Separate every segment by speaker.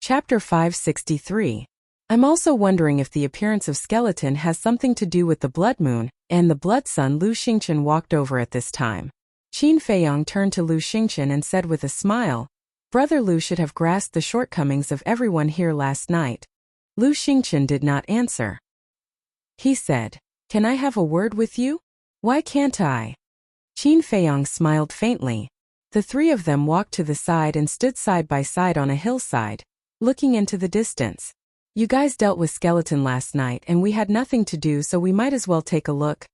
Speaker 1: Chapter 563. I'm also wondering if the appearance of skeleton has something to do with the blood moon and the blood sun. Lu Xingchen walked over at this time. Qin Feiyong turned to Lu Xingchen and said with a smile, Brother Lu should have grasped the shortcomings of everyone here last night. Lu Xingchen did not answer. He said, Can I have a word with you? Why can't I? Qin Feiyong smiled faintly. The three of them walked to the side and stood side by side on a hillside, looking into the distance. You guys dealt with skeleton last night and we had nothing to do, so we might as well take a look.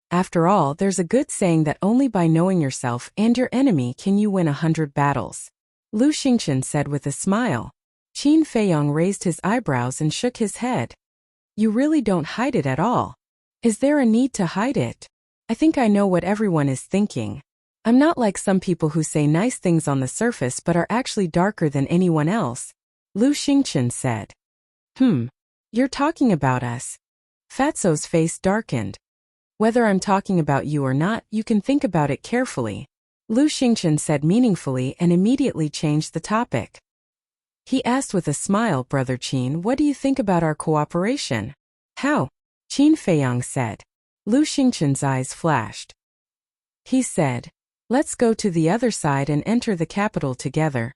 Speaker 1: After all, there's a good saying that only by knowing yourself and your enemy can you win 100 battles. Lu Xingchen said with a smile. Qin Feiyong raised his eyebrows and shook his head. You really don't hide it at all. Is there a need to hide it? I think I know what everyone is thinking. I'm not like some people who say nice things on the surface but are actually darker than anyone else. Lu Xingchen said. You're talking about us. Fatso's face darkened. Whether I'm talking about you or not, you can think about it carefully. Lu Xingchen said meaningfully and immediately changed the topic. He asked with a smile, Brother Qin, what do you think about our cooperation? How? Qin Feiyong said. Lu Xingchen's eyes flashed. He said, Let's go to the other side and enter the capital together.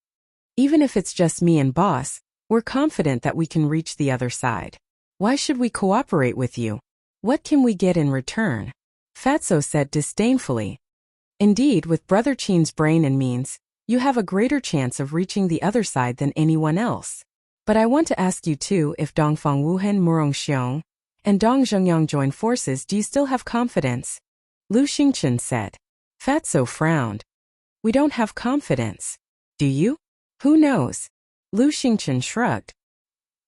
Speaker 1: Even if it's just me and boss, we're confident that we can reach the other side. Why should we cooperate with you? What can we get in return? Fatso said disdainfully. Indeed, with Brother Qin's brain and means, you have a greater chance of reaching the other side than anyone else. But I want to ask you too, if Dongfang Wuhan Murongxiong and Dong Zhengyang join forces, do you still have confidence? Lu Xingchen said. Fatso frowned. We don't have confidence. Do you? Who knows? Lu Xingchen shrugged.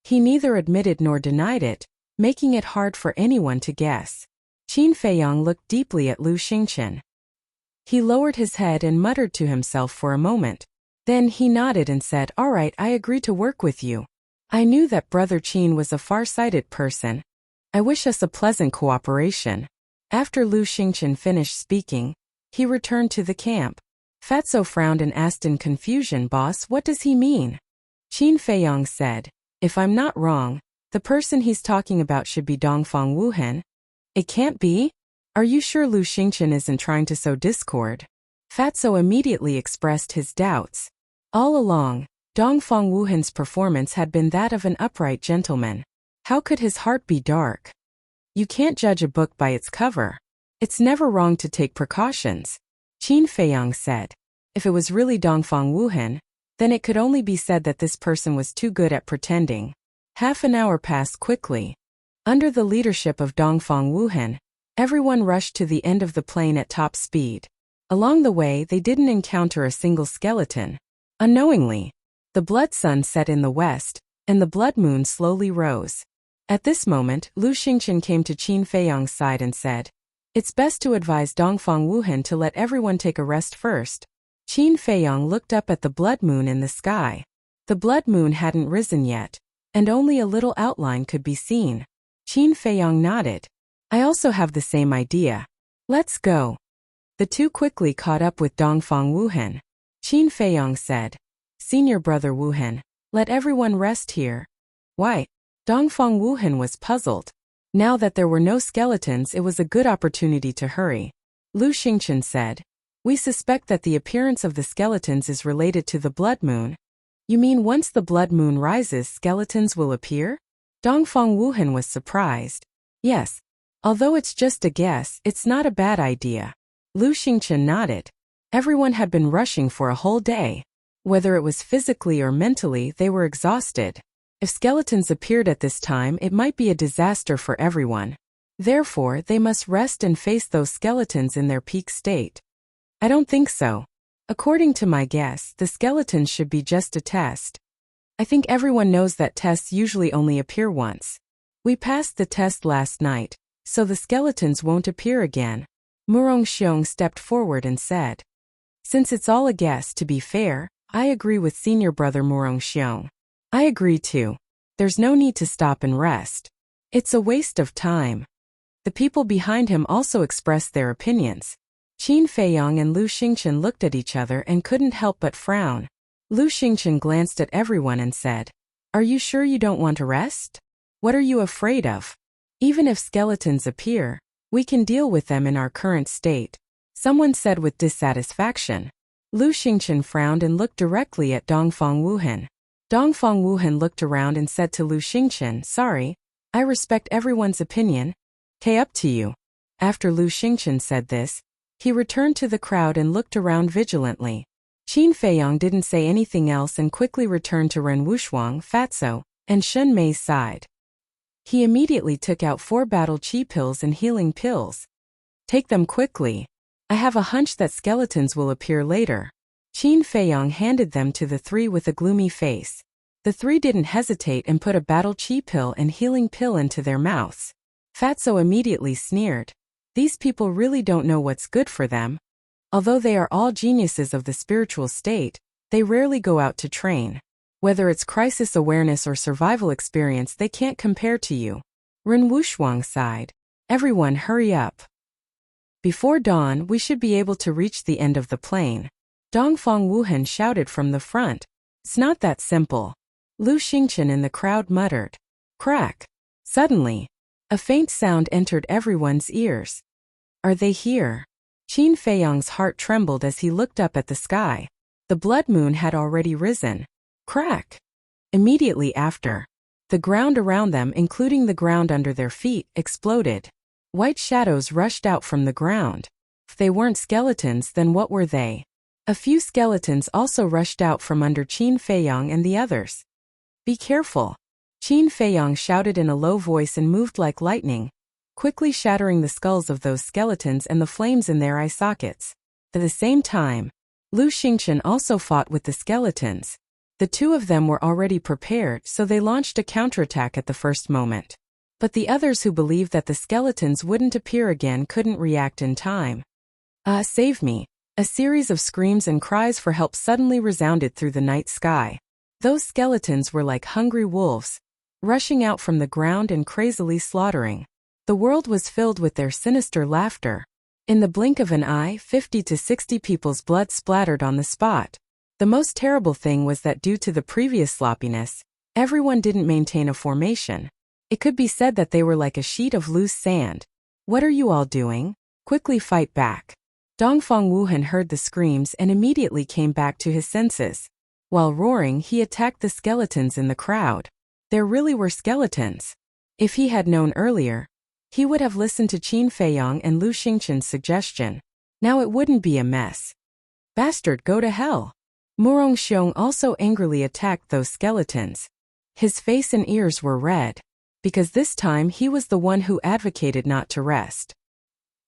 Speaker 1: He neither admitted nor denied it, making it hard for anyone to guess. Qin Feiyong looked deeply at Lu Xingchen. He lowered his head and muttered to himself for a moment. Then he nodded and said, All right, I agree to work with you. I knew that Brother Qin was a far-sighted person. I wish us a pleasant cooperation. After Lu Xingchen finished speaking, he returned to the camp. Fatso frowned and asked in confusion, Boss, what does he mean? Qin Feiyong said, If I'm not wrong, the person he's talking about should be Dongfang Wuhan. It can't be? Are you sure Lu Xingchen isn't trying to sow discord? Fatso immediately expressed his doubts. All along, Dongfang Wuhan's performance had been that of an upright gentleman. How could his heart be dark? You can't judge a book by its cover. It's never wrong to take precautions. Qin Feiyong said. If it was really Dongfang Wuhan, then it could only be said that this person was too good at pretending. Half an hour passed quickly. Under the leadership of Dongfang Wuhan, everyone rushed to the end of the plain at top speed. Along the way, they didn't encounter a single skeleton. Unknowingly, the blood sun set in the west, and the blood moon slowly rose. At this moment, Lu Xingchen came to Qin Feiyong's side and said, It's best to advise Dongfang Wuhan to let everyone take a rest first. Qin Feiyong looked up at the blood moon in the sky. The blood moon hadn't risen yet, and only a little outline could be seen. Qin Feiyong nodded. I also have the same idea. Let's go. The two quickly caught up with Dongfang Wuhan. Qin Feiyong said, Senior Brother Wuhan, let everyone rest here. Why? Dongfang Wuhan was puzzled. Now that there were no skeletons, it was a good opportunity to hurry. Lu Xingchen said, We suspect that the appearance of the skeletons is related to the blood moon. You mean once the blood moon rises, skeletons will appear? Dongfang Wuhan was surprised. Yes. Although it's just a guess, it's not a bad idea. Lu Xingchen nodded. Everyone had been rushing for a whole day. Whether it was physically or mentally, they were exhausted. If skeletons appeared at this time, it might be a disaster for everyone. Therefore, they must rest and face those skeletons in their peak state. I don't think so. According to my guess, the skeletons should be just a test. I think everyone knows that tests usually only appear once. We passed the test last night, so the skeletons won't appear again. Murongxiong stepped forward and said, Since it's all a guess, to be fair, I agree with Senior Brother Murongxiong. I agree too. There's no need to stop and rest. It's a waste of time. The people behind him also expressed their opinions. Qin Feiyong and Lu Xingchen looked at each other and couldn't help but frown. Lu Xingchen glanced at everyone and said, Are you sure you don't want to rest? What are you afraid of? Even if skeletons appear, we can deal with them in our current state, someone said with dissatisfaction. Lu Xingchen frowned and looked directly at Dongfang Wuhan. Dongfang Wuhan looked around and said to Lu Xingchen, sorry, I respect everyone's opinion. Up to you. After Lu Xingchen said this, he returned to the crowd and looked around vigilantly. Qin Feiyang didn't say anything else and quickly returned to Ren Wushuang, Fatso, and Shen Mei's side. He immediately took out 4 battle chi pills and healing pills. Take them quickly. I have a hunch that skeletons will appear later. Qin Feiyang handed them to the 3 with a gloomy face. The 3 didn't hesitate and put a battle chi pill and healing pill into their mouths. Fatso immediately sneered. These people really don't know what's good for them. Although they are all geniuses of the spiritual state, they rarely go out to train. Whether it's crisis awareness or survival experience, they can't compare to you. Ren Wushuang sighed. Everyone hurry up. Before dawn, we should be able to reach the end of the plane. Dongfang Wuhan shouted from the front. It's not that simple. Lu Xingchen in the crowd muttered. Crack. Suddenly, a faint sound entered everyone's ears. Are they here? Qin Feiyang's heart trembled as he looked up at the sky. The blood moon had already risen. Crack! Immediately after, the ground around them, including the ground under their feet, exploded. White shadows rushed out from the ground. If they weren't skeletons, then what were they? A few skeletons also rushed out from under Qin Feiyang and the others. Be careful! Qin Feiyang shouted in a low voice and moved like lightning, quickly shattering the skulls of those skeletons and the flames in their eye sockets. At the same time, Lu Xingchen also fought with the skeletons. The 2 of them were already prepared, so they launched a counterattack at the first moment. But the others who believed that the skeletons wouldn't appear again couldn't react in time. Save me! A series of screams and cries for help suddenly resounded through the night sky. Those skeletons were like hungry wolves, rushing out from the ground and crazily slaughtering. The world was filled with their sinister laughter. In the blink of an eye, 50 to 60 people's blood splattered on the spot. The most terrible thing was that due to the previous sloppiness, everyone didn't maintain a formation. It could be said that they were like a sheet of loose sand. What are you all doing? Quickly fight back. Dongfang Wuhan heard the screams and immediately came back to his senses. While roaring, he attacked the skeletons in the crowd. There really were skeletons. If he had known earlier, he would have listened to Qin Feiyang and Lu Xingchen's suggestion. Now it wouldn't be a mess. Bastard, go to hell! Murong Xiong also angrily attacked those skeletons. His face and ears were red, because this time he was the one who advocated not to rest.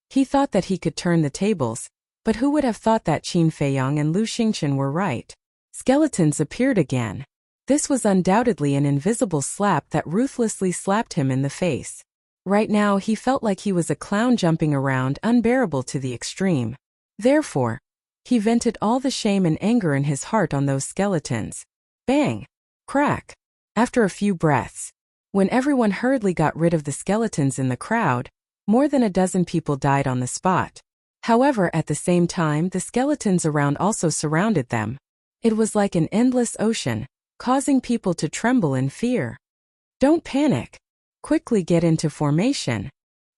Speaker 1: He thought that he could turn the tables, but who would have thought that Qin Feiyang and Lu Xingchen were right? Skeletons appeared again. This was undoubtedly an invisible slap that ruthlessly slapped him in the face. Right now he felt like he was a clown jumping around, unbearable to the extreme. Therefore, he vented all the shame and anger in his heart on those skeletons. Bang! Crack! After a few breaths, when everyone hurriedly got rid of the skeletons in the crowd, more than a dozen people died on the spot. However, at the same time, the skeletons around also surrounded them. It was like an endless ocean, causing people to tremble in fear. Don't panic. Quickly get into formation.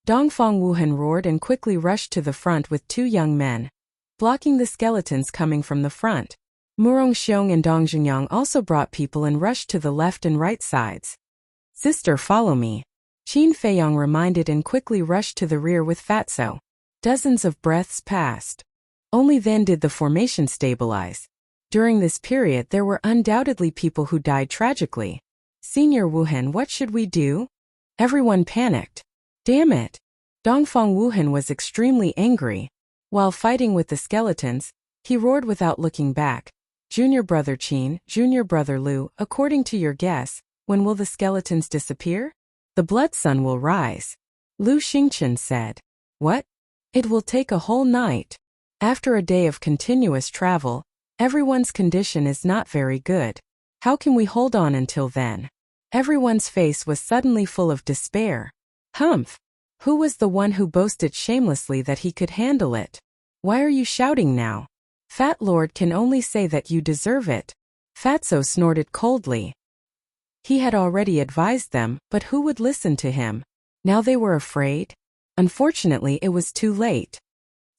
Speaker 1: Dongfang Wuhan roared and quickly rushed to the front with 2 young men, blocking the skeletons coming from the front. Murong Xiong and Dong Jingyang also brought people and rushed to the left and right sides. Sister, follow me. Qin Feiyang reminded and quickly rushed to the rear with Fatso. Dozens of breaths passed. Only then did the formation stabilize. During this period there were undoubtedly people who died tragically. Senior Wuhan, what should we do? Everyone panicked. Damn it! Dongfang Wuhan was extremely angry. While fighting with the skeletons, he roared without looking back. Junior brother Qin, junior brother Lu, according to your guess, when will the skeletons disappear? The blood sun will rise. Lu Xingchen said. What? It will take a whole night. After a day of continuous travel, everyone's condition is not very good. How can we hold on until then? Everyone's face was suddenly full of despair. Humph! Who was the one who boasted shamelessly that he could handle it? Why are you shouting now? Fat Lord can only say that you deserve it. Fatso snorted coldly. He had already advised them, but who would listen to him? Now they were afraid? Unfortunately, it was too late.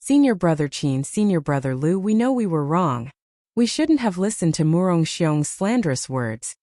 Speaker 1: Senior brother Qin, senior brother Lu, we know we were wrong. We shouldn't have listened to Murong Xiong's slanderous words.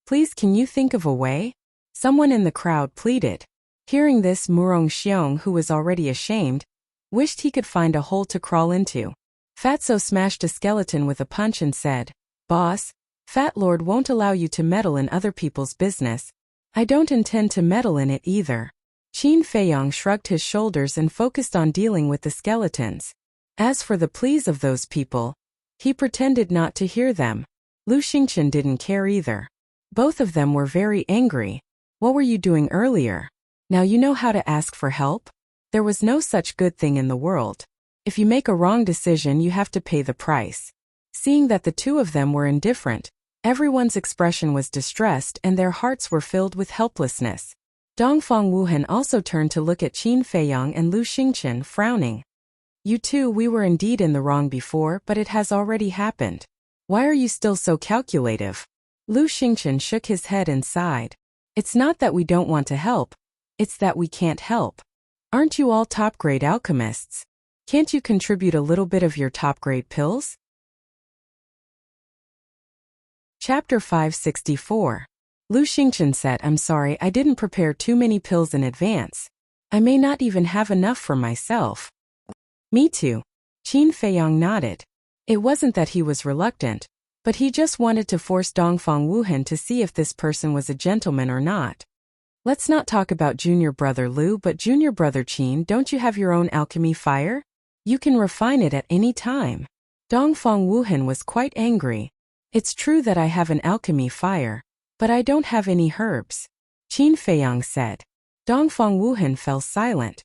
Speaker 1: Please, can you think of a way? Someone in the crowd pleaded. Hearing this, Murong Xiong, who was already ashamed, wished he could find a hole to crawl into. Fatso smashed a skeleton with a punch and said, "Boss, Fat Lord won't allow you to meddle in other people's business. I don't intend to meddle in it either." Qin Feiyong shrugged his shoulders and focused on dealing with the skeletons. As for the pleas of those people, he pretended not to hear them. Lu Xingchen didn't care either. Both of them were very angry. What were you doing earlier? Now you know how to ask for help? There was no such good thing in the world. If you make a wrong decision, you have to pay the price. Seeing that the two of them were indifferent, everyone's expression was distressed and their hearts were filled with helplessness. Dongfang Wuhan also turned to look at Qin Feiyong and Lu Xingchen, frowning. You two, we were indeed in the wrong before, but it has already happened. Why are you still so calculative? Lu Xingchen shook his head and sighed. It's not that we don't want to help, it's that we can't help. Aren't you all top-grade alchemists? Can't you contribute a little bit of your top-grade pills? Chapter 564. Lu Xingchen said, I'm sorry, I didn't prepare too many pills in advance. I may not even have enough for myself. Me too. Qin Feiyong nodded. It wasn't that he was reluctant, but he just wanted to force Dongfang Wuhan to see if this person was a gentleman or not. Let's not talk about junior brother Lu, but junior brother Qin, don't you have your own alchemy fire? You can refine it at any time. Dongfang Wuhan was quite angry. It's true that I have an alchemy fire, but I don't have any herbs. Qin Feiyong said. Dongfang Wuhan fell silent.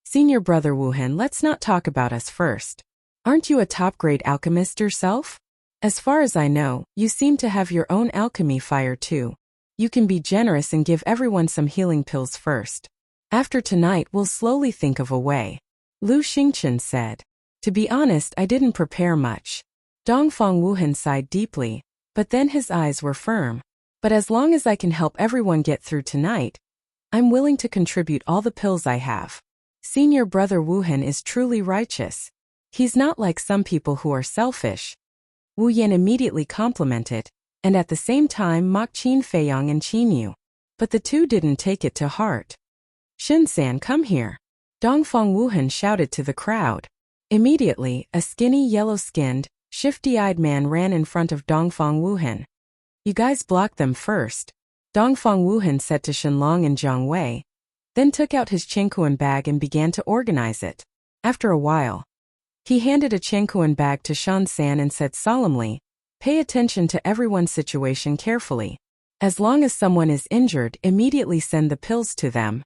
Speaker 1: Senior brother Wuhan, let's not talk about us first. Aren't you a top-grade alchemist yourself? As far as I know, you seem to have your own alchemy fire too. You can be generous and give everyone some healing pills first. After tonight, we'll slowly think of a way. Lu Xingchen said. To be honest, I didn't prepare much. Dongfang Wuhan sighed deeply, but then his eyes were firm. But as long as I can help everyone get through tonight, I'm willing to contribute all the pills I have. Senior brother Wuhan is truly righteous. He's not like some people who are selfish. Wu Yan immediately complimented, and at the same time mocked Qin Feiyong and Qin Yu. But the two didn't take it to heart. Shin-san, come here. Dongfang Wuhan shouted to the crowd. Immediately, a skinny, yellow-skinned, shifty-eyed man ran in front of Dongfang Wuhan. You guys block them first. Dongfang Wuhan said to Shenlong and Jiang Wei, then took out his Qingkuan bag and began to organize it. After a while, he handed a Qingkuan bag to Shan-san and said solemnly, pay attention to everyone's situation carefully. As long as someone is injured, immediately send the pills to them.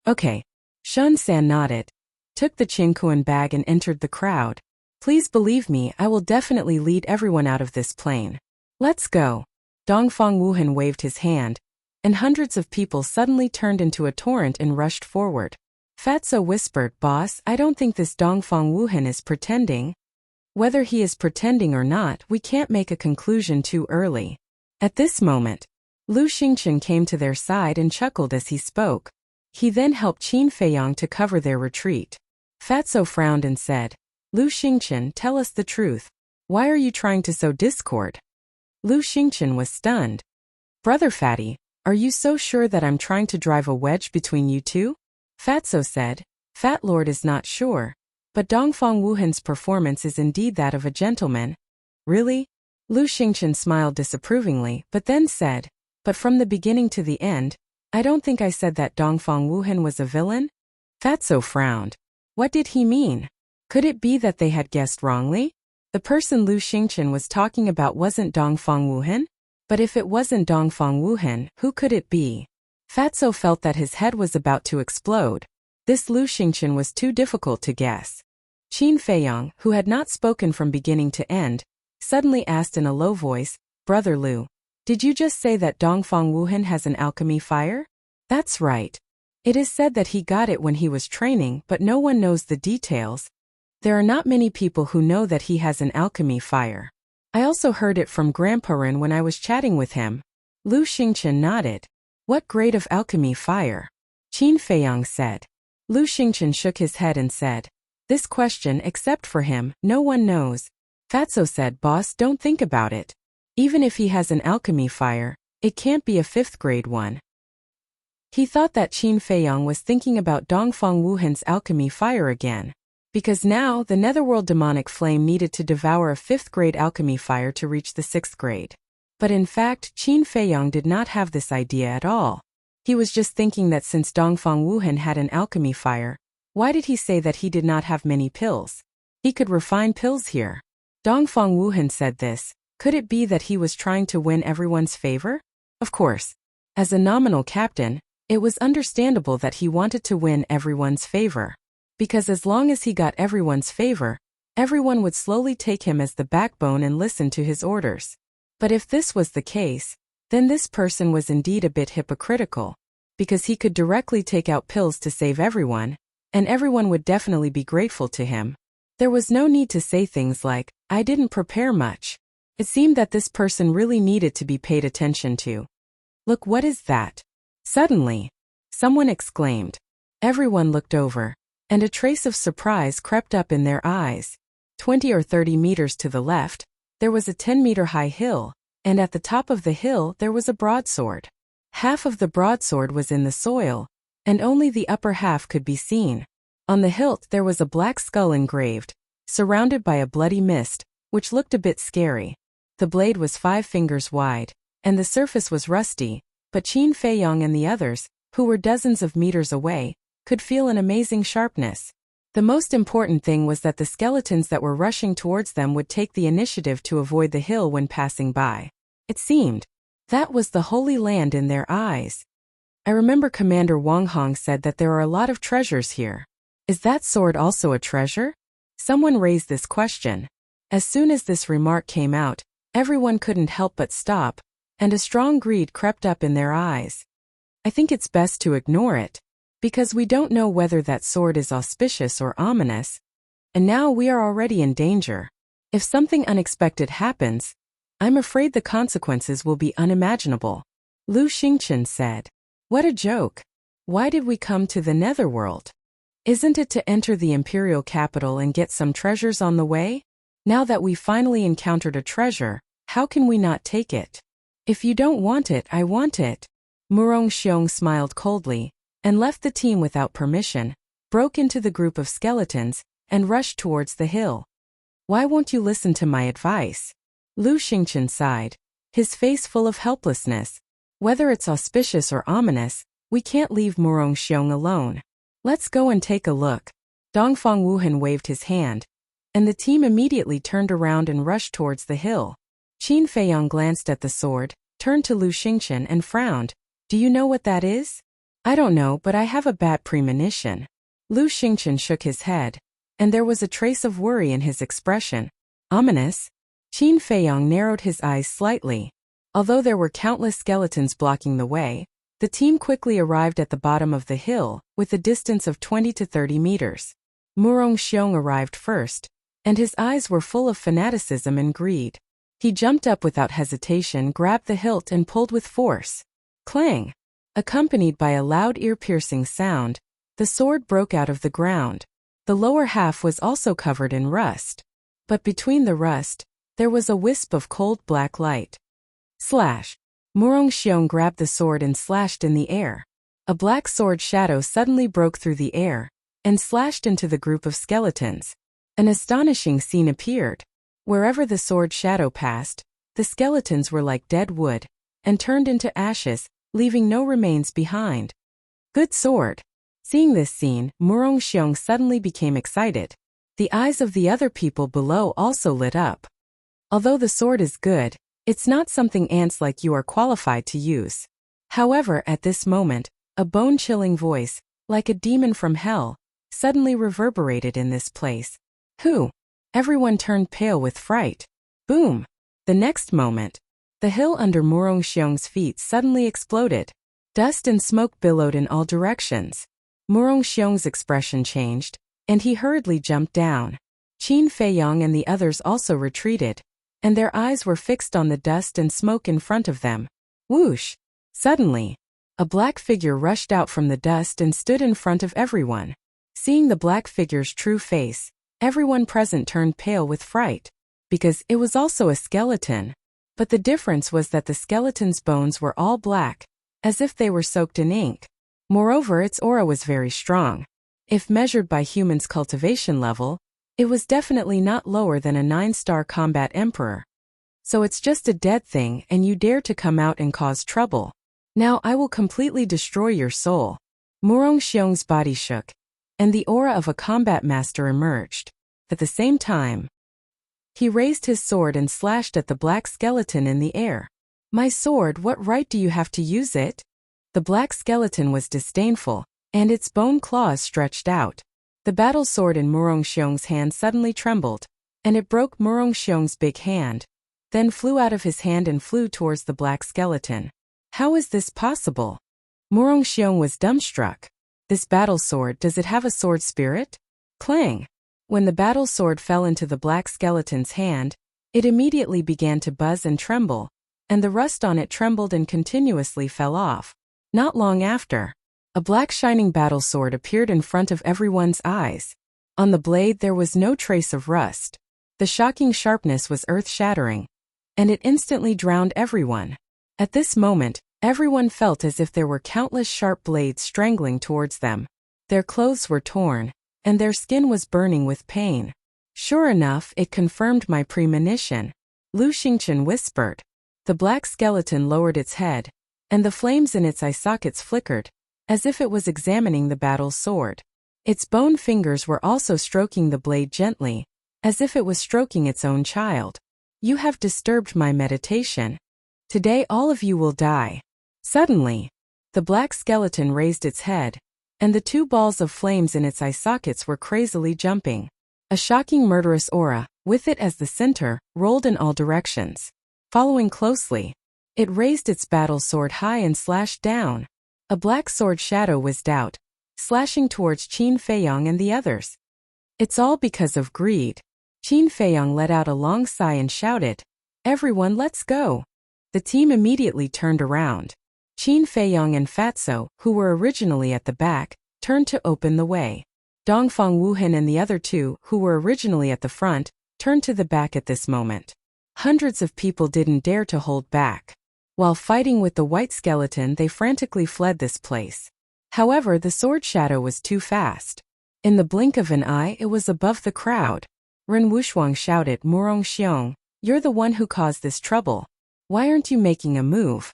Speaker 1: Okay. Shan-san nodded, took the Qingkuan bag and entered the crowd. Please believe me, I will definitely lead everyone out of this plane. Let's go. Dongfang Wuhan waved his hand, and hundreds of people suddenly turned into a torrent and rushed forward. Fatso whispered, Boss, I don't think this Dongfang Wuhan is pretending. Whether he is pretending or not, we can't make a conclusion too early. At this moment, Lu Xingchen came to their side and chuckled as he spoke. He then helped Qin Feiyong to cover their retreat. Fatso frowned and said, Lu Xingchen, tell us the truth. Why are you trying to sow discord? Lu Xingchen was stunned. Brother Fatty, are you so sure that I'm trying to drive a wedge between you two? Fatso said, Fat Lord is not sure, but Dongfang Wuhan's performance is indeed that of a gentleman. Really? Lu Xingchen smiled disapprovingly, but then said, but from the beginning to the end, I don't think I said that Dongfang Wuhan was a villain? Fatso frowned. What did he mean? Could it be that they had guessed wrongly? The person Lu Xingchen was talking about wasn't Dongfang Wuhan? But if it wasn't Dongfang Wuhan, who could it be? Fatso felt that his head was about to explode. This Lu Xingchen was too difficult to guess. Qin Feiyong, who had not spoken from beginning to end, suddenly asked in a low voice, Brother Lu, did you just say that Dongfang Wuhan has an alchemy fire? That's right. It is said that he got it when he was training, but no one knows the details. There are not many people who know that he has an alchemy fire. I also heard it from Grandpa Ren when I was chatting with him. Lu Xingchen nodded. What grade of alchemy fire? Qin Feiyang said. Lu Xingchen shook his head and said, this question, except for him, no one knows. Fatso said, boss, don't think about it. Even if he has an alchemy fire, it can't be a 5th grade one. He thought that Qin Feiyang was thinking about Dongfang Wuhan's alchemy fire again. Because now, the netherworld demonic flame needed to devour a 5th grade alchemy fire to reach the 6th grade. But in fact, Qin Feiyang did not have this idea at all. He was just thinking that since Dongfang Wuhan had an alchemy fire, why did he say that he did not have many pills? He could refine pills here. Dongfang Wuhan said this. Could it be that he was trying to win everyone's favor? Of course. As a nominal captain, it was understandable that he wanted to win everyone's favor. Because as long as he got everyone's favor, everyone would slowly take him as the backbone and listen to his orders. But if this was the case, then this person was indeed a bit hypocritical, because he could directly take out pills to save everyone, and everyone would definitely be grateful to him. There was no need to say things like, I didn't prepare much. It seemed that this person really needed to be paid attention to. Look, what is that? Suddenly, someone exclaimed. Everyone looked over, and a trace of surprise crept up in their eyes. 20 or 30 meters to the left, there was a 10-meter-high hill, and at the top of the hill there was a broadsword. Half of the broadsword was in the soil, and only the upper half could be seen. On the hilt there was a black skull engraved, surrounded by a bloody mist, which looked a bit scary. The blade was 5 fingers wide, and the surface was rusty, but Qin Feiyang and the others, who were dozens of meters away, could feel an amazing sharpness. The most important thing was that the skeletons that were rushing towards them would take the initiative to avoid the hill when passing by. It seemed that was the Holy Land in their eyes. I remember Commander Wang Hong said that there are a lot of treasures here. Is that sword also a treasure? Someone raised this question. As soon as this remark came out, everyone couldn't help but stop, and a strong greed crept up in their eyes. I think it's best to ignore it, because we don't know whether that sword is auspicious or ominous, and now we are already in danger. If something unexpected happens, I'm afraid the consequences will be unimaginable. Lu Xingchen said. What a joke. Why did we come to the netherworld? Isn't it to enter the imperial capital and get some treasures on the way? Now that we finally encountered a treasure, how can we not take it? If you don't want it, I want it. Murong Xiong smiled coldly, and left the team without permission, broke into the group of skeletons, and rushed towards the hill. Why won't you listen to my advice? Lu Xingchen sighed, his face full of helplessness. Whether it's auspicious or ominous, we can't leave Murong Xiong alone. Let's go and take a look. Dongfang Wuhan waved his hand, and the team immediately turned around and rushed towards the hill. Qin Feiyang glanced at the sword, turned to Lu Xingchen and frowned. Do you know what that is? I don't know, but I have a bad premonition. Lu Xingchen shook his head, and there was a trace of worry in his expression. Ominous? Qin Feiyang narrowed his eyes slightly. Although there were countless skeletons blocking the way, the team quickly arrived at the bottom of the hill, with a distance of 20 to 30 meters. Murong Xiong arrived first, and his eyes were full of fanaticism and greed. He jumped up without hesitation, grabbed the hilt and pulled with force. Clang! Accompanied by a loud ear-piercing sound, the sword broke out of the ground. The lower half was also covered in rust. But between the rust, there was a wisp of cold black light. Slash! Murong Xiong grabbed the sword and slashed in the air. A black sword shadow suddenly broke through the air, and slashed into the group of skeletons. An astonishing scene appeared. Wherever the sword shadow passed, the skeletons were like dead wood, and turned into ashes, leaving no remains behind. Good sword! Seeing this scene, Murong Xiong suddenly became excited. The eyes of the other people below also lit up. Although the sword is good, it's not something ants like you are qualified to use. However, at this moment, a bone-chilling voice, like a demon from hell, suddenly reverberated in this place. Who? Everyone turned pale with fright. Boom! The next moment, the hill under Murong Xiong's feet suddenly exploded. Dust and smoke billowed in all directions. Murong Xiong's expression changed, and he hurriedly jumped down. Qin Feiyang and the others also retreated, and their eyes were fixed on the dust and smoke in front of them. Whoosh! Suddenly, a black figure rushed out from the dust and stood in front of everyone. Seeing the black figure's true face, everyone present turned pale with fright, because it was also a skeleton. But the difference was that the skeleton's bones were all black, as if they were soaked in ink. Moreover, its aura was very strong. If measured by humans' cultivation level, it was definitely not lower than a 9-star combat emperor. So it's just a dead thing and you dare to come out and cause trouble. Now I will completely destroy your soul. Murong Xiong's body shook, and the aura of a combat master emerged. At the same time, he raised his sword and slashed at the black skeleton in the air. My sword, what right do you have to use it? The black skeleton was disdainful, and its bone claws stretched out. The battle sword in Murong Xiong's hand suddenly trembled, and it broke Murong Xiong's big hand, then flew out of his hand and flew towards the black skeleton. How is this possible? Murong Xiong was dumbstruck. This battle sword, does it have a sword spirit? Clang! When the battle sword fell into the black skeleton's hand, it immediately began to buzz and tremble, and the rust on it trembled and continuously fell off. Not long after, a black shining battle sword appeared in front of everyone's eyes. On the blade there was no trace of rust. The shocking sharpness was earth-shattering, and it instantly drowned everyone. At this moment, everyone felt as if there were countless sharp blades strangling towards them. Their clothes were torn, and their skin was burning with pain. Sure enough, it confirmed my premonition, Lu Xingchen whispered. The black skeleton lowered its head, and the flames in its eye sockets flickered, as if it was examining the battle sword. Its bone fingers were also stroking the blade gently, as if it was stroking its own child. You have disturbed my meditation. Today all of you will die. Suddenly, the black skeleton raised its head, and the 2 balls of flames in its eye sockets were crazily jumping. A shocking murderous aura, with it as the center, rolled in all directions. Following closely, it raised its battle sword high and slashed down. A black sword shadow whizzed out, slashing towards Qin Feiyong and the others. It's all because of greed. Qin Feiyong let out a long sigh and shouted, "Everyone, let's go." The team immediately turned around. Qin Feiyong and Fatso, who were originally at the back, turned to open the way. Dongfang Wuhan and the other 2, who were originally at the front, turned to the back at this moment. Hundreds of people didn't dare to hold back. While fighting with the white skeleton, they frantically fled this place. However, the sword shadow was too fast. In the blink of an eye, it was above the crowd. Ren Wushuang shouted, "Murong Xiong, you're the one who caused this trouble. Why aren't you making a move?"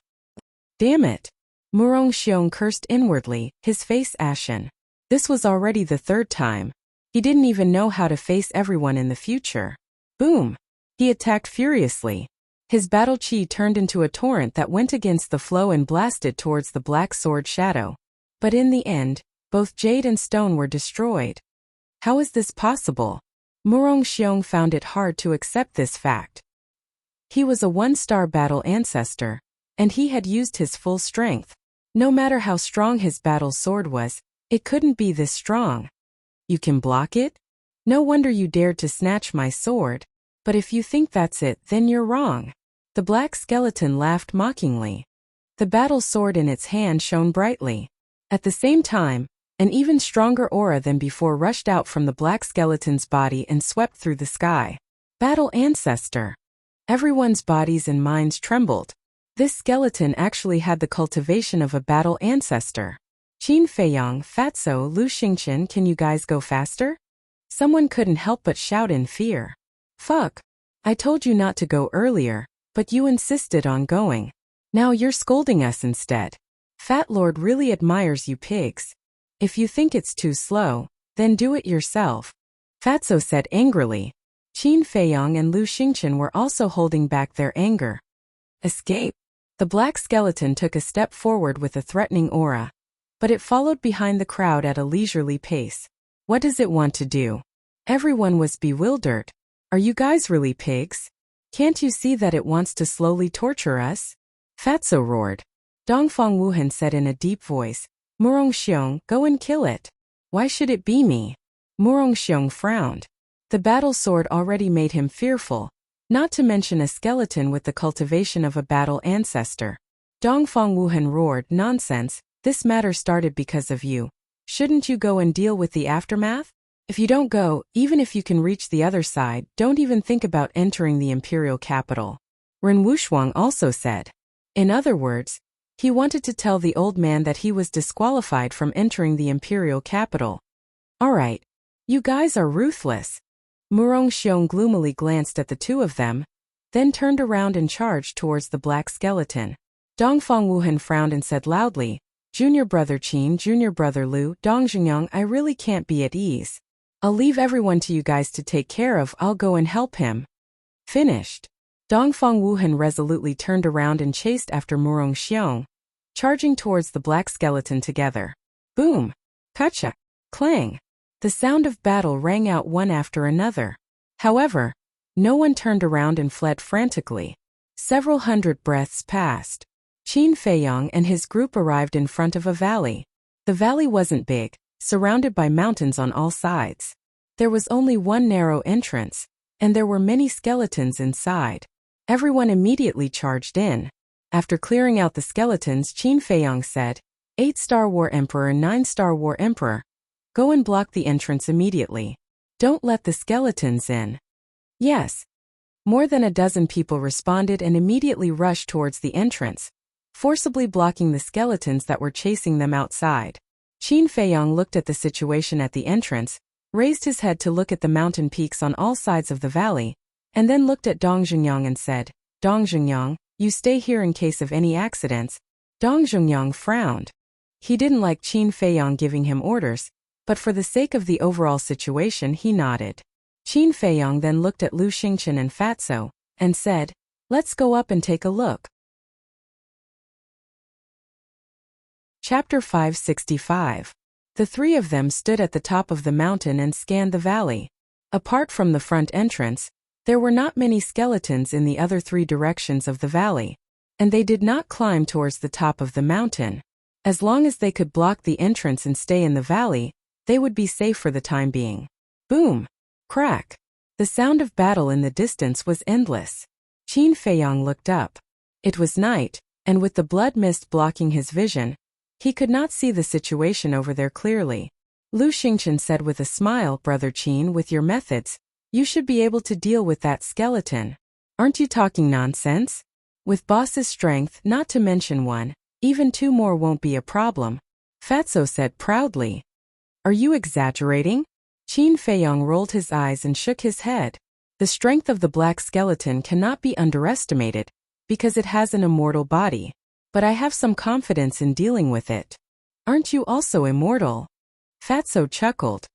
Speaker 1: Damn it! Murong Xiong cursed inwardly, his face ashen. This was already the 3rd time. He didn't even know how to face everyone in the future. Boom! He attacked furiously. His battle chi turned into a torrent that went against the flow and blasted towards the black sword shadow. But in the end, both jade and stone were destroyed. How is this possible? Murong Xiong found it hard to accept this fact. He was a 1-star battle ancestor, and he had used his full strength. No matter how strong his battle sword was, it couldn't be this strong. You can block it? No wonder you dared to snatch my sword. But if you think that's it, then you're wrong. The black skeleton laughed mockingly. The battle sword in its hand shone brightly. At the same time, an even stronger aura than before rushed out from the black skeleton's body and swept through the sky. Battle ancestor. Everyone's bodies and minds trembled. This skeleton actually had the cultivation of a battle ancestor. Qin Feiyong, Fatso, Lu Xingchen, can you guys go faster? Someone couldn't help but shout in fear. Fuck. I told you not to go earlier, but you insisted on going. Now you're scolding us instead. Fat Lord really admires you pigs. If you think it's too slow, then do it yourself. Fatso said angrily. Qin Feiyong and Lu Xingchen were also holding back their anger. Escape. The black skeleton took a step forward with a threatening aura, but it followed behind the crowd at a leisurely pace. What does it want to do? Everyone was bewildered. Are you guys really pigs? Can't you see that it wants to slowly torture us? Fatso roared. Dongfang Wuhan said in a deep voice, Murong Xiong, go and kill it. Why should it be me? Murong Xiong frowned. The battle sword already made him fearful, not to mention a skeleton with the cultivation of a battle ancestor. Dongfang Wuhan roared, "Nonsense, this matter started because of you. Shouldn't you go and deal with the aftermath? If you don't go, even if you can reach the other side, don't even think about entering the imperial capital." Ren Wushuang also said. In other words, he wanted to tell the old man that he was disqualified from entering the imperial capital. "Alright, you guys are ruthless." Murong Xiong gloomily glanced at the two of them, then turned around and charged towards the black skeleton. Dongfang Wuhan frowned and said loudly, "Junior brother Qin, junior brother Lu, Dongjingyang, I really can't be at ease. I'll leave everyone to you guys to take care of, I'll go and help him." Finished. Dongfang Wuhan resolutely turned around and chased after Murong Xiong, charging towards the black skeleton together. Boom! Kacha! Clang! The sound of battle rang out one after another. However, no one turned around and fled frantically. Several hundred breaths passed. Qin Feiyong and his group arrived in front of a valley. The valley wasn't big, surrounded by mountains on all sides. There was only one narrow entrance, and there were many skeletons inside. Everyone immediately charged in. After clearing out the skeletons, Qin Feiyong said, 8-star War Emperor, 9-star War Emperor, go and block the entrance immediately. Don't let the skeletons in. Yes. More than a dozen people responded and immediately rushed towards the entrance, forcibly blocking the skeletons that were chasing them outside. Qin Feiyong looked at the situation at the entrance, raised his head to look at the mountain peaks on all sides of the valley, and then looked at Dongjingyang and said, "Dongjingyang, you stay here in case of any accidents." Dongjingyang frowned. He didn't like Qin Feiyong giving him orders, but for the sake of the overall situation he nodded. Qin Feiyong then looked at Lu Xingchen and Fatso, and said, "Let's go up and take a look." Chapter 565. The three of them stood at the top of the mountain and scanned the valley. Apart from the front entrance, there were not many skeletons in the other three directions of the valley, and they did not climb towards the top of the mountain. As long as they could block the entrance and stay in the valley, they would be safe for the time being. Boom! Crack! The sound of battle in the distance was endless. Qin Feiyong looked up. It was night, and with the blood mist blocking his vision, he could not see the situation over there clearly. Lu Xingchen said with a smile, "Brother Qin, with your methods, you should be able to deal with that skeleton. Aren't you talking nonsense? With boss's strength, not to mention one, even two more won't be a problem," Fatso said proudly. "Are you exaggerating?" Qin Feiyong rolled his eyes and shook his head. The strength of the black skeleton cannot be underestimated, because it has an immortal body. But I have some confidence in dealing with it. Aren't you also immortal? Fatso chuckled.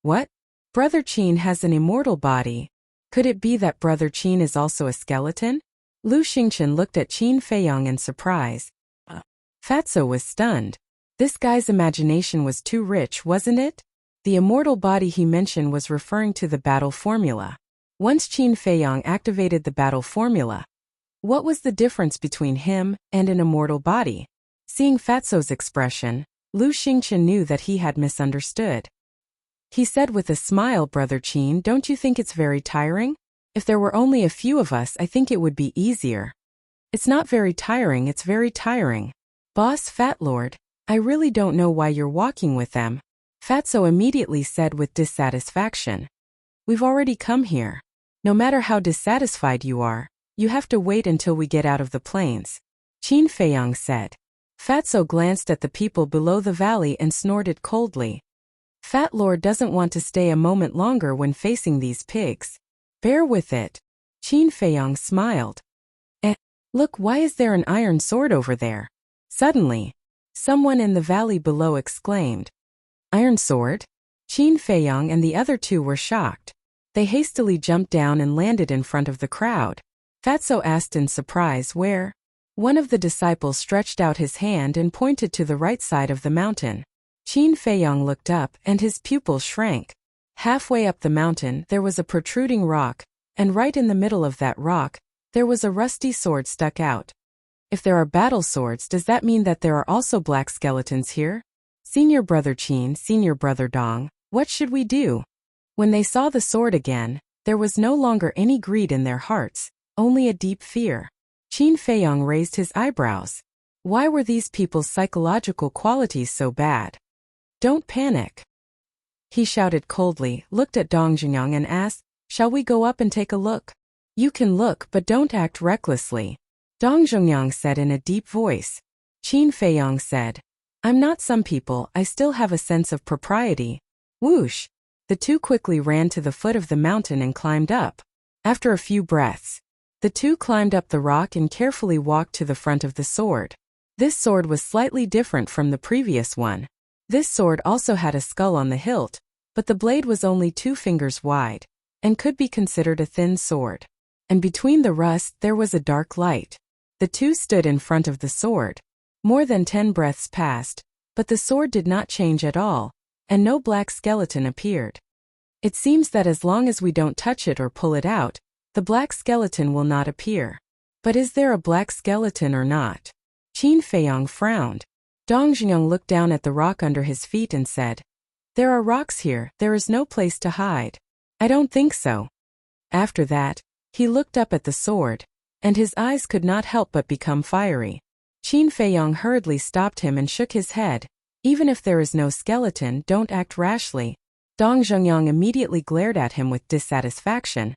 Speaker 1: What? Brother Qin has an immortal body. Could it be that Brother Qin is also a skeleton? Lu Xingchen looked at Qin Feiyong in surprise. Fatso was stunned. This guy's imagination was too rich, wasn't it? The immortal body he mentioned was referring to the battle formula. Once Qin Feiyong activated the battle formula, what was the difference between him and an immortal body? Seeing Fatso's expression, Lu Xingchen knew that he had misunderstood. He said with a smile, "Brother Qin, don't you think it's very tiring? If there were only a few of us, I think it would be easier." "It's not very tiring, it's very tiring. Boss Fat Lord, I really don't know why you're walking with them," Fatso immediately said with dissatisfaction. "We've already come here. No matter how dissatisfied you are, you have to wait until we get out of the plains," Qin Feiyong said. Fatso glanced at the people below the valley and snorted coldly. Fat Lord doesn't want to stay a moment longer when facing these pigs. Bear with it. Qin Feiyong smiled. Look, why is there an iron sword over there? Suddenly, someone in the valley below exclaimed. Iron sword? Qin Feiyong and the other two were shocked. They hastily jumped down and landed in front of the crowd. Fatso asked in surprise where. One of the disciples stretched out his hand and pointed to the right side of the mountain. Qin Feiyong looked up and his pupils shrank. Halfway up the mountain there was a protruding rock, and right in the middle of that rock, there was a rusty sword stuck out. If there are battle swords, does that mean that there are also black skeletons here? Senior brother Qin, senior brother Dong, what should we do? When they saw the sword again, there was no longer any greed in their hearts, only a deep fear. Qin Feiyong raised his eyebrows. Why were these people's psychological qualities so bad? Don't panic. He shouted coldly, looked at Dong Junyoung and asked, shall we go up and take a look? You can look, but don't act recklessly. Dong Junyoung said in a deep voice. Qin Feiyong said, I'm not some people, I still have a sense of propriety. Whoosh! The two quickly ran to the foot of the mountain and climbed up. After a few breaths, the two climbed up the rock and carefully walked to the front of the sword. This sword was slightly different from the previous one. This sword also had a skull on the hilt, but the blade was only 2 fingers wide, and could be considered a thin sword. And between the rust there was a dark light. The two stood in front of the sword. More than 10 breaths passed, but the sword did not change at all, and no black skeleton appeared. It seems that as long as we don't touch it or pull it out, the black skeleton will not appear. But is there a black skeleton or not? Qin Feiyong frowned. Dong Junyoung looked down at the rock under his feet and said, there are rocks here, there is no place to hide. I don't think so. After that, he looked up at the sword, and his eyes could not help but become fiery. Qin Feiyong hurriedly stopped him and shook his head. Even if there is no skeleton, don't act rashly. Dong Junyoung immediately glared at him with dissatisfaction.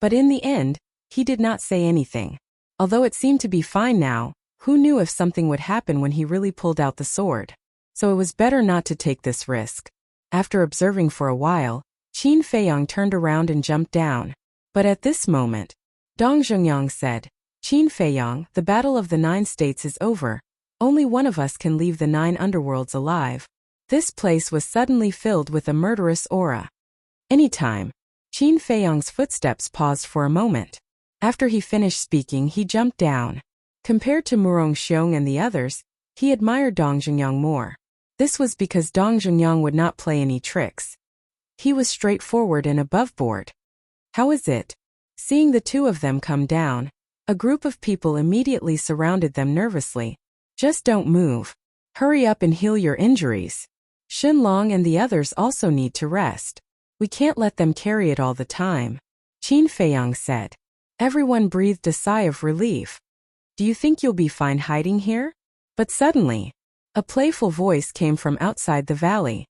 Speaker 1: But in the end, he did not say anything. Although it seemed to be fine now, who knew if something would happen when he really pulled out the sword? So it was better not to take this risk. After observing for a while, Qin Feiyong turned around and jumped down. But at this moment, Dong Junyoung said, Qin Feiyong, the battle of the 9 states is over. Only one of us can leave the 9 underworlds alive. This place was suddenly filled with a murderous aura. Anytime. Qin Feiyong's footsteps paused for a moment. After he finished speaking, he jumped down. Compared to Murong Xiong and the others, he admired Dong Junyoung more. This was because Dong Junyoung would not play any tricks. He was straightforward and aboveboard. How is it? Seeing the two of them come down, a group of people immediately surrounded them nervously. Just don't move. Hurry up and heal your injuries. Xunlong and the others also need to rest. We can't let them carry it all the time. Qin Feiyong said. Everyone breathed a sigh of relief. Do you think you'll be fine hiding here? But suddenly, a playful voice came from outside the valley.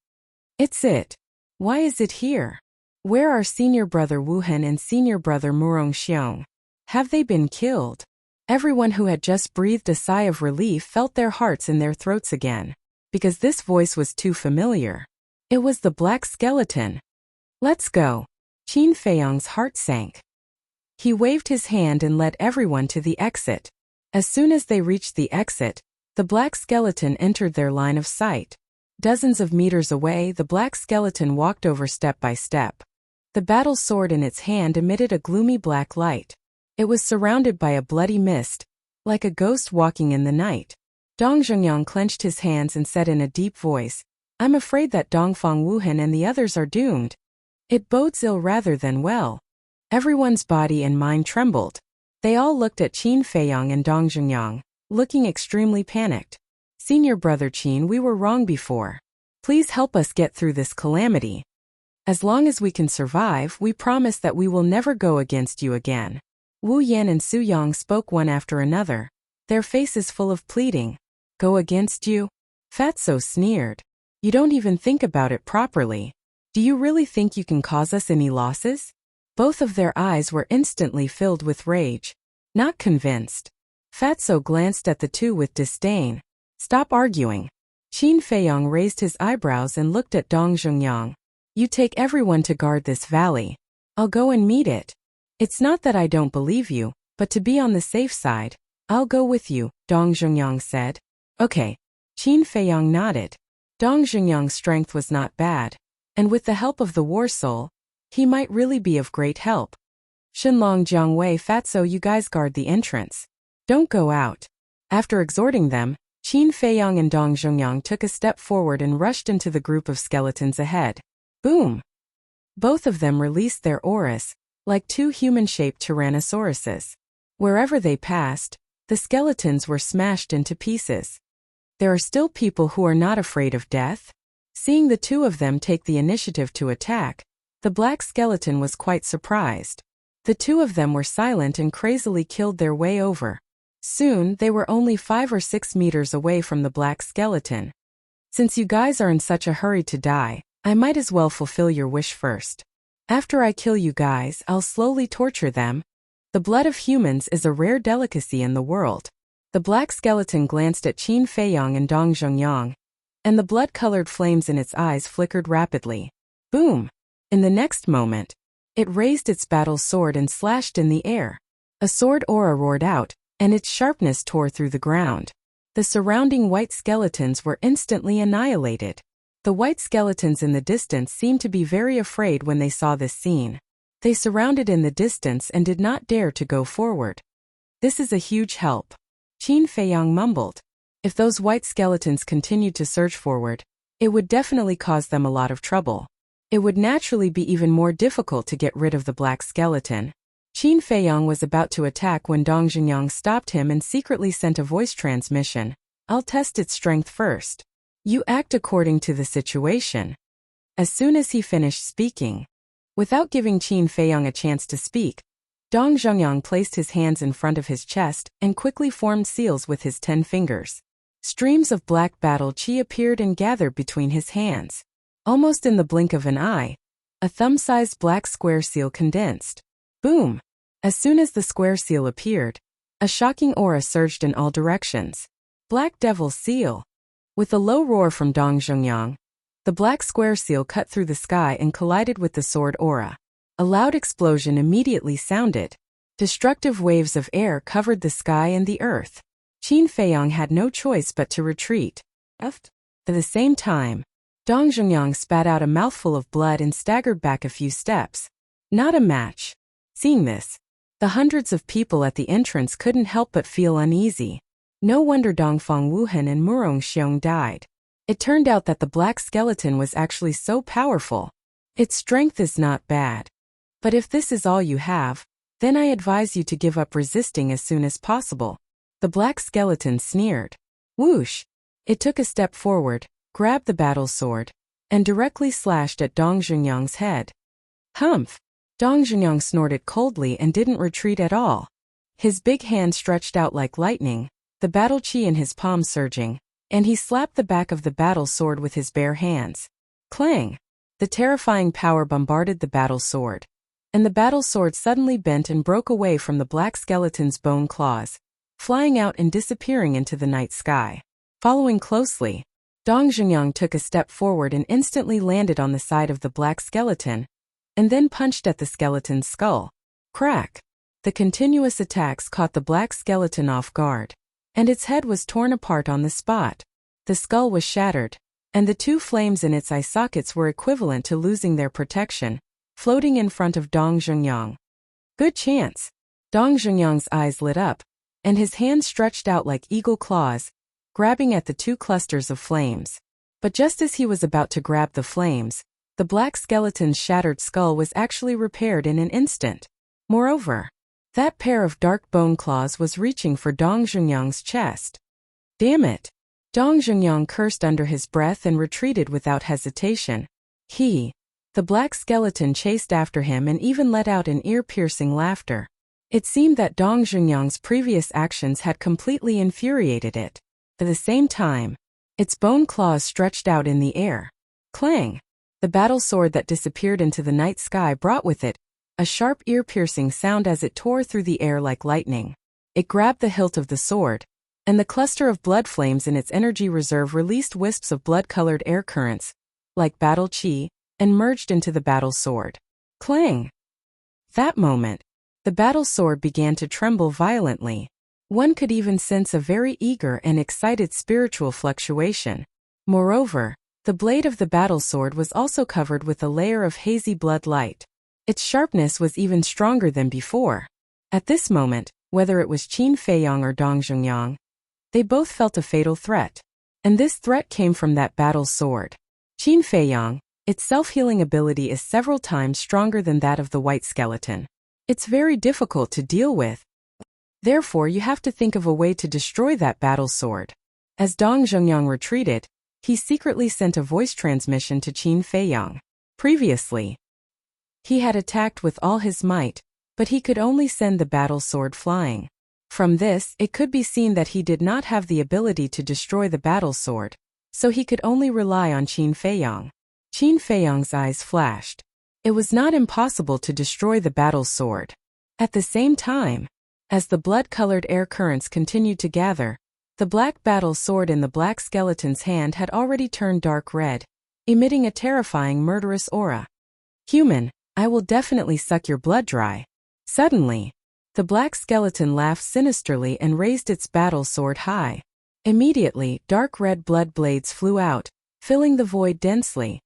Speaker 1: It's it. Why is it here? Where are senior brother Wu Hen and senior brother Murong Xiong? Have they been killed? Everyone who had just breathed a sigh of relief felt their hearts in their throats again, because this voice was too familiar. It was the black skeleton. Let's go. Qin Feiyong's heart sank. He waved his hand and led everyone to the exit. As soon as they reached the exit, the black skeleton entered their line of sight. Dozens of meters away, the black skeleton walked over step by step. The battle sword in its hand emitted a gloomy black light. It was surrounded by a bloody mist, like a ghost walking in the night. Dong Junyoung clenched his hands and said in a deep voice, I'm afraid that Dongfang Wuhan and the others are doomed. It bodes ill rather than well. Everyone's body and mind trembled. They all looked at Qin Feiyong and Dong Junyoung, looking extremely panicked. Senior brother Qin, we were wrong before. Please help us get through this calamity. As long as we can survive, we promise that we will never go against you again. Wu Yan and Su Yang spoke one after another, their faces full of pleading. Go against you? Fatso sneered. You don't even think about it properly. Do you really think you can cause us any losses? Both of their eyes were instantly filled with rage. Not convinced. Fatso glanced at the two with disdain. Stop arguing. Qin Feiyong raised his eyebrows and looked at Dong Junyoung. You take everyone to guard this valley. I'll go and meet it. It's not that I don't believe you, but to be on the safe side, I'll go with you, Dong Junyoung said. Okay. Qin Feiyong nodded. Dong Junyoung's strength was not bad, and with the help of the war soul, he might really be of great help. Xunlong, Jiangwei, Fatso, you guys guard the entrance. Don't go out. After exhorting them, Qin Feiyong and Dong Junyoung took a step forward and rushed into the group of skeletons ahead. Boom! Both of them released their auras, like two human-shaped tyrannosauruses. Wherever they passed, the skeletons were smashed into pieces. There are still people who are not afraid of death. Seeing the two of them take the initiative to attack, the black skeleton was quite surprised. The two of them were silent and crazily killed their way over. Soon, they were only 5 or 6 meters away from the black skeleton. Since you guys are in such a hurry to die, I might as well fulfill your wish first. After I kill you guys, I'll slowly torture them. The blood of humans is a rare delicacy in the world. The black skeleton glanced at Qin Feiyang and Dong Zhongyang, and the blood-colored flames in its eyes flickered rapidly. Boom! In the next moment, it raised its battle sword and slashed in the air. A sword aura roared out, and its sharpness tore through the ground. The surrounding white skeletons were instantly annihilated. The white skeletons in the distance seemed to be very afraid when they saw this scene. They surrounded in the distance and did not dare to go forward. This is a huge help, Qin Feiyang mumbled. If those white skeletons continued to surge forward, it would definitely cause them a lot of trouble. It would naturally be even more difficult to get rid of the black skeleton. Qin Feiyang was about to attack when Dong Zhongyang stopped him and secretly sent a voice transmission. I'll test its strength first. You act according to the situation. As soon as he finished speaking, without giving Qin Feiyang a chance to speak, Dong Zhongyang placed his hands in front of his chest and quickly formed seals with his 10 fingers. Streams of black battle chi appeared and gathered between his hands. Almost in the blink of an eye, a thumb-sized black square seal condensed. Boom! As soon as the square seal appeared, a shocking aura surged in all directions. Black Devil Seal. With a low roar from Dong Zhongyang, the black square seal cut through the sky and collided with the sword aura. A loud explosion immediately sounded. Destructive waves of air covered the sky and the earth. Qin Feiyang had no choice but to retreat. At the same time, Dong Zhongyang spat out a mouthful of blood and staggered back a few steps. Not a match. Seeing this, the hundreds of people at the entrance couldn't help but feel uneasy. No wonder Dongfang Wuhan and Murong Xiong died. It turned out that the black skeleton was actually so powerful. Its strength is not bad. But if this is all you have, then I advise you to give up resisting as soon as possible. The black skeleton sneered. Whoosh! It took a step forward, grabbed the battle sword, and directly slashed at Dong Zhongyang's head. Humph! Dong Zhongyang snorted coldly and didn't retreat at all. His big hand stretched out like lightning, the battle chi in his palm surging, and he slapped the back of the battle sword with his bare hands. Clang! The terrifying power bombarded the battle sword, and the battle sword suddenly bent and broke away from the black skeleton's bone claws, flying out and disappearing into the night sky. Following closely, Dong Zhongyang took a step forward and instantly landed on the side of the black skeleton, and then punched at the skeleton's skull. Crack! The continuous attacks caught the black skeleton off guard, and its head was torn apart on the spot. The skull was shattered, and the 2 flames in its eye sockets were equivalent to losing their protection, floating in front of Dong Zhongyang. Good chance! Dong Zhongyang's eyes lit up, and his hands stretched out like eagle claws, grabbing at the 2 clusters of flames. But just as he was about to grab the flames, the black skeleton's shattered skull was actually repaired in an instant. Moreover, that pair of dark bone claws was reaching for Dong Zhongyang's chest. Damn it! Dong Zhongyang cursed under his breath and retreated without hesitation. The black skeleton chased after him and even let out an ear-piercing laughter. It seemed that Dong Zhongyang's previous actions had completely infuriated it. At the same time, its bone claws stretched out in the air. Clang! The battle sword that disappeared into the night sky brought with it a sharp ear-piercing sound as it tore through the air like lightning. It grabbed the hilt of the sword, and the cluster of blood flames in its energy reserve released wisps of blood-colored air currents, like battle chi, and merged into the battle sword. Clang! That moment, the battle sword began to tremble violently. One could even sense a very eager and excited spiritual fluctuation. Moreover, the blade of the battle sword was also covered with a layer of hazy blood light. Its sharpness was even stronger than before. At this moment, whether it was Qin Feiyang or Dong Zhongyang, they both felt a fatal threat. And this threat came from that battle sword. Qin Feiyang, its self-healing ability is several times stronger than that of the white skeleton. It's very difficult to deal with. Therefore, you have to think of a way to destroy that battle sword. As Dong Zhongyang retreated, he secretly sent a voice transmission to Qin Feiyang. Previously, he had attacked with all his might, but he could only send the battle sword flying. From this, it could be seen that he did not have the ability to destroy the battle sword, so he could only rely on Qin Feiyang. Qin Feiyang's eyes flashed. It was not impossible to destroy the battle sword. At the same time, as the blood-colored air currents continued to gather, the black battle sword in the black skeleton's hand had already turned dark red, emitting a terrifying murderous aura. Human, I will definitely suck your blood dry. Suddenly, the black skeleton laughed sinisterly and raised its battle sword high. Immediately, dark red blood blades flew out, filling the void densely.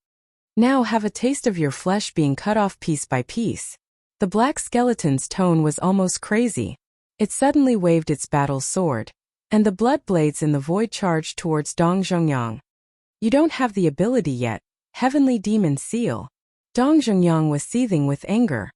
Speaker 1: Now have a taste of your flesh being cut off piece by piece. The black skeleton's tone was almost crazy. It suddenly waved its battle sword, and the blood blades in the void charged towards Dong Zhongyang. You don't have the ability yet, Heavenly Demon Seal. Dong Zhongyang was seething with anger.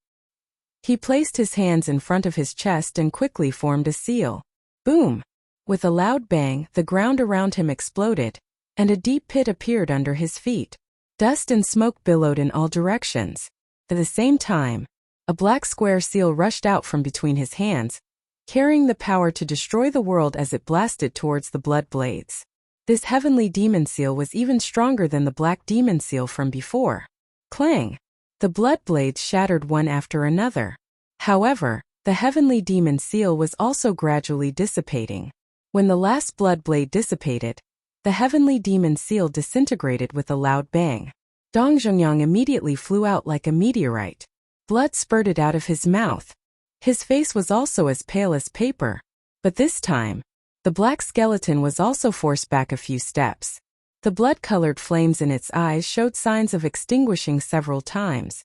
Speaker 1: He placed his hands in front of his chest and quickly formed a seal. Boom! With a loud bang, the ground around him exploded, and a deep pit appeared under his feet. Dust and smoke billowed in all directions. At the same time, a black square seal rushed out from between his hands, carrying the power to destroy the world as it blasted towards the blood blades. This heavenly demon seal was even stronger than the black demon seal from before. Clang! The blood blades shattered one after another. However, the heavenly demon seal was also gradually dissipating. When the last blood blade dissipated, the heavenly demon seal disintegrated with a loud bang. Dong Zhongyang immediately flew out like a meteorite. Blood spurted out of his mouth. His face was also as pale as paper. But this time, the black skeleton was also forced back a few steps. The blood-colored flames in its eyes showed signs of extinguishing several times.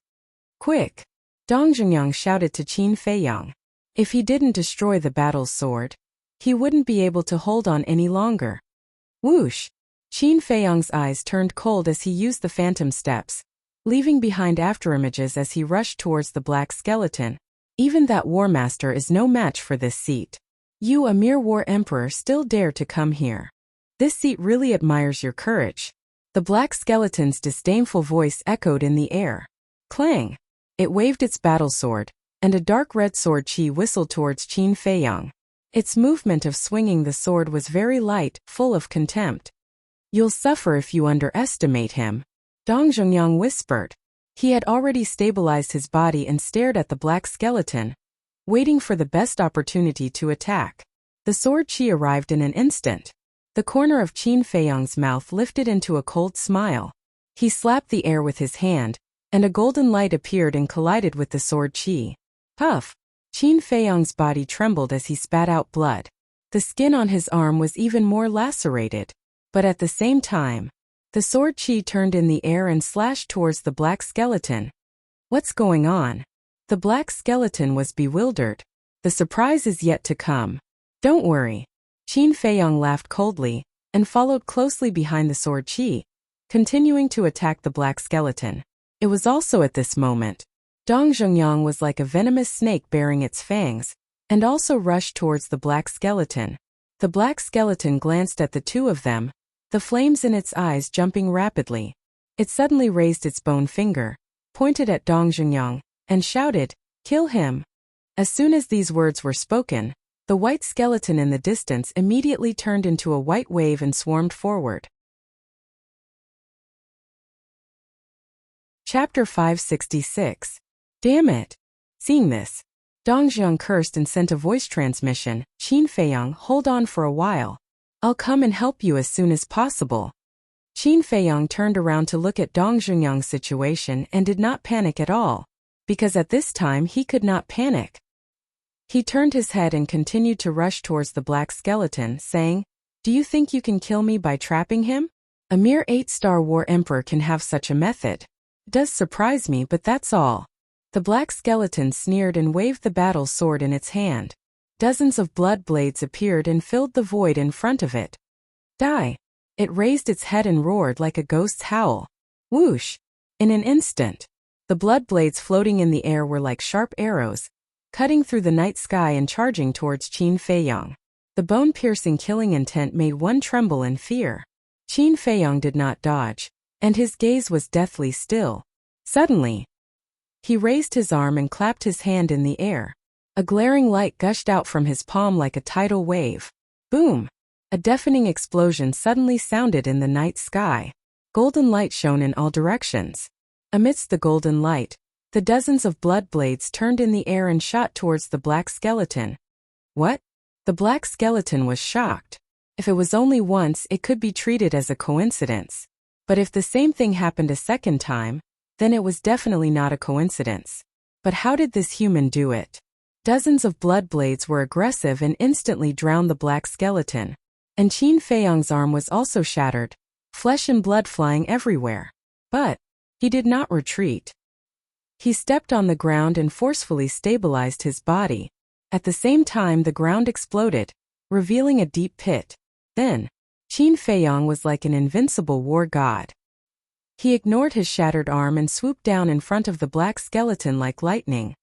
Speaker 1: Quick! Dong Zhongyang shouted to Qin Feiyang. If he didn't destroy the battle sword, he wouldn't be able to hold on any longer. Whoosh! Qin Feiyang's eyes turned cold as he used the phantom steps, leaving behind afterimages as he rushed towards the black skeleton. Even that war master is no match for this seat. You, a mere war emperor, still dare to come here. This seat really admires your courage. The black skeleton's disdainful voice echoed in the air. Clang! It waved its battle sword, and a dark red sword chi whistled towards Qin Feiyang. Its movement of swinging the sword was very light, full of contempt. You'll suffer if you underestimate him, Dong Zhongyang whispered. He had already stabilized his body and stared at the black skeleton, waiting for the best opportunity to attack. The sword chi arrived in an instant. The corner of Qin Feiyang's mouth lifted into a cold smile. He slapped the air with his hand, and a golden light appeared and collided with the sword chi. Puff! Qin Feiyang's body trembled as he spat out blood. The skin on his arm was even more lacerated. But at the same time, the sword chi turned in the air and slashed towards the black skeleton. What's going on? The black skeleton was bewildered. The surprise is yet to come. Don't worry. Qin Feiyang laughed coldly, and followed closely behind the sword chi, continuing to attack the black skeleton. It was also at this moment, Dong Zhongyang was like a venomous snake bearing its fangs, and also rushed towards the black skeleton. The black skeleton glanced at the two of them, the flames in its eyes jumping rapidly. It suddenly raised its bone finger, pointed at Dong Zhongyang, and shouted, "Kill him!" As soon as these words were spoken, the white skeleton in the distance immediately turned into a white wave and swarmed forward. Chapter 566. Damn it! Seeing this, Dong Zhongyang cursed and sent a voice transmission. Qin Feiyang, hold on for a while. I'll come and help you as soon as possible. Qin Feiyang turned around to look at Dong Zhongyang's situation and did not panic at all, because at this time he could not panic. He turned his head and continued to rush towards the black skeleton, saying, "Do you think you can kill me by trapping him? A mere 8-star war emperor can have such a method. It does surprise me, but that's all." The black skeleton sneered and waved the battle sword in its hand. Dozens of blood blades appeared and filled the void in front of it. Die! It raised its head and roared like a ghost's howl. Whoosh! In an instant, the blood blades floating in the air were like sharp arrows, cutting through the night sky and charging towards Qin Feiyang. The bone-piercing killing intent made one tremble in fear. Qin Feiyang did not dodge, and his gaze was deathly still. Suddenly, he raised his arm and clapped his hand in the air. A glaring light gushed out from his palm like a tidal wave. Boom! A deafening explosion suddenly sounded in the night sky. Golden light shone in all directions. Amidst the golden light, the dozens of blood blades turned in the air and shot towards the black skeleton. What? The black skeleton was shocked. If it was only once, it could be treated as a coincidence. But if the same thing happened a second time, then it was definitely not a coincidence. But how did this human do it? Dozens of blood blades were aggressive and instantly drowned the black skeleton. And Qin Feiyang's arm was also shattered, flesh and blood flying everywhere. But he did not retreat. He stepped on the ground and forcefully stabilized his body. At the same time, the ground exploded, revealing a deep pit. Then, Qin Feiyang was like an invincible war god. He ignored his shattered arm and swooped down in front of the black skeleton like lightning.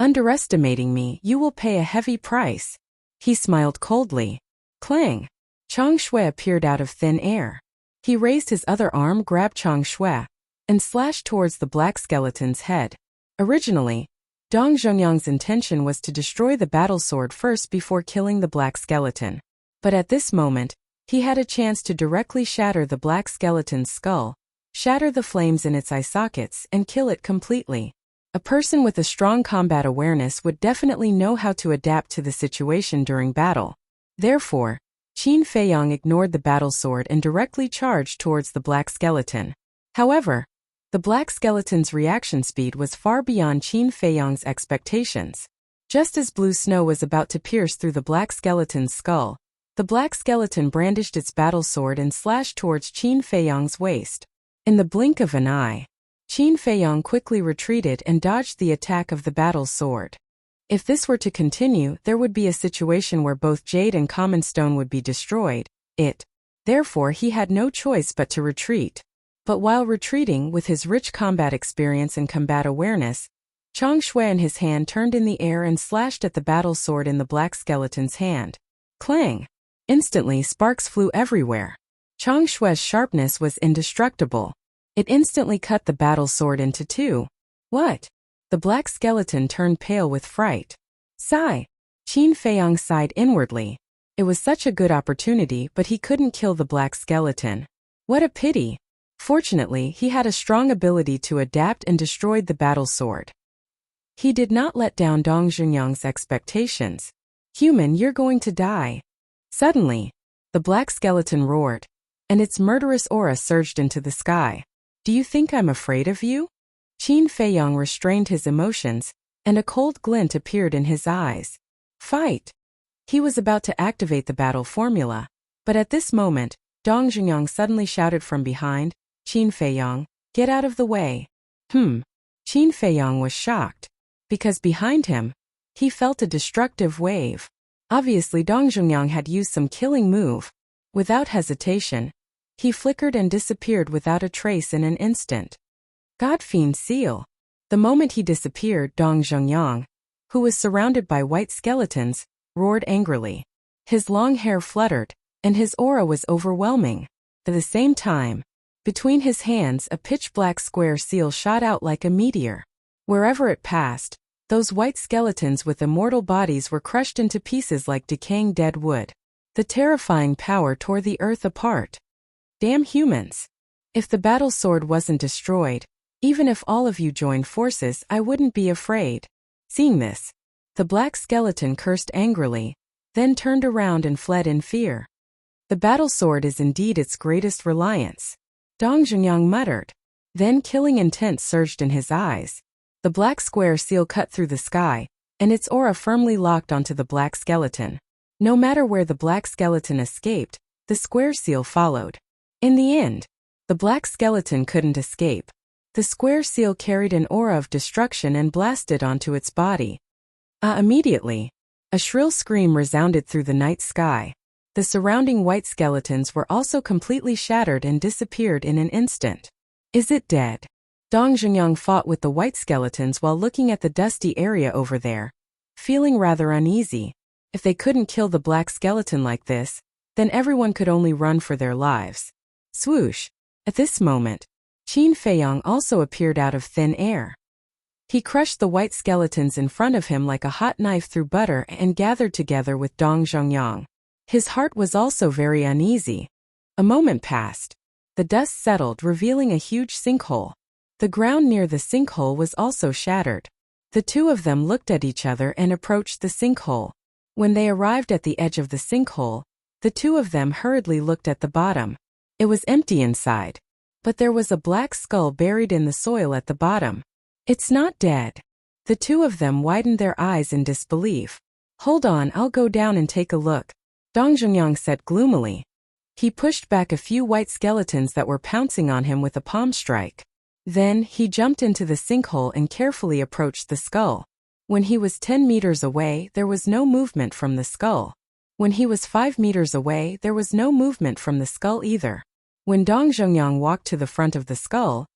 Speaker 1: Underestimating me, you will pay a heavy price. He smiled coldly. Clang! Chang Shui appeared out of thin air. He raised his other arm, grabbed Chang Shui, and slashed towards the black skeleton's head. Originally, Dong Zhongyang's intention was to destroy the battle sword first before killing the black skeleton. But at this moment, he had a chance to directly shatter the black skeleton's skull, shatter the flames in its eye sockets, and kill it completely. A person with a strong combat awareness would definitely know how to adapt to the situation during battle. Therefore, Qin Feiyang ignored the battle sword and directly charged towards the black skeleton. However, the black skeleton's reaction speed was far beyond Qin Feiyang's expectations. Just as blue snow was about to pierce through the black skeleton's skull, the black skeleton brandished its battle sword and slashed towards Qin Feiyang's waist. In the blink of an eye, Qin Feiyang quickly retreated and dodged the attack of the battle sword. If this were to continue, there would be a situation where both jade and common stone would be destroyed. Therefore, he had no choice but to retreat. But while retreating with his rich combat experience and combat awareness, Chang Shui in his hand turned in the air and slashed at the battle sword in the black skeleton's hand. Clang! Instantly, sparks flew everywhere. Chang Shui's sharpness was indestructible. It instantly cut the battle sword into two. What? The black skeleton turned pale with fright. Sigh! Qin Feiyang sighed inwardly. It was such a good opportunity, but he couldn't kill the black skeleton. What a pity! Fortunately, he had a strong ability to adapt and destroyed the battle sword. He did not let down Dong Zhongyang's expectations. Human, you're going to die. Suddenly, the black skeleton roared, and its murderous aura surged into the sky. Do you think I'm afraid of you? Qin Feiyang restrained his emotions, and a cold glint appeared in his eyes. Fight! He was about to activate the battle formula, but at this moment, Dong Zhongyang suddenly shouted from behind, Qin Feiyang, get out of the way. Qin Feiyang was shocked, because behind him, he felt a destructive wave. Obviously Dong Zhongyang had used some killing move. Without hesitation, he flickered and disappeared without a trace in an instant. Godfiend seal. The moment he disappeared, Dong Zhongyang, who was surrounded by white skeletons, roared angrily. His long hair fluttered, and his aura was overwhelming. At the same time, between his hands a pitch-black square seal shot out like a meteor. Wherever it passed, those white skeletons with immortal bodies were crushed into pieces like decaying dead wood. The terrifying power tore the earth apart. Damn humans! If the battle sword wasn't destroyed, even if all of you joined forces, I wouldn't be afraid. Seeing this, the black skeleton cursed angrily, then turned around and fled in fear. The battle sword is indeed its greatest reliance. Dong Zhongyang muttered. Then killing intent surged in his eyes. The black square seal cut through the sky, and its aura firmly locked onto the black skeleton. No matter where the black skeleton escaped, the square seal followed. In the end, the black skeleton couldn't escape. The square seal carried an aura of destruction and blasted onto its body. Immediately, a shrill scream resounded through the night sky. The surrounding white skeletons were also completely shattered and disappeared in an instant. Is it dead? Dong Zhongyang fought with the white skeletons while looking at the dusty area over there, feeling rather uneasy. If they couldn't kill the black skeleton like this, then everyone could only run for their lives. Swoosh! At this moment, Qin Feiyang also appeared out of thin air. He crushed the white skeletons in front of him like a hot knife through butter and gathered together with Dong Zhongyang. His heart was also very uneasy. A moment passed. The dust settled, revealing a huge sinkhole. The ground near the sinkhole was also shattered. The two of them looked at each other and approached the sinkhole. When they arrived at the edge of the sinkhole, the two of them hurriedly looked at the bottom. It was empty inside. But there was a black skull buried in the soil at the bottom. It's not dead. The two of them widened their eyes in disbelief. Hold on, I'll go down and take a look, Dong Zhongyang said gloomily. He pushed back a few white skeletons that were pouncing on him with a palm strike. Then, he jumped into the sinkhole and carefully approached the skull. When he was 10 meters away, there was no movement from the skull. When he was 5 meters away, there was no movement from the skull either. When Dong Zhongyang walked to the front of the skull,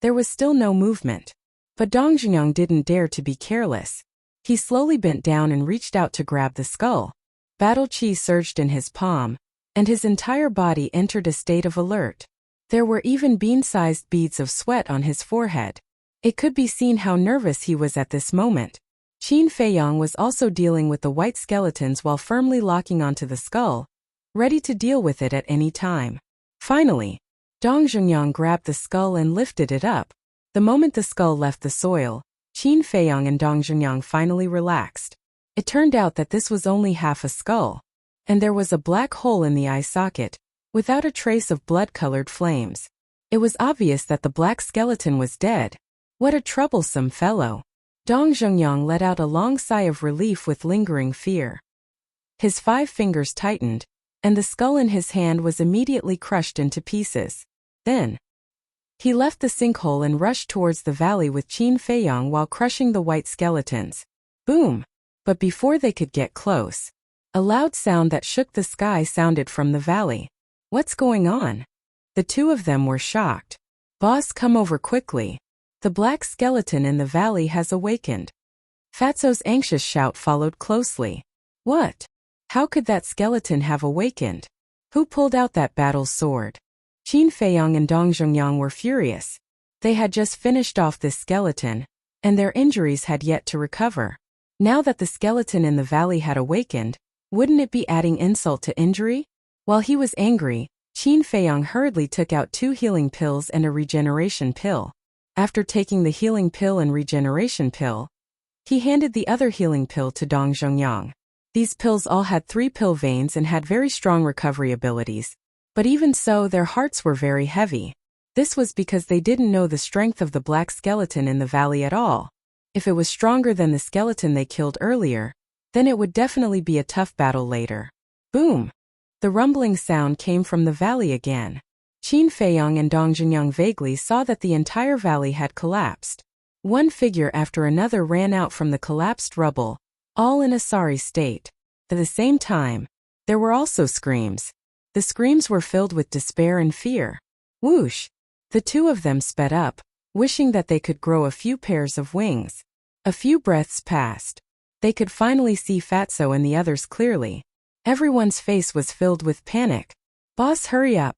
Speaker 1: there was still no movement. But Dong Zhongyang didn't dare to be careless. He slowly bent down and reached out to grab the skull. Battle chi surged in his palm, and his entire body entered a state of alert. There were even bean-sized beads of sweat on his forehead. It could be seen how nervous he was at this moment. Qin Feiyang was also dealing with the white skeletons while firmly locking onto the skull, ready to deal with it at any time. Finally, Dong Zhongyang grabbed the skull and lifted it up. The moment the skull left the soil, Qin Feiyang and Dong Zhongyang finally relaxed. It turned out that this was only half a skull, and there was a black hole in the eye socket, without a trace of blood-colored flames. It was obvious that the black skeleton was dead. What a troublesome fellow. Dong Zhongyang let out a long sigh of relief with lingering fear. His 5 fingers tightened, and the skull in his hand was immediately crushed into pieces. Then, he left the sinkhole and rushed towards the valley with Qin Feiyang while crushing the white skeletons. Boom! But before they could get close, a loud sound that shook the sky sounded from the valley. What's going on? The two of them were shocked. Boss, come over quickly. The black skeleton in the valley has awakened. Fatso's anxious shout followed closely. What? How could that skeleton have awakened? Who pulled out that battle sword? Qin Feiyang and Dong Zhongyang were furious. They had just finished off this skeleton, and their injuries had yet to recover. Now that the skeleton in the valley had awakened, wouldn't it be adding insult to injury? While he was angry, Qin Feiyang hurriedly took out 2 healing pills and a regeneration pill. After taking the healing pill and regeneration pill, he handed the other healing pill to Dong Zhongyang. These pills all had 3 pill veins and had very strong recovery abilities. But even so, their hearts were very heavy. This was because they didn't know the strength of the black skeleton in the valley at all. If it was stronger than the skeleton they killed earlier, then it would definitely be a tough battle later. Boom! The rumbling sound came from the valley again. Qin Feiyang and Dong Zhongyang vaguely saw that the entire valley had collapsed. One figure after another ran out from the collapsed rubble, all in a sorry state. At the same time, there were also screams. The screams were filled with despair and fear. Whoosh! The two of them sped up, wishing that they could grow a few pairs of wings. A few breaths passed. They could finally see Fatso and the others clearly. Everyone's face was filled with panic. Boss, hurry up!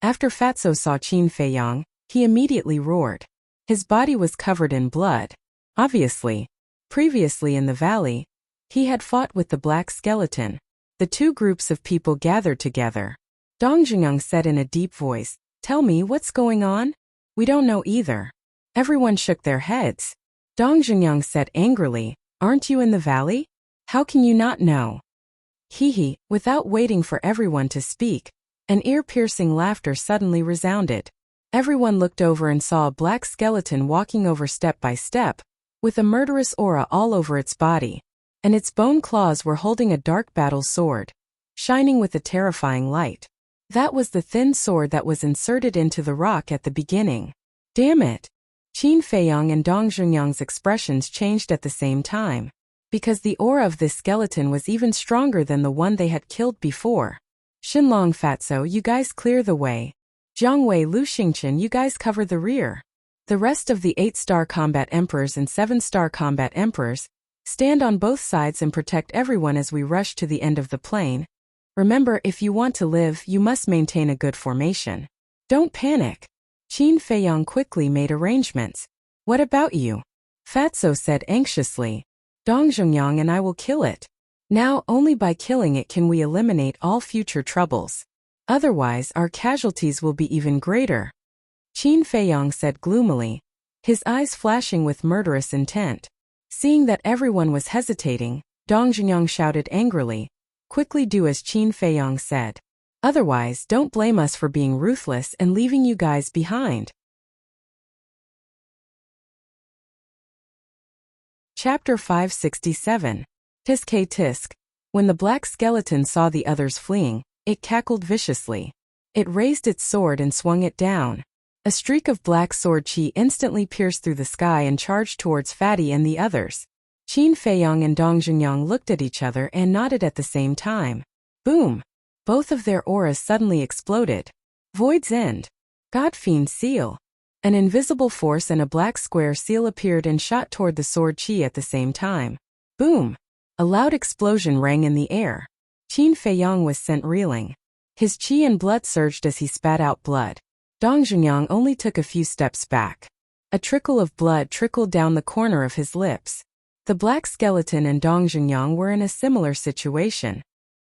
Speaker 1: After Fatso saw Qin Feiyang, he immediately roared. His body was covered in blood. Obviously, previously in the valley, he had fought with the black skeleton. The two groups of people gathered together. Dong Zhongyang said in a deep voice, "Tell me what's going on?" "We don't know either." Everyone shook their heads. Dong Zhongyang said angrily, "Aren't you in the valley? How can you not know?" Hee. Without waiting for everyone to speak, an ear-piercing laughter suddenly resounded. Everyone looked over and saw a black skeleton walking over step by step, with a murderous aura all over its body, and its bone claws were holding a dark battle sword, shining with a terrifying light. That was the thin sword that was inserted into the rock at the beginning. Damn it! Qin Feiyang and Dong Zhongyang's expressions changed at the same time, because the aura of this skeleton was even stronger than the one they had killed before. Xinlong, Fatso, you guys clear the way. Jiangwei, Lu Xingchen, you guys cover the rear. The rest of the 8-star combat emperors and 7-star combat emperors, stand on both sides and protect everyone as we rush to the end of the plain. Remember, if you want to live, you must maintain a good formation. Don't panic. Qin Feiyang quickly made arrangements. What about you? Fatso said anxiously. Dong Zhongyang and I will kill it. Now only by killing it can we eliminate all future troubles. Otherwise our casualties will be even greater. Qin Feiyong said gloomily, his eyes flashing with murderous intent. Seeing that everyone was hesitating, Dong Zhongyang shouted angrily, quickly do as Qin Feiyong said. Otherwise don't blame us for being ruthless and leaving you guys behind. Chapter 567. Tisk tisk. When the black skeleton saw the others fleeing, it cackled viciously. It raised its sword and swung it down. A streak of black sword chi instantly pierced through the sky and charged towards Fatty and the others. Qin Feiyong and Dong Zhongyang looked at each other and nodded at the same time. Boom! Both of their auras suddenly exploded. Void's End. Godfiend Seal. An invisible force and a black square seal appeared and shot toward the sword chi at the same time. Boom! A loud explosion rang in the air. Qin Feiyong was sent reeling. His chi and blood surged as he spat out blood. Dong Zhongyang only took a few steps back. A trickle of blood trickled down the corner of his lips. The black skeleton and Dong Zhongyang were in a similar situation.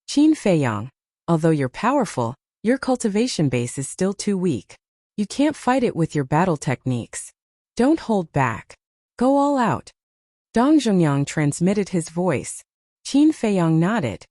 Speaker 1: Qin Feiyong, although you're powerful, your cultivation base is still too weak. You can't fight it with your battle techniques. Don't hold back. Go all out. Dong Zhongyang transmitted his voice. Qin Feiyong nodded.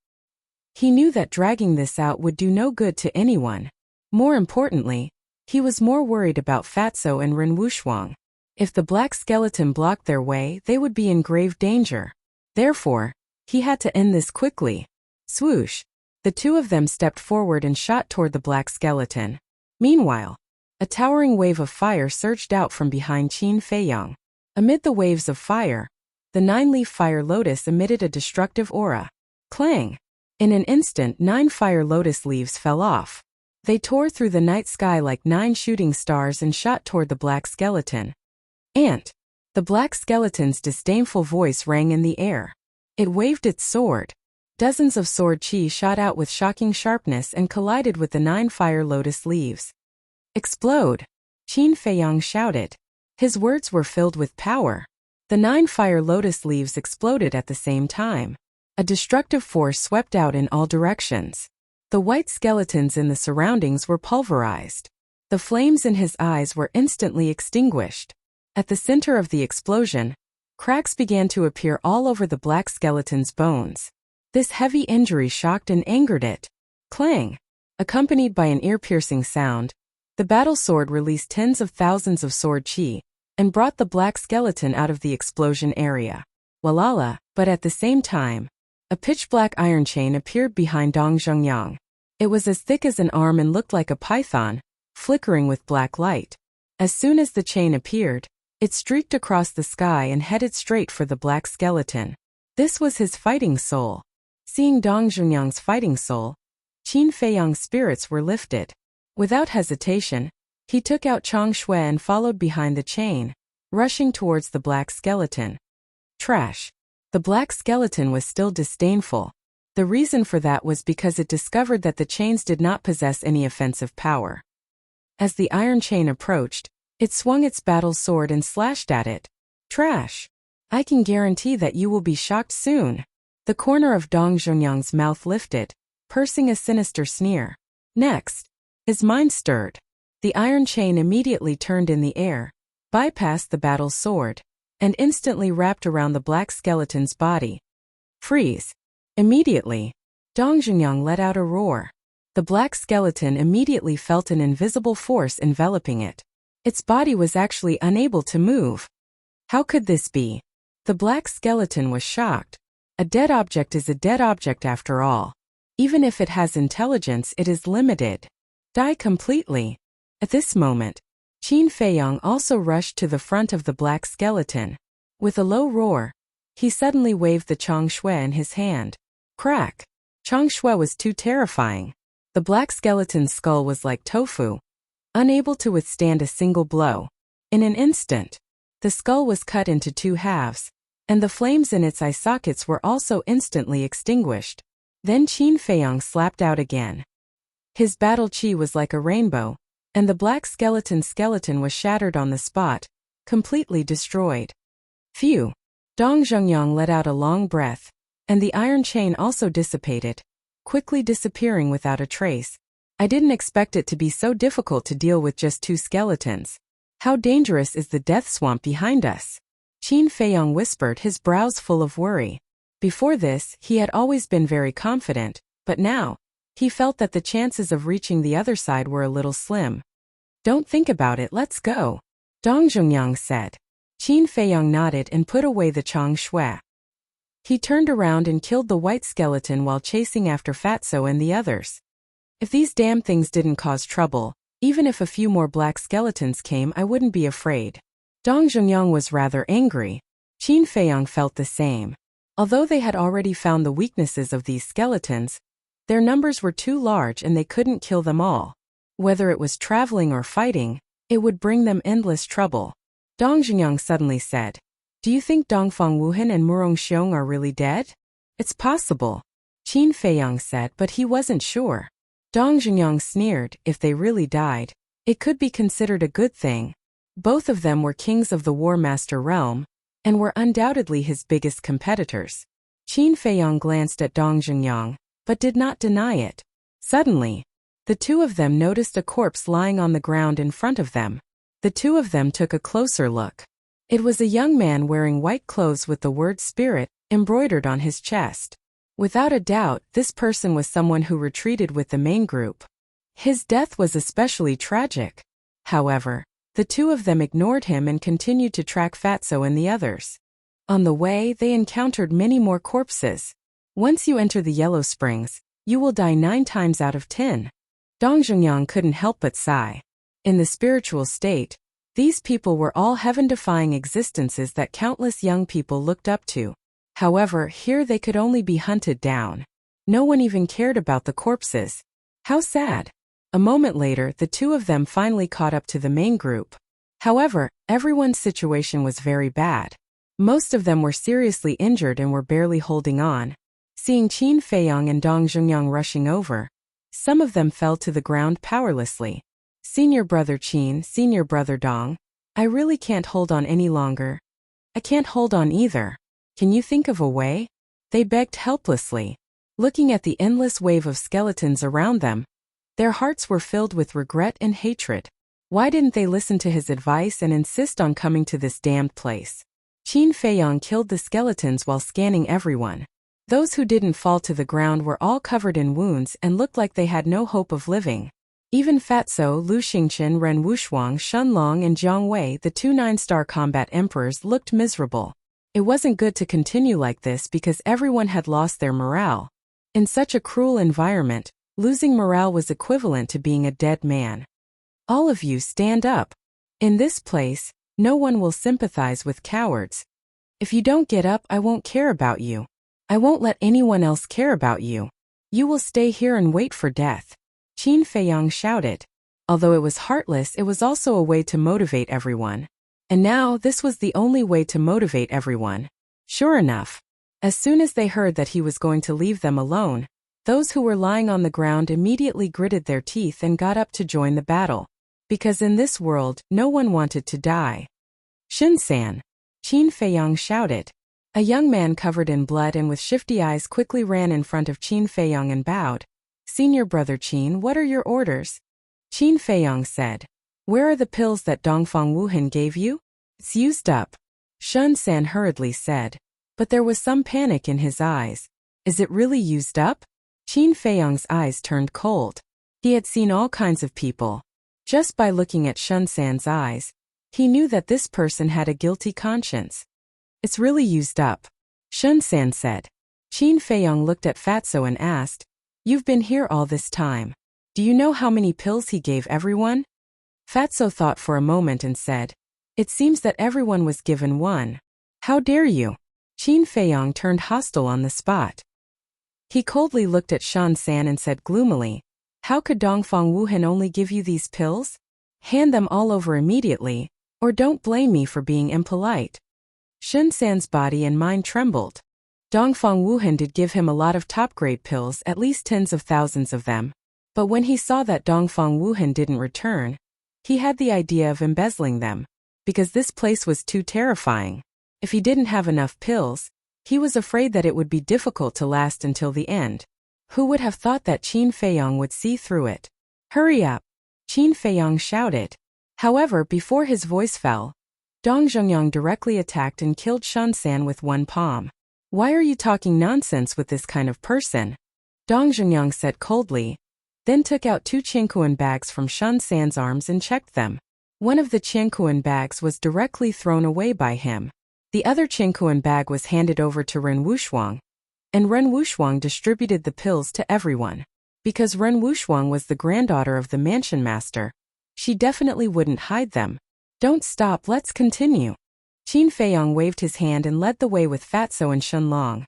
Speaker 1: He knew that dragging this out would do no good to anyone. More importantly, he was more worried about Fatso and Ren Wushuang. If the black skeleton blocked their way, they would be in grave danger. Therefore, he had to end this quickly. Swoosh! The two of them stepped forward and shot toward the black skeleton. Meanwhile, a towering wave of fire surged out from behind Qin Feiyong. Amid the waves of fire, the 9-leaf fire lotus emitted a destructive aura. Clang! In an instant 9 fire lotus leaves fell off. They tore through the night sky like 9 shooting stars and shot toward the black skeleton. Ant! The black skeleton's disdainful voice rang in the air. It waved its sword. Dozens of sword chi shot out with shocking sharpness and collided with the 9 fire lotus leaves. Explode! Qin Feiyong shouted. His words were filled with power. The 9 fire lotus leaves exploded at the same time. A destructive force swept out in all directions. The white skeletons in the surroundings were pulverized. The flames in his eyes were instantly extinguished. At the center of the explosion, cracks began to appear all over the black skeleton's bones. This heavy injury shocked and angered it. Clang! Accompanied by an ear-piercing sound, the battle sword released tens of thousands of sword chi and brought the black skeleton out of the explosion area. Walala! But at the same time, a pitch-black iron chain appeared behind Dong Zhongyang. It was as thick as an arm and looked like a python, flickering with black light. As soon as the chain appeared, it streaked across the sky and headed straight for the black skeleton. This was his fighting soul. Seeing Dong Zhongyang's fighting soul, Qin Feiyong's spirits were lifted. Without hesitation, he took out Chang Shui and followed behind the chain, rushing towards the black skeleton. Trash! The black skeleton was still disdainful. The reason for that was because it discovered that the chains did not possess any offensive power. As the iron chain approached, it swung its battle sword and slashed at it. Trash! I can guarantee that you will be shocked soon. The corner of Dong Zhongyang's mouth lifted, pursing a sinister sneer. Next, his mind stirred. The iron chain immediately turned in the air, bypassed the battle sword, and instantly wrapped around the black skeleton's body. Freeze! Immediately, Dong Zhongyang let out a roar. The black skeleton immediately felt an invisible force enveloping it. Its body was actually unable to move. How could this be? The black skeleton was shocked. A dead object is a dead object after all. Even if it has intelligence, it is limited. Die completely. At this moment, Qin Feiyong also rushed to the front of the black skeleton. With a low roar, he suddenly waved the Chang Shui in his hand. Crack! Chang Shui was too terrifying. The black skeleton's skull was like tofu, unable to withstand a single blow. In an instant, the skull was cut into 2 halves, and the flames in its eye sockets were also instantly extinguished. Then Qin Feiyong slapped out again. His battle chi was like a rainbow, and the black skeleton was shattered on the spot, completely destroyed. Phew. Dong Zhongyang let out a long breath, and the iron chain also dissipated, quickly disappearing without a trace. I didn't expect it to be so difficult to deal with just 2 skeletons. How dangerous is the death swamp behind us? Qin Feiyong whispered, his brows full of worry. Before this, he had always been very confident, but now, he felt that the chances of reaching the other side were a little slim. Don't think about it, let's go, Dong Zhongyang said. Qin Feiyong nodded and put away the Chang Shui. He turned around and killed the white skeleton while chasing after Fatso and the others. If these damn things didn't cause trouble, even if a few more black skeletons came, I wouldn't be afraid. Dong Zhongyang was rather angry. Qin Feiyong felt the same. Although they had already found the weaknesses of these skeletons, their numbers were too large and they couldn't kill them all. Whether it was traveling or fighting, it would bring them endless trouble. Dong Zhongyang suddenly said, "Do you think Dongfang Wuhan and Murong Xiong are really dead?" "It's possible," Qin Feiyong said, but he wasn't sure. Dong Zhongyang sneered, "If they really died, it could be considered a good thing." Both of them were kings of the War Master realm, and were undoubtedly his biggest competitors. Qin Feiyong glanced at Dong Zhongyang, but did not deny it. Suddenly, the two of them noticed a corpse lying on the ground in front of them. The two of them took a closer look. It was a young man wearing white clothes with the word spirit embroidered on his chest. Without a doubt, this person was someone who retreated with the main group. His death was especially tragic. However, the two of them ignored him and continued to track Fatso and the others. On the way, they encountered many more corpses. Once you enter the Yellow Springs, you will die 9 times out of 10. Dong Zhongyang couldn't help but sigh. In the spiritual state, these people were all heaven-defying existences that countless young people looked up to. However, here they could only be hunted down. No one even cared about the corpses. How sad. A moment later, the two of them finally caught up to the main group. However, everyone's situation was very bad. Most of them were seriously injured and were barely holding on. Seeing Qin Feiyong and Dong Zhongyang rushing over, some of them fell to the ground powerlessly. "Senior brother Qin, senior brother Dong, I really can't hold on any longer." "I can't hold on either. Can you think of a way?" they begged helplessly. Looking at the endless wave of skeletons around them, their hearts were filled with regret and hatred. Why didn't they listen to his advice and insist on coming to this damned place? Qin Feiyong killed the skeletons while scanning everyone. Those who didn't fall to the ground were all covered in wounds and looked like they had no hope of living. Even Fatso, Lu Xingchen, Ren Wushuang, Shun Long and Jiang Wei, the 2 9-star combat emperors, looked miserable. It wasn't good to continue like this because everyone had lost their morale. In such a cruel environment, losing morale was equivalent to being a dead man. "All of you stand up. In this place, no one will sympathize with cowards. If you don't get up, I won't care about you. I won't let anyone else care about you. You will stay here and wait for death," Qin Feiyong shouted. Although it was heartless, it was also a way to motivate everyone. And now, this was the only way to motivate everyone. Sure enough, as soon as they heard that he was going to leave them alone, those who were lying on the ground immediately gritted their teeth and got up to join the battle. Because in this world, no one wanted to die. "Shun-san!" Qin Feiyong shouted. A young man covered in blood and with shifty eyes quickly ran in front of Qin Feiyong and bowed. "Senior brother Qin, what are your orders?" Qin Feiyong said. "Where are the pills that Dongfang Wuhan gave you?" "It's used up," Shun-san hurriedly said. But there was some panic in his eyes. "Is it really used up?" Qin Feiyong's eyes turned cold. He had seen all kinds of people. Just by looking at Shun-san's eyes, he knew that this person had a guilty conscience. "It's really used up," Shun-san said. Qin Feiyong looked at Fatso and asked, "You've been here all this time. Do you know how many pills he gave everyone?" Fatso thought for a moment and said, "It seems that everyone was given one." "How dare you?" Qin Feiyong turned hostile on the spot. He coldly looked at Shun-san and said gloomily, "How could Dongfang Wuhan only give you these pills? Hand them all over immediately, or don't blame me for being impolite." Shun-san's body and mind trembled. Dongfang Wuhan did give him a lot of top-grade pills, at least tens of thousands of them. But when he saw that Dongfang Wuhan didn't return, he had the idea of embezzling them. Because this place was too terrifying. If he didn't have enough pills, he was afraid that it would be difficult to last until the end. Who would have thought that Qin Feiyong would see through it? Hurry up! Qin Feiyong shouted. However, before his voice fell, Dong Zhongyang directly attacked and killed Shan San with one palm. Why are you talking nonsense with this kind of person? Dong Zhongyang said coldly, then took out 2 Qiankuan bags from Shan San's arms and checked them. One of the Qiankuan bags was directly thrown away by him. The other Qiankuan bag was handed over to Ren Wushuang, and Ren Wushuang distributed the pills to everyone. Because Ren Wushuang was the granddaughter of the mansion master, she definitely wouldn't hide them. Don't stop, let's continue. Qin Feiyong waved his hand and led the way with Fatso and Shun Long,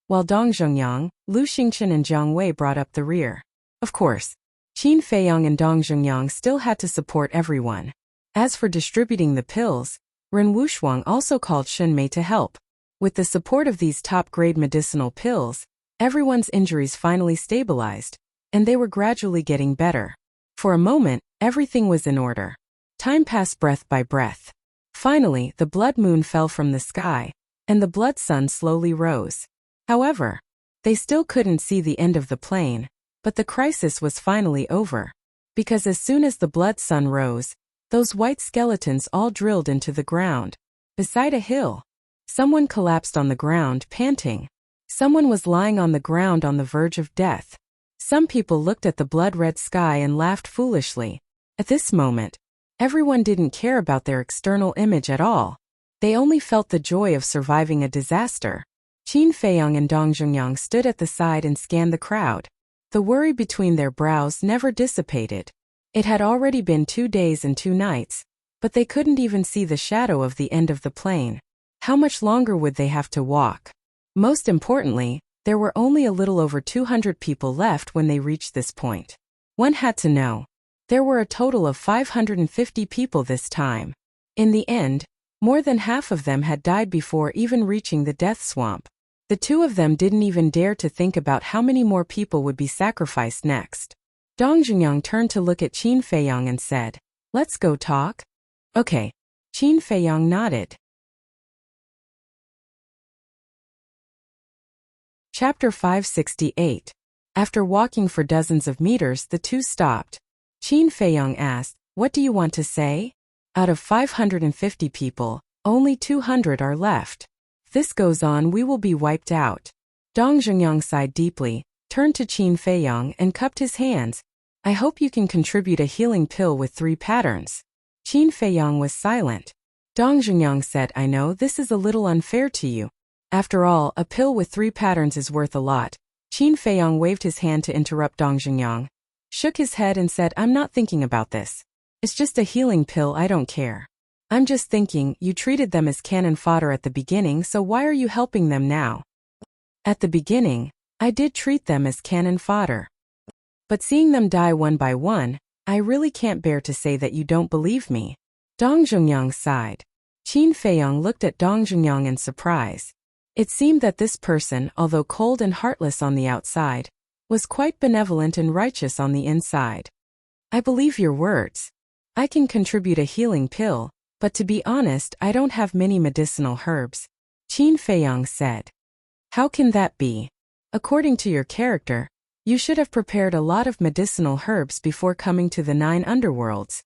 Speaker 1: while Dong Zhongyang, Lu Xingchen and Jiang Wei brought up the rear. Of course, Qin Feiyong and Dong Zhongyang still had to support everyone. As for distributing the pills, Ren Wushuang also called Shun Mei to help. With the support of these top-grade medicinal pills, everyone's injuries finally stabilized, and they were gradually getting better. For a moment, everything was in order. Time passed breath by breath. Finally, the blood moon fell from the sky, and the blood sun slowly rose. However, they still couldn't see the end of the plane, but the crisis was finally over. Because as soon as the blood sun rose, those white skeletons all drilled into the ground. Beside a hill, someone collapsed on the ground, panting. Someone was lying on the ground on the verge of death. Some people looked at the blood-red sky and laughed foolishly. At this moment, everyone didn't care about their external image at all. They only felt the joy of surviving a disaster. Qin Feiyong and Dong Zhongyang stood at the side and scanned the crowd. The worry between their brows never dissipated. It had already been 2 days and 2 nights, but they couldn't even see the shadow of the end of the plane. How much longer would they have to walk? Most importantly, there were only a little over 200 people left when they reached this point. One had to know. There were a total of 550 people this time. In the end, more than half of them had died before even reaching the death swamp. The 2 of them didn't even dare to think about how many more people would be sacrificed next. Dong Zhongyang turned to look at Qin Feiyong and said, "Let's go talk." Okay. Qin Feiyong nodded. Chapter 568. After walking for dozens of meters, the 2 stopped. Qin Feiyong asked, "What do you want to say?" "Out of 550 people, only 200 are left. If this goes on, we will be wiped out." Dong Zhongyang sighed deeply, turned to Qin Feiyong and cupped his hands. "I hope you can contribute a healing pill with 3 patterns." Qin Feiyong was silent. Dong Zhongyang said, "I know this is a little unfair to you. After all, a pill with 3 patterns is worth a lot." Qin Feiyong waved his hand to interrupt Dong Zhongyang, shook his head and said, "I'm not thinking about this. It's just a healing pill, I don't care. I'm just thinking, you treated them as cannon fodder at the beginning, so why are you helping them now?" "At the beginning, I did treat them as cannon fodder. But seeing them die one by one, I really can't bear to say that you don't believe me." Dong Zhongyang sighed. Qin Feiyong looked at Dong Zhongyang in surprise. It seemed that this person, although cold and heartless on the outside, was quite benevolent and righteous on the inside. "I believe your words. I can contribute a healing pill, but to be honest, I don't have many medicinal herbs," Qin Feiyong said. "How can that be? According to your character, you should have prepared a lot of medicinal herbs before coming to the 9 underworlds."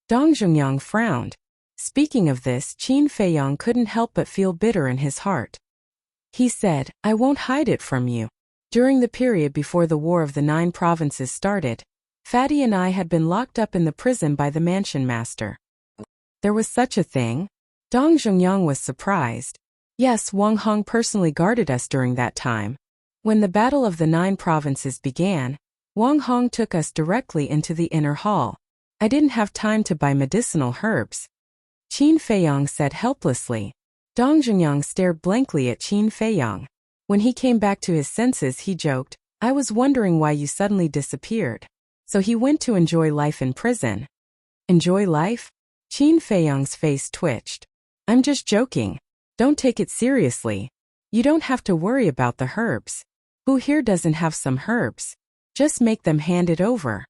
Speaker 1: Dong Zhongyang frowned. Speaking of this, Qin Feiyong couldn't help but feel bitter in his heart. He said, "I won't hide it from you. During the period before the War of the 9 Provinces started, Fatty and I had been locked up in the prison by the mansion master." "There was such a thing?" Dong Zhongyang was surprised. "Yes, Wang Hong personally guarded us during that time. When the Battle of the 9 Provinces began, Wang Hong took us directly into the inner hall. I didn't have time to buy medicinal herbs," Qin Feiyong said helplessly. Dong Zhongyang stared blankly at Qin Feiyong. When he came back to his senses, he joked, "I was wondering why you suddenly disappeared." So he went to enjoy life in prison. "Enjoy life?" Qin Feiyong's face twitched. "I'm just joking. Don't take it seriously. You don't have to worry about the herbs. Who here doesn't have some herbs? Just make them hand it over.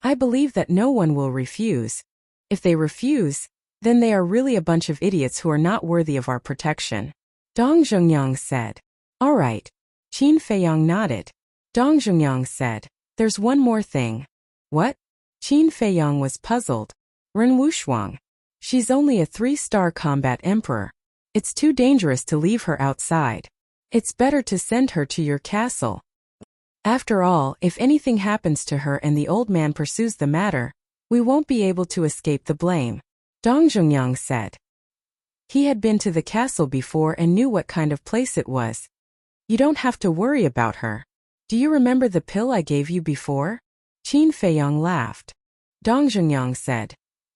Speaker 1: I believe that no one will refuse. If they refuse, Then they are really a bunch of idiots who are not worthy of our protection. Dong Zhongyang said. All right. Qin Feiyang nodded. Dong Zhongyang said, there's one more thing. What? Qin Feiyang was puzzled. Ren Wushuang. She's only a 3-star combat emperor. It's too dangerous to leave her outside. It's better to send her to your castle. After all, if anything happens to her and the old man pursues the matter, we won't be able to escape the blame. Dong Zhongyang said. He had been to the castle before and knew what kind of place it was. You don't have to worry about her. Do you remember the pill I gave you before? Qin Feiyang laughed. Dong Zhongyang said.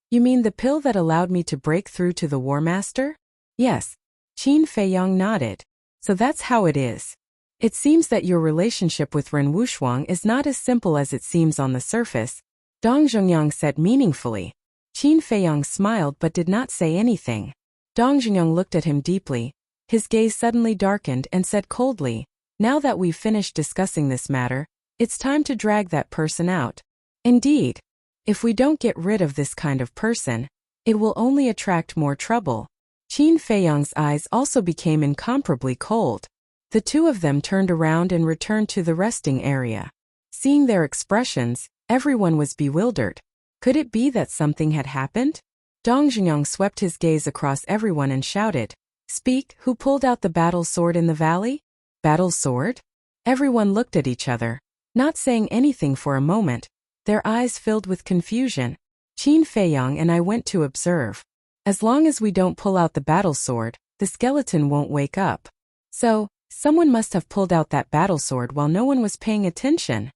Speaker 1: You mean the pill that allowed me to break through to the War Master? Yes. Qin Feiyang nodded. So that's how it is. It seems that your relationship with Ren Wushuang is not as simple as it seems on the surface, Dong Zhongyang said meaningfully. Qin Feiyang smiled but did not say anything. Dong Zhongyang looked at him deeply. His gaze suddenly darkened and said coldly, now that we've finished discussing this matter, it's time to drag that person out. Indeed. If we don't get rid of this kind of person, it will only attract more trouble. Qin Feiyang's eyes also became incomparably cold. The two of them turned around and returned to the resting area. Seeing their expressions, everyone was bewildered. Could it be that something had happened? Dong Zhongyang swept his gaze across everyone and shouted, Speak, who pulled out the battle sword in the valley? Battle sword? Everyone looked at each other, not saying anything for a moment, their eyes filled with confusion. Qin Feiyang and I went to observe. As long as we don't pull out the battle sword, the skeleton won't wake up. So, someone must have pulled out that battle sword while no one was paying attention.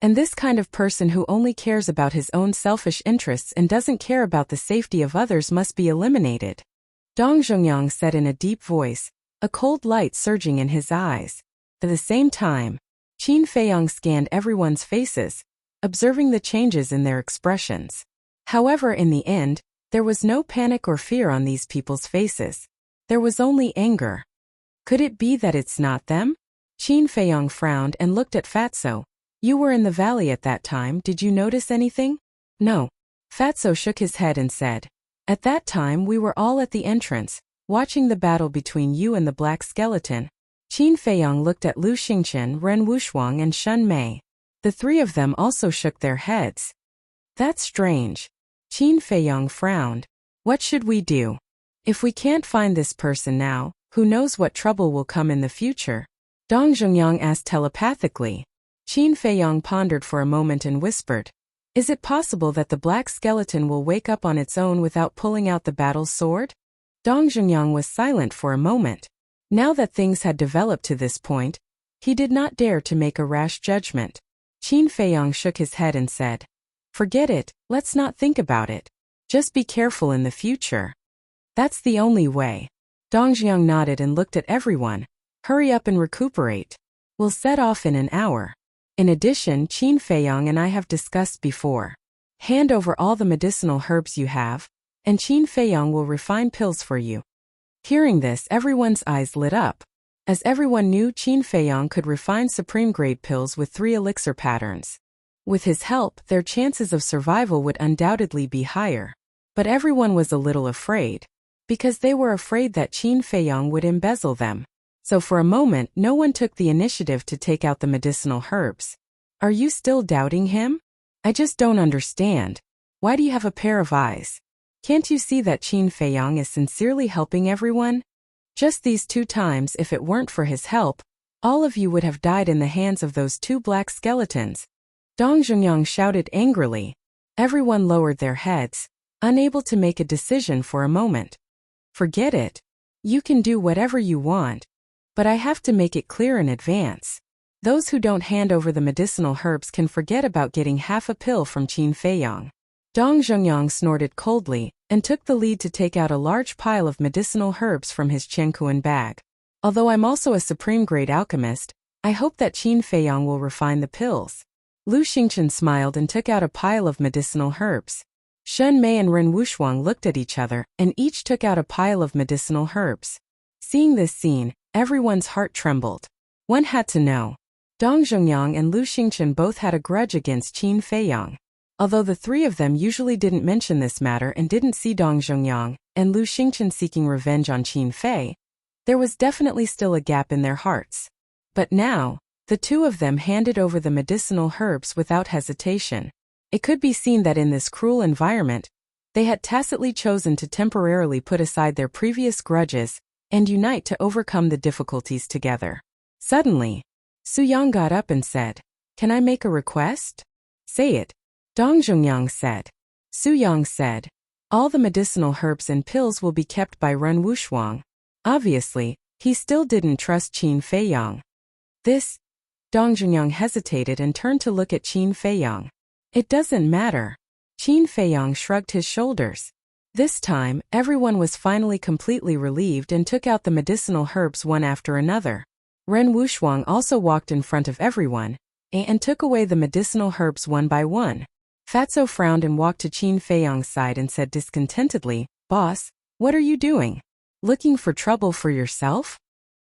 Speaker 1: And this kind of person who only cares about his own selfish interests and doesn't care about the safety of others must be eliminated. Dong Zhongyang said in a deep voice, a cold light surging in his eyes. At the same time, Qin Feiyang scanned everyone's faces, observing the changes in their expressions. However, in the end, there was no panic or fear on these people's faces. There was only anger. Could it be that it's not them? Qin Feiyang frowned and looked at Fatso. You were in the valley at that time, did you notice anything? No. Fatso shook his head and said, at that time we were all at the entrance, watching the battle between you and the black skeleton. Qin Feiyang looked at Lu Xingqian, Ren Wushuang and Shun Mei. The three of them also shook their heads. That's strange. Qin Feiyang frowned. What should we do? If we can't find this person now, who knows what trouble will come in the future? Dong Zhongyang asked telepathically. Qin Feiyang pondered for a moment and whispered, is it possible that the black skeleton will wake up on its own without pulling out the battle sword? Dong Zhongyang was silent for a moment. Now that things had developed to this point, he did not dare to make a rash judgment. Qin Feiyang shook his head and said, forget it, let's not think about it. Just be careful in the future. That's the only way. Dong Zhongyang nodded and looked at everyone. Hurry up and recuperate. We'll set off in an hour. In addition, Qin Feiyang and I have discussed before. Hand over all the medicinal herbs you have, and Qin Feiyang will refine pills for you. Hearing this, everyone's eyes lit up. As everyone knew, Qin Feiyang could refine supreme-grade pills with 3 elixir patterns. With his help, their chances of survival would undoubtedly be higher. But everyone was a little afraid. Because they were afraid that Qin Feiyang would embezzle them. So for a moment, no one took the initiative to take out the medicinal herbs. Are you still doubting him? I just don't understand. Why do you have a pair of eyes? Can't you see that Qin Feiyang is sincerely helping everyone? Just these 2 times, if it weren't for his help, all of you would have died in the hands of those 2 black skeletons. Dong Zhongyang shouted angrily. Everyone lowered their heads, unable to make a decision for a moment. Forget it. You can do whatever you want. But I have to make it clear in advance. Those who don't hand over the medicinal herbs can forget about getting half a pill from Qin Feiyang. Dong Zhongyang snorted coldly, and took the lead to take out a large pile of medicinal herbs from his Qiankuan bag. Although I'm also a supreme-grade alchemist, I hope that Qin Feiyang will refine the pills. Lu Xingqian smiled and took out a pile of medicinal herbs. Shun Mei and Ren Wushuang looked at each other, and each took out a pile of medicinal herbs. Seeing this scene, everyone's heart trembled. One had to know. Dong Zhongyang and Lu Xingqian both had a grudge against Qin Feiyang. Although the three of them usually didn't mention this matter and didn't see Dong Zhongyang and Lu Xingchen seeking revenge on Qin Fei, there was definitely still a gap in their hearts. But now, the two of them handed over the medicinal herbs without hesitation. It could be seen that in this cruel environment, they had tacitly chosen to temporarily put aside their previous grudges and unite to overcome the difficulties together. Suddenly, Su Yang got up and said, "Can I make a request?" "Say it," Dong Zhongyang said. Su Yang said, "All the medicinal herbs and pills will be kept by Ren Wushuang." Obviously, he still didn't trust Qin Feiyang. This, Dong Zhongyang hesitated and turned to look at Qin Feiyang. "It doesn't matter." Qin Feiyang shrugged his shoulders. This time, everyone was finally completely relieved and took out the medicinal herbs one after another. Ren Wushuang also walked in front of everyone and took away the medicinal herbs one by one. Fatso frowned and walked to Qin Feiyang's side and said discontentedly, "Boss, what are you doing? Looking for trouble for yourself?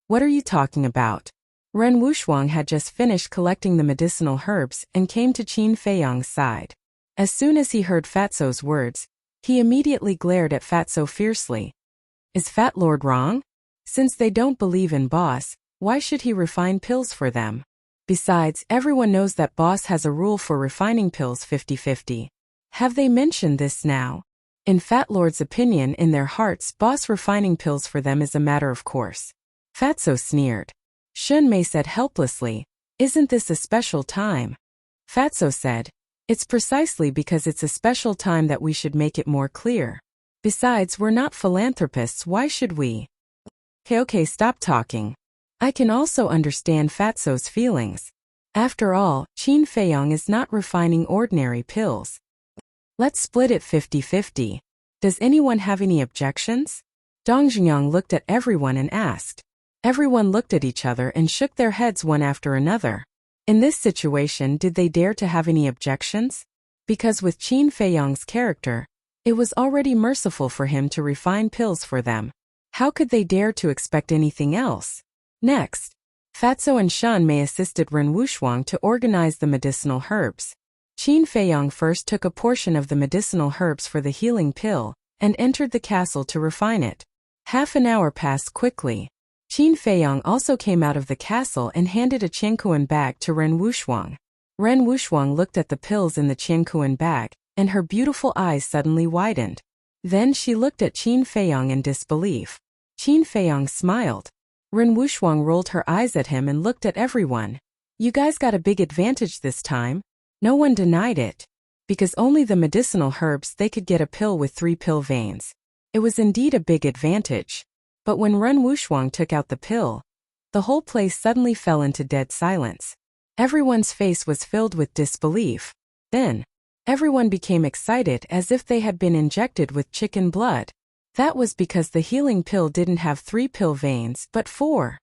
Speaker 1: What are you talking about?" Ren Wushuang had just finished collecting the medicinal herbs and came to Qin Feiyang's side. As soon as he heard Fatso's words, he immediately glared at Fatso fiercely. Is Fat Lord wrong? Since they don't believe in Boss, why should he refine pills for them? Besides, everyone knows that Boss has a rule for refining pills 50-50. Have they mentioned this now? In Fat Lord's opinion, in their hearts, Boss refining pills for them is a matter of course. Fatso sneered. Shun Mei said helplessly, "Isn't this a special time?" Fatso said, "It's precisely because it's a special time that we should make it more clear. Besides, we're not philanthropists, why should we?" Okay, stop talking. I can also understand Fatso's feelings. After all, Qin Feiyang is not refining ordinary pills. Let's split it 50-50. Does anyone have any objections? Dong Zhongyang looked at everyone and asked. Everyone looked at each other and shook their heads one after another. In this situation, did they dare to have any objections? Because with Qin Feiyang's character, it was already merciful for him to refine pills for them. How could they dare to expect anything else? Next, Fatso and Shun Mei assisted Ren Wushuang to organize the medicinal herbs. Qin Feiyang first took a portion of the medicinal herbs for the healing pill and entered the castle to refine it. Half an hour passed quickly. Qin Feiyang also came out of the castle and handed a Qiankuan bag to Ren Wushuang. Ren Wushuang looked at the pills in the Qiankuan bag, and her beautiful eyes suddenly widened. Then she looked at Qin Feiyang in disbelief. Qin Feiyang smiled. Ren Wushuang rolled her eyes at him and looked at everyone. You guys got a big advantage this time. No one denied it. Because only the medicinal herbs they could get a pill with 3 pill veins. It was indeed a big advantage. But when Ren Wushuang took out the pill, the whole place suddenly fell into dead silence. Everyone's face was filled with disbelief. Then, everyone became excited as if they had been injected with chicken blood. That was because the healing pill didn't have 3 pill veins but 4.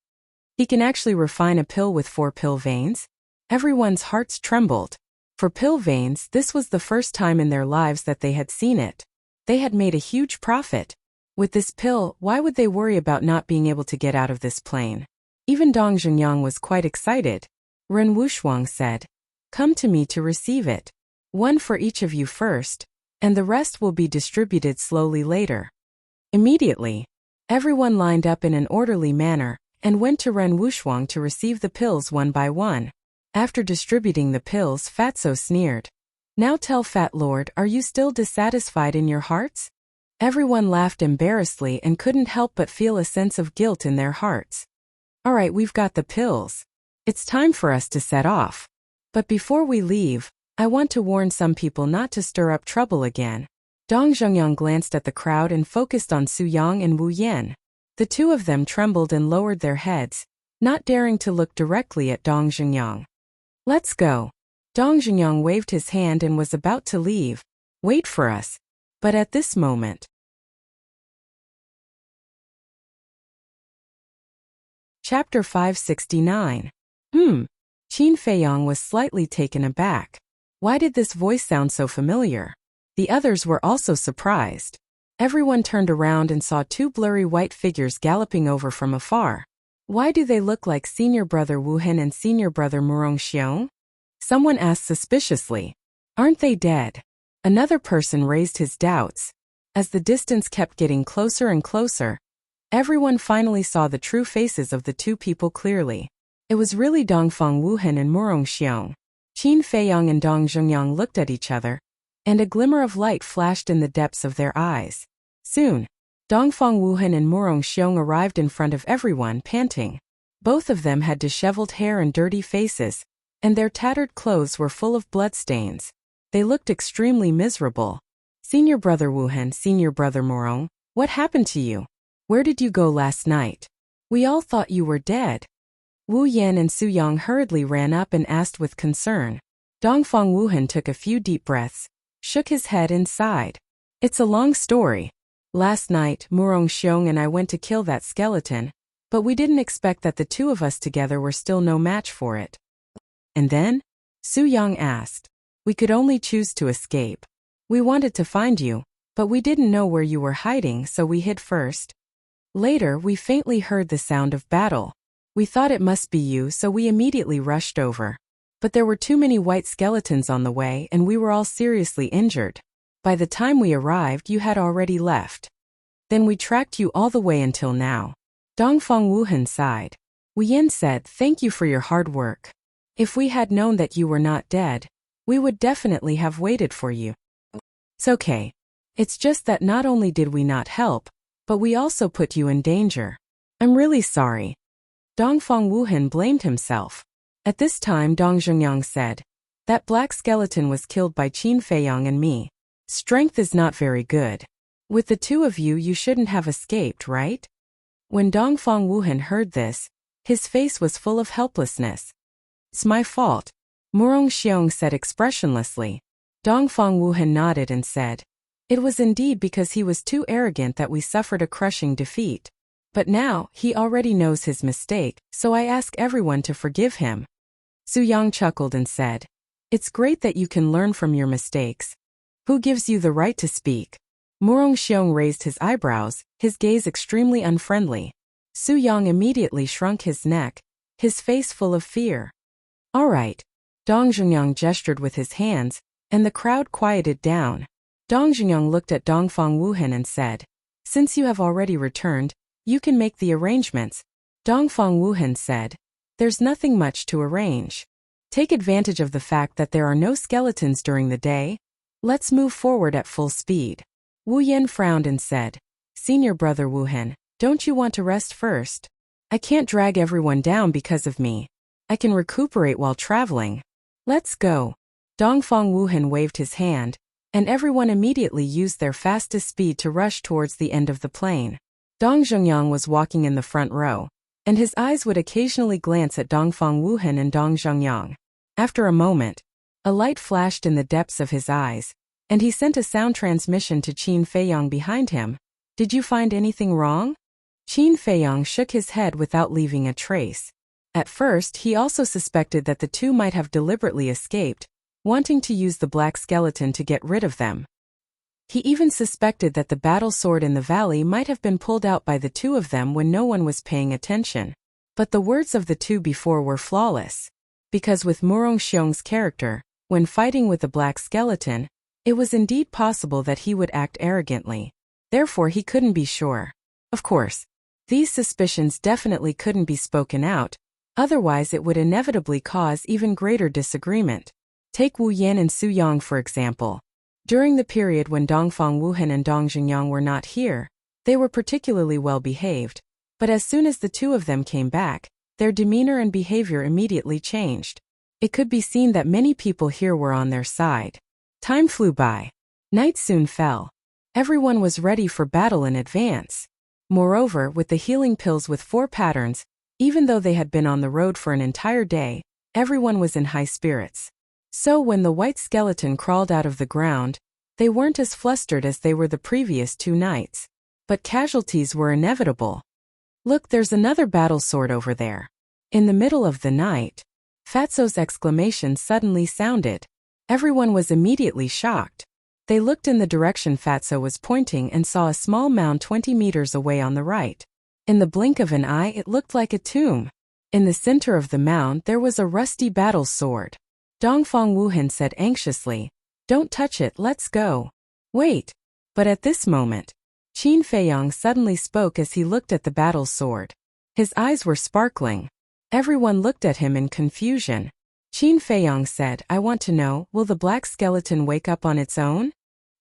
Speaker 1: He can actually refine a pill with 4 pill veins? Everyone's hearts trembled. For pill veins, this was the first time in their lives that they had seen it. They had made a huge profit. With this pill, why would they worry about not being able to get out of this plane? Even Dong Zhongyang was quite excited. Ren Wushuang said, "Come to me to receive it. 1 for each of you first, and the rest will be distributed slowly later." Immediately, everyone lined up in an orderly manner and went to Ren Wushuang to receive the pills one by one. After distributing the pills, Fatso sneered. "Now tell Fat Lord, are you still dissatisfied in your hearts?" Everyone laughed embarrassedly and couldn't help but feel a sense of guilt in their hearts. "Alright, we've got the pills. It's time for us to set off. But before we leave, I want to warn some people not to stir up trouble again." Dong Zhongyang glanced at the crowd and focused on Su Yang and Wu Yan. The two of them trembled and lowered their heads, not daring to look directly at Dong Zhongyang. "Let's go." Dong Zhongyang waved his hand and was about to leave. "Wait for us." But at this moment, Chapter 569. Qin Feiyang was slightly taken aback. Why did this voice sound so familiar? The others were also surprised. Everyone turned around and saw 2 blurry white figures galloping over from afar. Why do they look like senior brother Wu Hen and senior brother Murong Xiong? Someone asked suspiciously. Aren't they dead? Another person raised his doubts. As the distance kept getting closer and closer, everyone finally saw the true faces of the two people clearly. It was really Dongfang Wuhan and Murong Xiong. Qin Feiyang and Dong Zhengyang looked at each other, and a glimmer of light flashed in the depths of their eyes. Soon, Dongfang Wuhan and Murong Xiong arrived in front of everyone, panting. Both of them had disheveled hair and dirty faces, and their tattered clothes were full of bloodstains. They looked extremely miserable. Senior brother Wuhan, senior brother Murong, what happened to you? Where did you go last night? We all thought you were dead. Wu Yan and Su Yang hurriedly ran up and asked with concern. Dongfang Wuhan took a few deep breaths, shook his head and sighed. It's a long story. Last night, Murong Xiong and I went to kill that skeleton, but we didn't expect that the two of us together were still no match for it. And then? Su Yang asked. We could only choose to escape. We wanted to find you, but we didn't know where you were hiding, so we hid first. Later, we faintly heard the sound of battle. We thought it must be you, so we immediately rushed over. But there were too many white skeletons on the way and we were all seriously injured. By the time we arrived, you had already left. Then we tracked you all the way until now. Dongfang Wuhan sighed. Wu Yin said, thank you for your hard work. If we had known that you were not dead, we would definitely have waited for you. It's okay. It's just that not only did we not help, but we also put you in danger. I'm really sorry. Dongfang Wuhan blamed himself. At this time, Dong Zhengyang said, that black skeleton was killed by Qin Feiyang and me. Strength is not very good. With the two of you, you shouldn't have escaped, right? When Dongfang Wuhan heard this, his face was full of helplessness. It's my fault, Murong Xiong said expressionlessly. Dongfang Wuhan nodded and said, it was indeed because he was too arrogant that we suffered a crushing defeat. But now, he already knows his mistake, so I ask everyone to forgive him. Su Yang chuckled and said, it's great that you can learn from your mistakes. Who gives you the right to speak? Murong Xiong raised his eyebrows, his gaze extremely unfriendly. Su Yang immediately shrunk his neck, his face full of fear. All right. Dong Zhengyang gestured with his hands, and the crowd quieted down. Dong Zhengyang looked at Dongfang Wuhan and said, since you have already returned, you can make the arrangements. Dongfang Wuhan said, there's nothing much to arrange. Take advantage of the fact that there are no skeletons during the day. Let's move forward at full speed. Wu Yan frowned and said, senior brother Wuhan, don't you want to rest first? I can't drag everyone down because of me. I can recuperate while traveling. Let's go. Dongfang Wuhan waved his hand, and everyone immediately used their fastest speed to rush towards the end of the plane. Dong Zhengyang was walking in the front row, and his eyes would occasionally glance at Dongfang Wuhan and Dong Zhengyang. After a moment, a light flashed in the depths of his eyes, and he sent a sound transmission to Qin Feiyang behind him. Did you find anything wrong? Qin Feiyang shook his head without leaving a trace. At first, he also suspected that the two might have deliberately escaped, wanting to use the black skeleton to get rid of them. He even suspected that the battle sword in the valley might have been pulled out by the two of them when no one was paying attention. But the words of the two before were flawless. Because with Murong Xiong's character, when fighting with the black skeleton, it was indeed possible that he would act arrogantly. Therefore, he couldn't be sure. Of course, these suspicions definitely couldn't be spoken out, otherwise it would inevitably cause even greater disagreement. Take Wu Yan and Su Yang for example. During the period when Dongfang Wuhan and Dong Zhengyang were not here, they were particularly well behaved, but as soon as the two of them came back, their demeanor and behavior immediately changed. It could be seen that many people here were on their side. Time flew by. Night soon fell. Everyone was ready for battle in advance. Moreover, with the healing pills with 4 patterns, even though they had been on the road for an entire day, everyone was in high spirits. So when the white skeleton crawled out of the ground, they weren't as flustered as they were the previous 2 nights. But casualties were inevitable. Look, there's another battle sword over there. In the middle of the night, Fatso's exclamation suddenly sounded. Everyone was immediately shocked. They looked in the direction Fatso was pointing and saw a small mound 20 meters away on the right. In the blink of an eye, it looked like a tomb. In the center of the mound, there was a rusty battle sword. Dongfang Wuhan said anxiously, Don't touch it, let's go. Wait. But at this moment, Qin Feiyang suddenly spoke as he looked at the battle sword. His eyes were sparkling. Everyone looked at him in confusion. Qin Feiyang said, I want to know, will the black skeleton wake up on its own?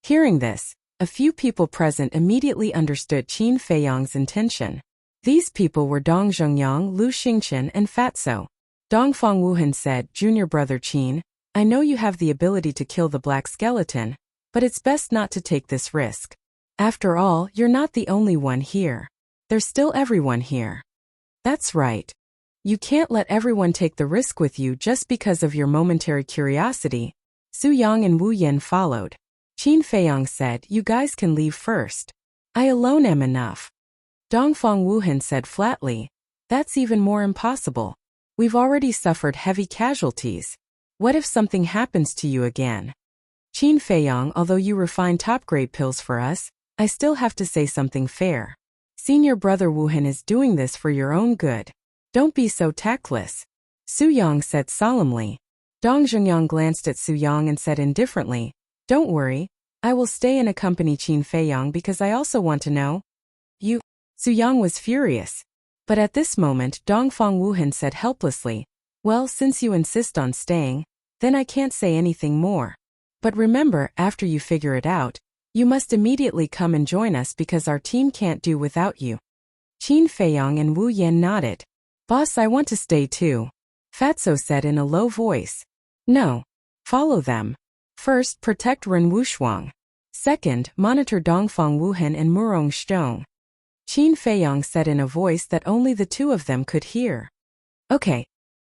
Speaker 1: Hearing this, a few people present immediately understood Qin Feiyang's intention. These people were Dong Zhongyang, Lu Xingchen, and Fatso. Dongfang Wuhan said, Junior brother Qin, I know you have the ability to kill the black skeleton, but it's best not to take this risk. After all, you're not the only one here. There's still everyone here. That's right. You can't let everyone take the risk with you just because of your momentary curiosity. Su Yang and Wu Yan followed. Qin Feiyang said, you guys can leave first. I alone am enough. Dongfang Wuhan said flatly, that's even more impossible. We've already suffered heavy casualties. What if something happens to you again? Qin Feiyang, although you refine top-grade pills for us, I still have to say something fair. Senior brother Wuhan is doing this for your own good. Don't be so tactless. Su Yang said solemnly. Dong Zhengyang glanced at Su Yang and said indifferently, don't worry, I will stay and accompany Qin Feiyang because I also want to know. You. Su Yang was furious. But at this moment Dongfang Wuhan said helplessly, well, since you insist on staying, then I can't say anything more. But remember, after you figure it out, you must immediately come and join us because our team can't do without you. Qin Feiyang and Wu Yan nodded. Boss, I want to stay too. Fatso said in a low voice. No. Follow them. First, protect Ren Wushuang. Second, monitor Dongfang Wuhan and Murong Shizhong. Qin Feiyang said in a voice that only the two of them could hear. Okay.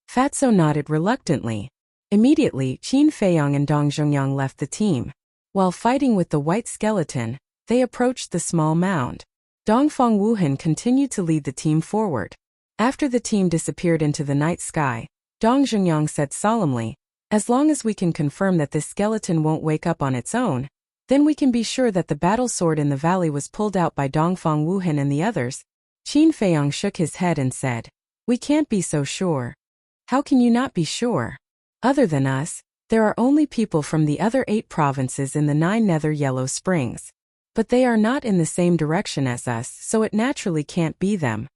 Speaker 1: Fatso nodded reluctantly. Immediately, Qin Feiyang and Dong Zhongyang left the team. While fighting with the white skeleton, they approached the small mound. Dongfang Wuhan continued to lead the team forward. After the team disappeared into the night sky, Dong Zhongyang said solemnly, as long as we can confirm that this skeleton won't wake up on its own, then we can be sure that the battle sword in the valley was pulled out by Dongfang Wuhan and the others. Qin Feiyang shook his head and said, we can't be so sure. How can you not be sure? Other than us, there are only people from the other 8 provinces in the 9 Nether Yellow Springs. But they are not in the same direction as us, so it naturally can't be them.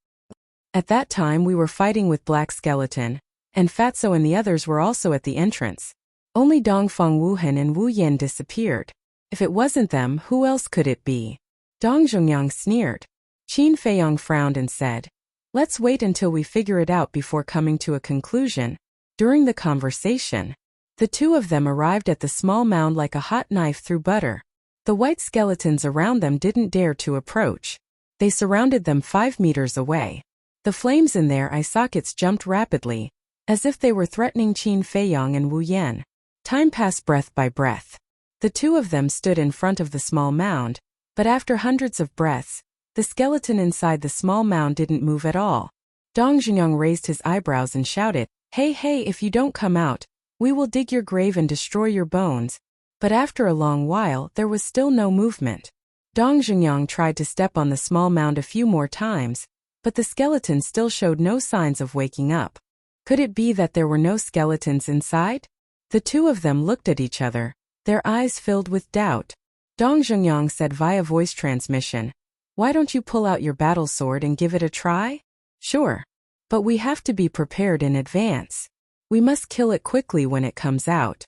Speaker 1: At that time we were fighting with Black Skeleton, and Fatso and the others were also at the entrance. Only Dongfang Wuhan and Wu Yan disappeared. If it wasn't them, who else could it be? Dong Zhongyang sneered. Qin Feiyang frowned and said, let's wait until we figure it out before coming to a conclusion. During the conversation, the two of them arrived at the small mound like a hot knife through butter. The white skeletons around them didn't dare to approach. They surrounded them 5 meters away. The flames in their eye sockets jumped rapidly, as if they were threatening Qin Feiyang and Wu Yan. Time passed breath by breath. The two of them stood in front of the small mound, but after hundreds of breaths, the skeleton inside the small mound didn't move at all. Dong Zhengyang raised his eyebrows and shouted, hey, if you don't come out, we will dig your grave and destroy your bones. But after a long while, there was still no movement. Dong Zhengyang tried to step on the small mound a few more times, but the skeleton still showed no signs of waking up. Could it be that there were no skeletons inside? The two of them looked at each other, their eyes filled with doubt. Dong Zhengyang said via voice transmission, why don't you pull out your battle sword and give it a try? Sure. But we have to be prepared in advance. We must kill it quickly when it comes out.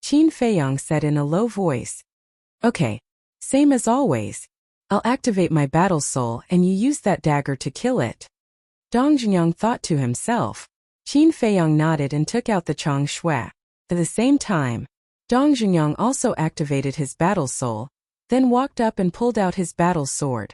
Speaker 1: Qin Feiyang said in a low voice. Okay. Same as always. I'll activate my battle soul and you use that dagger to kill it. Dong Zhengyang thought to himself. Qin Feiyang nodded and took out the Chang Shui. At the same time, Dong Zhengyang also activated his battle soul, then walked up and pulled out his battle sword.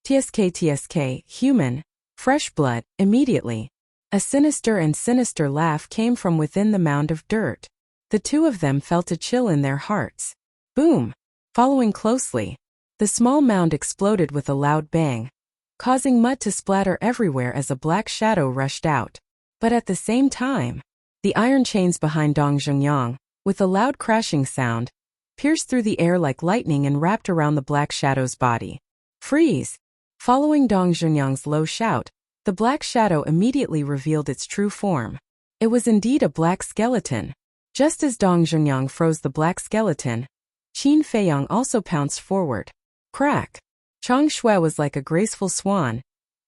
Speaker 1: TSK, human, fresh blood, immediately. A sinister laugh came from within the mound of dirt. The two of them felt a chill in their hearts. Boom! Following closely, the small mound exploded with a loud bang, causing mud to splatter everywhere as a black shadow rushed out. But at the same time, the iron chains behind Dong Zhengyang, with a loud crashing sound, pierced through the air like lightning and wrapped around the black shadow's body. Freeze! Following Dong Zhengyang's low shout, the black shadow immediately revealed its true form. It was indeed a black skeleton. Just as Dong Zhengyang froze the black skeleton, Qin Feiyang also pounced forward. Crack! Chang Shui was like a graceful swan,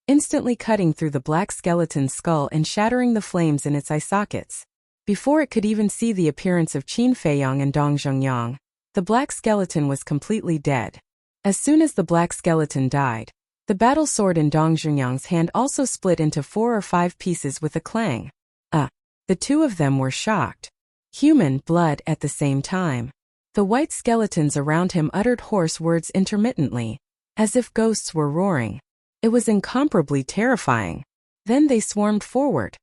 Speaker 1: instantly cutting through the black skeleton's skull and shattering the flames in its eye sockets. Before it could even see the appearance of Qin Feiyang and Dong Zhengyang, the black skeleton was completely dead. As soon as the black skeleton died, the battle sword in Dong Zhengyang's hand also split into 4 or 5 pieces with a clang. The two of them were shocked. Human blood at the same time. The white skeletons around him uttered hoarse words intermittently, as if ghosts were roaring. It was incomparably terrifying. Then they swarmed forward.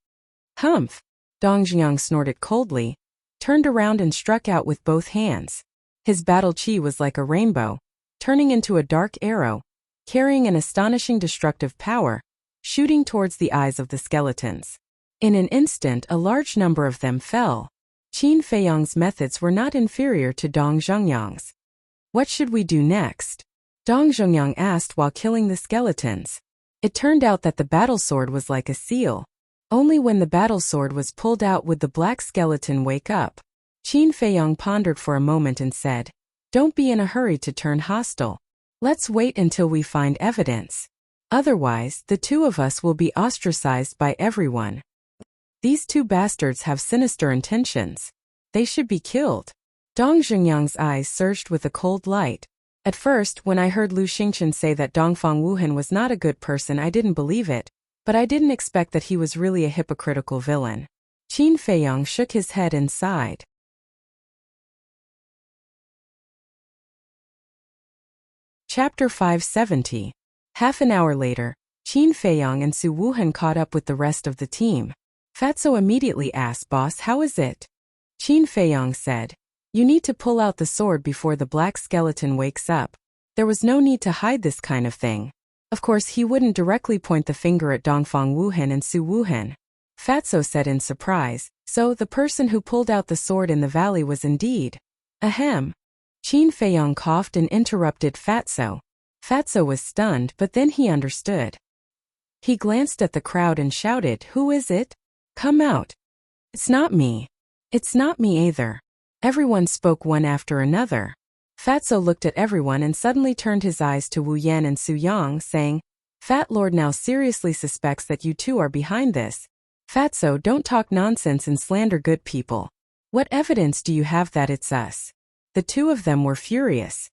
Speaker 1: Humph! Dong Zhengyang snorted coldly, turned around and struck out with both hands. His battle chi was like a rainbow, turning into a dark arrow, carrying an astonishing destructive power, shooting towards the eyes of the skeletons. In an instant, a large number of them fell. Qin Feiyang's methods were not inferior to Dong Zhengyang's. What should we do next? Dong Zhengyang asked while killing the skeletons. It turned out that the battle sword was like a seal. Only when the battle sword was pulled out would the black skeleton wake up. Qin Feiyang pondered for a moment and said, "Don't be in a hurry to turn hostile. Let's wait until we find evidence. Otherwise, the two of us will be ostracized by everyone. These two bastards have sinister intentions. They should be killed." Dong Zhengyang's eyes surged with a cold light. At first, when I heard Lu Xingchen say that Dongfang Wuhan was not a good person, I didn't believe it, but I didn't expect that he was really a hypocritical villain. Qin Feiyang shook his head and sighed. Chapter 570. Half an hour later, Qin Feiyang and Su Wuhan caught up with the rest of the team. Fatso immediately asked, "Boss, how is it?" Qin Feiyang said, "You need to pull out the sword before the black skeleton wakes up. There was no need to hide this kind of thing." Of course, he wouldn't directly point the finger at Dongfang Wuhan and Su Wuhan. Fatso said in surprise, "So the person who pulled out the sword in the valley was indeed..." Ahem. Qin Feiyang coughed and interrupted Fatso. Fatso was stunned, but then he understood. He glanced at the crowd and shouted, "Who is it? Come out." "It's not me." "It's not me either." Everyone spoke one after another. Fatso looked at everyone and suddenly turned his eyes to Wu Yan and Su Yang, saying, "Fat Lord now seriously suspects that you two are behind this. Fatso, don't talk nonsense and slander good people. What evidence do you have that it's us?" The two of them were furious.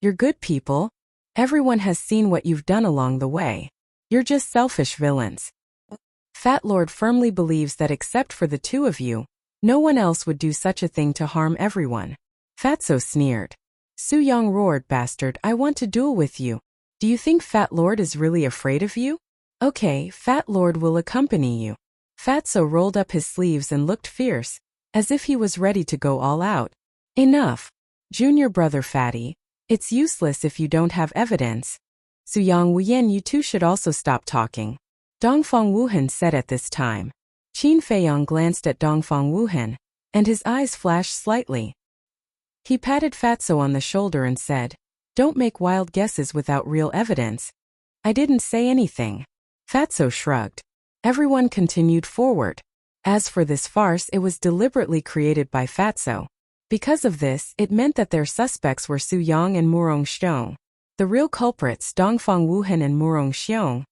Speaker 1: "You're good people. Everyone has seen what you've done along the way. You're just selfish villains. Fat Lord firmly believes that except for the two of you, no one else would do such a thing to harm everyone." Fatso sneered. Su Yang roared, "Bastard, I want to duel with you. Do you think Fat Lord is really afraid of you? Okay, Fat Lord will accompany you." Fatso rolled up his sleeves and looked fierce, as if he was ready to go all out. "Enough. Junior brother Fatty, it's useless if you don't have evidence. Su Yang, Wu Yan, you two should also stop talking," Dongfang Wuhan said at this time. Qin Feiyang glanced at Dongfang Wuhan, and his eyes flashed slightly. He patted Fatso on the shoulder and said, "Don't make wild guesses without real evidence." "I didn't say anything." Fatso shrugged. Everyone continued forward. As for this farce, it was deliberately created by Fatso. Because of this, it meant that their suspects were Su Yang and Murong Xiong. The real culprits, Dongfang Wuhan and Murong Xiong,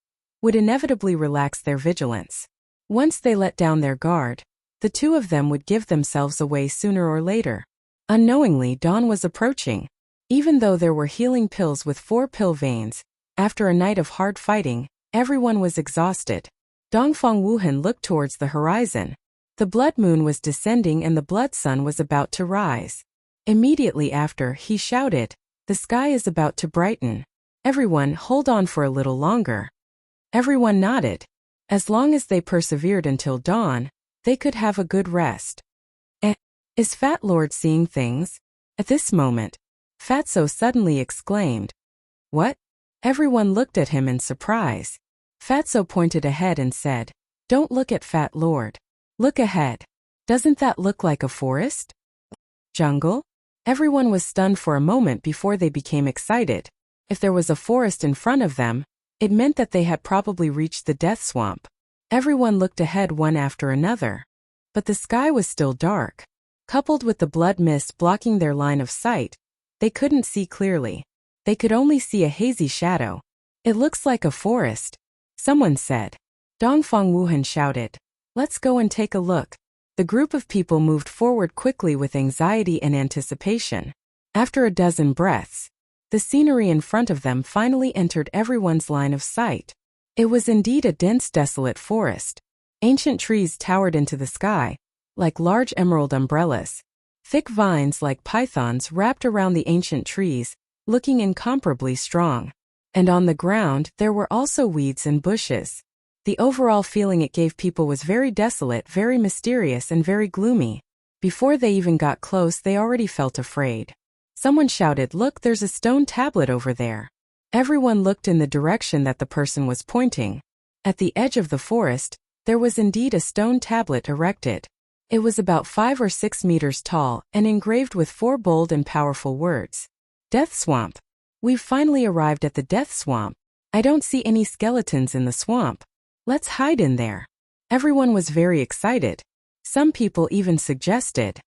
Speaker 1: would inevitably relax their vigilance. Once they let down their guard, the two of them would give themselves away sooner or later. Unknowingly, dawn was approaching. Even though there were healing pills with 4 pill veins, after a night of hard fighting, everyone was exhausted. Dongfang Wuhan looked towards the horizon. The blood moon was descending and the blood sun was about to rise. Immediately after, he shouted, "The sky is about to brighten. Everyone, hold on for a little longer." Everyone nodded. As long as they persevered until dawn, they could have a good rest. Is Fat Lord seeing things? At this moment, Fatso suddenly exclaimed. "What?" Everyone looked at him in surprise. Fatso pointed ahead and said, "Don't look at Fat Lord. Look ahead. Doesn't that look like a forest? Jungle?" Everyone was stunned for a moment before they became excited. If there was a forest in front of them, it meant that they had probably reached the death swamp. Everyone looked ahead one after another. But the sky was still dark. Coupled with the blood mist blocking their line of sight, they couldn't see clearly. They could only see a hazy shadow. It looks like a forest, someone said. Dongfang Wuhan shouted. Let's go and take a look. The group of people moved forward quickly with anxiety and anticipation. After a dozen breaths, the scenery in front of them finally entered everyone's line of sight. It was indeed a dense, desolate forest. Ancient trees towered into the sky, like large emerald umbrellas. Thick vines like pythons wrapped around the ancient trees, looking incomparably strong. And on the ground, there were also weeds and bushes. The overall feeling it gave people was very desolate, very mysterious, and very gloomy. Before they even got close, they already felt afraid. Someone shouted, "Look, there's a stone tablet over there." Everyone looked in the direction that the person was pointing. At the edge of the forest, there was indeed a stone tablet erected. It was about 5 or 6 meters tall and engraved with 4 bold and powerful words. Death Swamp. We've finally arrived at the Death Swamp. I don't see any skeletons in the swamp. Let's hide in there. Everyone was very excited. Some people even suggested,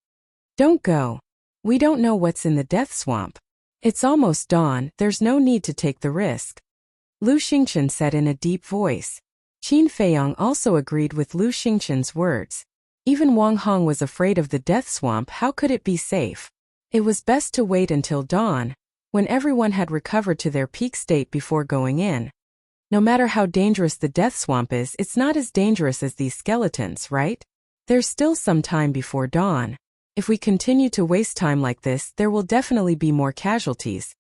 Speaker 1: "Don't go. We don't know what's in the Death Swamp. It's almost dawn, there's no need to take the risk." Lu Xingchen said in a deep voice. Qin Feiyong also agreed with Lu Xingchen's words. Even Wang Hong was afraid of the Death Swamp. How could it be safe? It was best to wait until dawn, when everyone had recovered to their peak state before going in. No matter how dangerous the Death Swamp is, it's not as dangerous as these skeletons, right? There's still some time before dawn. If we continue to waste time like this, there will definitely be more casualties.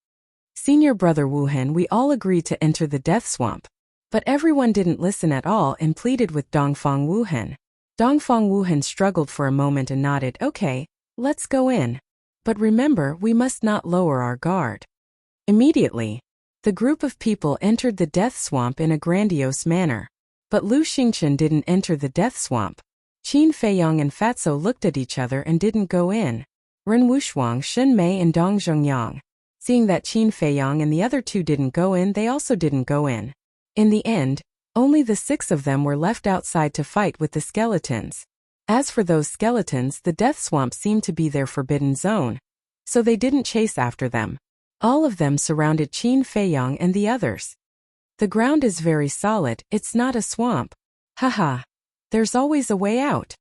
Speaker 1: Senior brother Wuhan, we all agreed to enter the Death Swamp. But everyone didn't listen at all and pleaded with Dongfang Wuhan. Dongfang Wuhan struggled for a moment and nodded, "Okay, let's go in. But remember, we must not lower our guard." Immediately, the group of people entered the Death Swamp in a grandiose manner. But Lu Xingchen didn't enter the Death Swamp. Qin Feiyong and Fatso looked at each other and didn't go in. Ren Wushuang, Shen Mei and Dong Zhongyang. Seeing that Qin Feiyong and the other 2 didn't go in, they also didn't go in. In the end, only the 6 of them were left outside to fight with the skeletons. As for those skeletons, the Death Swamp seemed to be their forbidden zone. So they didn't chase after them. All of them surrounded Qin Feiyong and the others. The ground is very solid, it's not a swamp. Haha. There's always a way out.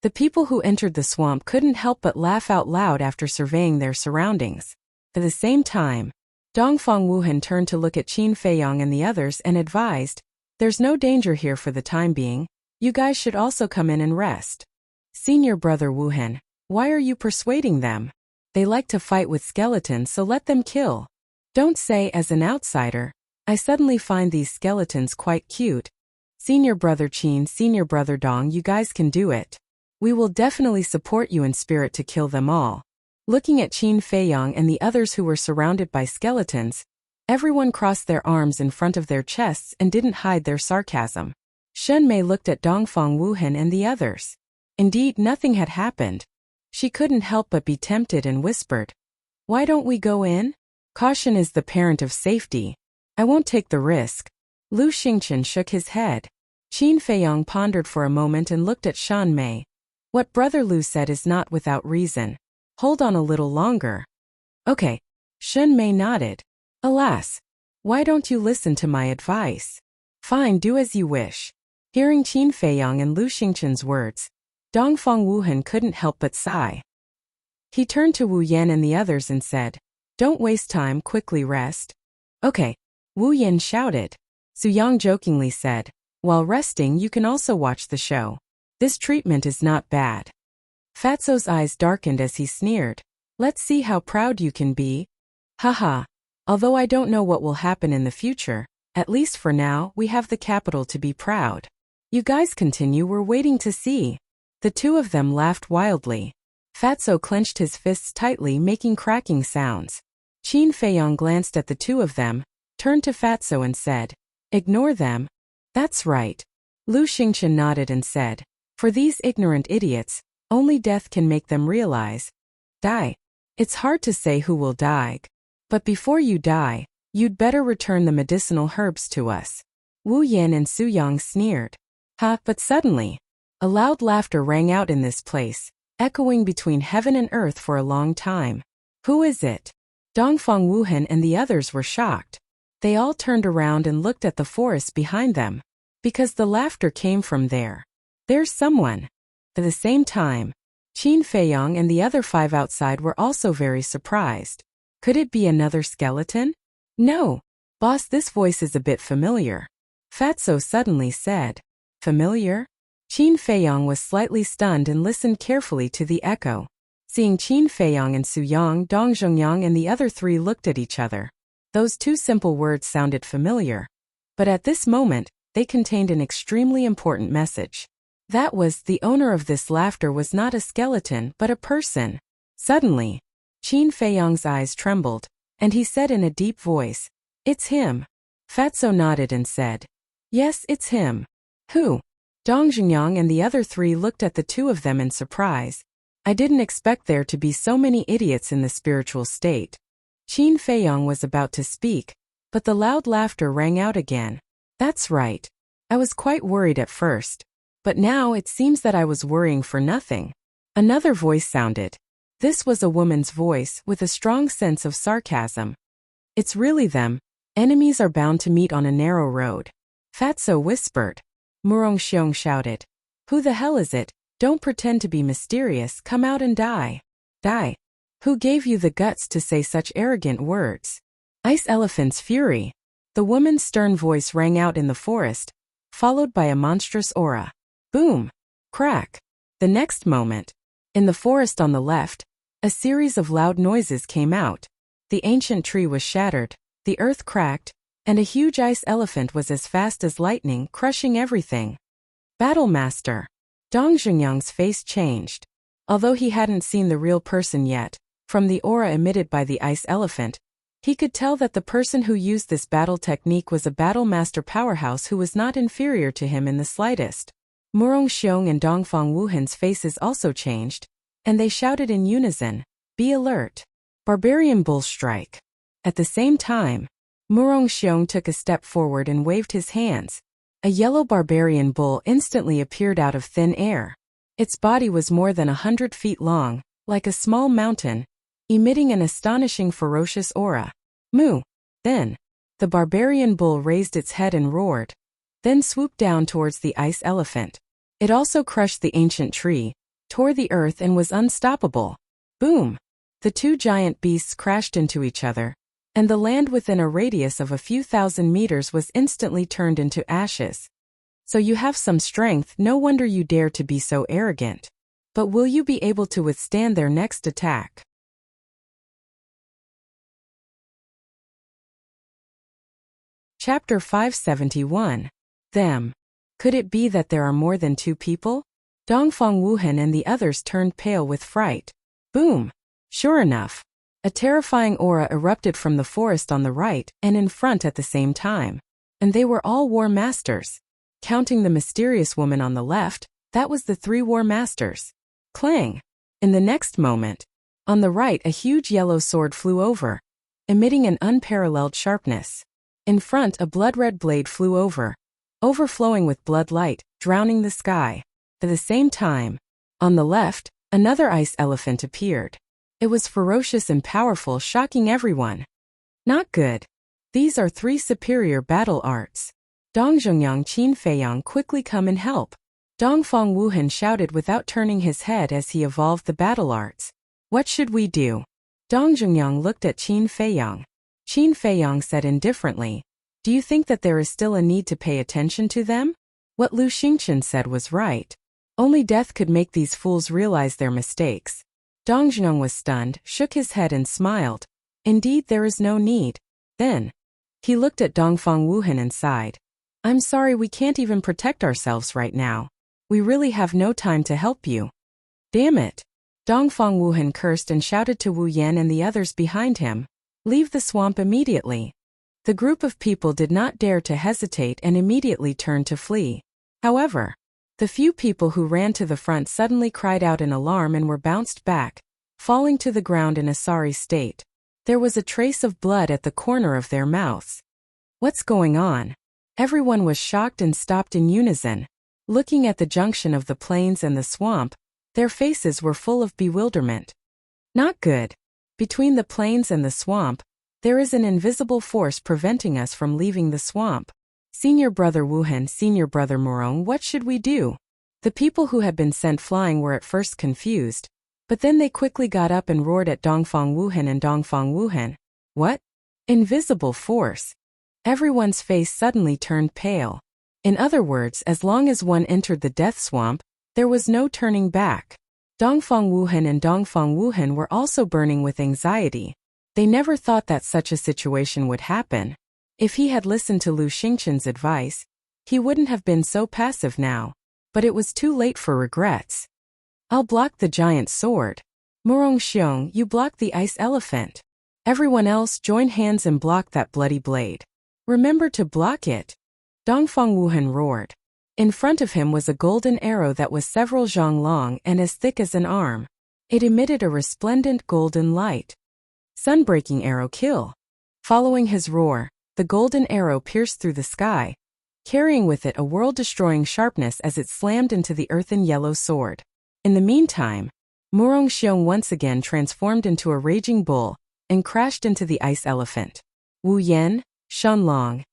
Speaker 1: The people who entered the swamp couldn't help but laugh out loud after surveying their surroundings. At the same time, Dongfang Wuhan turned to look at Qin Feiyong and the others and advised, "There's no danger here for the time being. You guys should also come in and rest." Senior brother Wuhan, why are you persuading them? They like to fight with skeletons, so let them kill. Don't say, as an outsider, I suddenly find these skeletons quite cute. Senior brother Qin, senior brother Dong, you guys can do it. We will definitely support you in spirit to kill them all. Looking at Qin Feiyong and the others who were surrounded by skeletons, everyone crossed their arms in front of their chests and didn't hide their sarcasm. Shen Mei looked at Dongfang Wuhan and the others. Indeed, nothing had happened. She couldn't help but be tempted and whispered, "Why don't we go in? Caution is the parent of safety. I won't take the risk." Lu Xingchen shook his head. Qin Feiyong pondered for a moment and looked at Shen Mei. What brother Lu said is not without reason. Hold on a little longer. Okay. Shen Mei nodded. Alas. Why don't you listen to my advice? Fine, do as you wish. Hearing Qin Feiyong and Lu Xingchen's words, Dongfang Wuhan couldn't help but sigh. He turned to Wu Yan and the others and said, "Don't waste time, quickly rest." "Okay," Wu Yan shouted. Su Yang jokingly said, "While resting, you can also watch the show. This treatment is not bad." Fatso's eyes darkened as he sneered. "Let's see how proud you can be." Haha. Although I don't know what will happen in the future, at least for now, we have the capital to be proud. You guys continue, we're waiting to see. The 2 of them laughed wildly. Fatso clenched his fists tightly, making cracking sounds. Qin Feiyong glanced at the 2 of them, turned to Fatso and said, "Ignore them." "That's right." Lu Xingchen nodded and said, "For these ignorant idiots, only death can make them realize. Die. It's hard to say who will die. But before you die, you'd better return the medicinal herbs to us." Wu Yan and Su Yang sneered. But suddenly, a loud laughter rang out in this place. echoing between heaven and earth for a long time. Who is it? Dongfang Wuhan and the others were shocked. They all turned around and looked at the forest behind them, because the laughter came from there. There's someone. At the same time, Qin Feiyong and the other 5 outside were also very surprised. Could it be another skeleton? No. Boss, this voice is a bit familiar. Fatso suddenly said. Familiar? Qin Feiyong was slightly stunned and listened carefully to the echo. Seeing Qin Feiyong and Su Yang, Dong Zhongyang and the other 3 looked at each other. Those 2 simple words sounded familiar. But at this moment, they contained an extremely important message. That was, the owner of this laughter was not a skeleton but a person. Suddenly, Qin Feiyong's eyes trembled, and he said in a deep voice, "It's him." Fatso nodded and said, "Yes, it's him." Who? Dong Zhongyang and the other 3 looked at the 2 of them in surprise. I didn't expect there to be so many idiots in the spiritual state. Qin Feiyong was about to speak, but the loud laughter rang out again. That's right. I was quite worried at first. But now it seems that I was worrying for nothing. Another voice sounded. This was a woman's voice with a strong sense of sarcasm. It's really them. Enemies are bound to meet on a narrow road. Fatso whispered. Murong Xiong shouted. Who the hell is it? Don't pretend to be mysterious, come out and die. Die. Who gave you the guts to say such arrogant words? Ice Elephant's fury. The woman's stern voice rang out in the forest, followed by a monstrous aura. Boom! Crack! The next moment, in the forest on the left, a series of loud noises came out. The ancient tree was shattered, the earth cracked, and a huge ice elephant was as fast as lightning, crushing everything. Battle Master. Dong Zhongyang's face changed. Although he hadn't seen the real person yet, from the aura emitted by the ice elephant, he could tell that the person who used this battle technique was a battle master powerhouse who was not inferior to him in the slightest. Murong Xiong and Dongfang Wuhan's faces also changed, and they shouted in unison, "Be alert! Barbarian Bull Strike!" At the same time, Murong Xiong took a step forward and waved his hands. A yellow barbarian bull instantly appeared out of thin air. Its body was more than 100 feet long, like a small mountain, emitting an astonishing ferocious aura. Moo! Then, the barbarian bull raised its head and roared, then swooped down towards the ice elephant. It also crushed the ancient tree, tore the earth and was unstoppable. Boom! The 2 giant beasts crashed into each other, and the land within a radius of a few thousand meters was instantly turned into ashes. So you have some strength, no wonder you dare to be so arrogant. But will you be able to withstand their next attack? Chapter 571. Them. Could it be that there are more than 2 people? Dongfang Wuhan and the others turned pale with fright. Boom! Sure enough, a terrifying aura erupted from the forest on the right and in front at the same time. And they were all war masters. Counting the mysterious woman on the left, that was the 3 war masters. Clang! In the next moment, on the right a huge yellow sword flew over, emitting an unparalleled sharpness. In front a blood-red blade flew over, overflowing with blood light, drowning the sky. At the same time, on the left, another ice elephant appeared. It was ferocious and powerful, shocking everyone. Not good. These are 3 superior battle arts. Dong Zhongyang, Qin Feiyong, quickly come and help. Dongfang Wuhan shouted without turning his head as he evolved the battle arts. What should we do? Dong Zhongyang looked at Qin Feiyong. Qin Feiyong said indifferently, "Do you think that there is still a need to pay attention to them?" What Lu Xingqian said was right. Only death could make these fools realize their mistakes. Dong Zhongyang was stunned, shook his head and smiled. Indeed, there is no need. Then, he looked at Dongfang Wuhan and sighed. "I'm sorry, we can't even protect ourselves right now. We really have no time to help you." Damn it! Dongfang Wuhan cursed and shouted to Wu Yan and the others behind him, "Leave the swamp immediately." The group of people did not dare to hesitate and immediately turned to flee. However, the few people who ran to the front suddenly cried out in alarm and were bounced back, falling to the ground in a sorry state. There was a trace of blood at the corner of their mouths. What's going on? Everyone was shocked and stopped in unison. Looking at the junction of the plains and the swamp, Their faces were full of bewilderment. Not good. Between the plains and the swamp, there is an invisible force preventing us from leaving the swamp. Senior Brother Wuhan, Senior Brother Murong, what should we do? The people who had been sent flying were at first confused, but then they quickly got up and roared at Dongfang Wuhan and Dongfang Wuhan. What? Invisible force. Everyone's face suddenly turned pale. In other words, as long as one entered the death swamp, there was no turning back. Dongfang Wuhan and Dongfang Wuhan were also burning with anxiety. They never thought that such a situation would happen. If he had listened to Lu Xingchen's advice, he wouldn't have been so passive now. But it was too late for regrets. I'll block the giant sword. Murong Xiong, you block the ice elephant. Everyone else join hands and block that bloody blade. Remember to block it. Dongfang Wuhan roared. In front of him was a golden arrow that was several zhang long and as thick as an arm. It emitted a resplendent golden light. Sunbreaking arrow kill. Following his roar, the golden arrow pierced through the sky, carrying with it a world-destroying sharpness as it slammed into the earthen yellow sword. In the meantime, Murong Xiong once again transformed into a raging bull and crashed into the ice elephant. Wu Yan, Shan Long,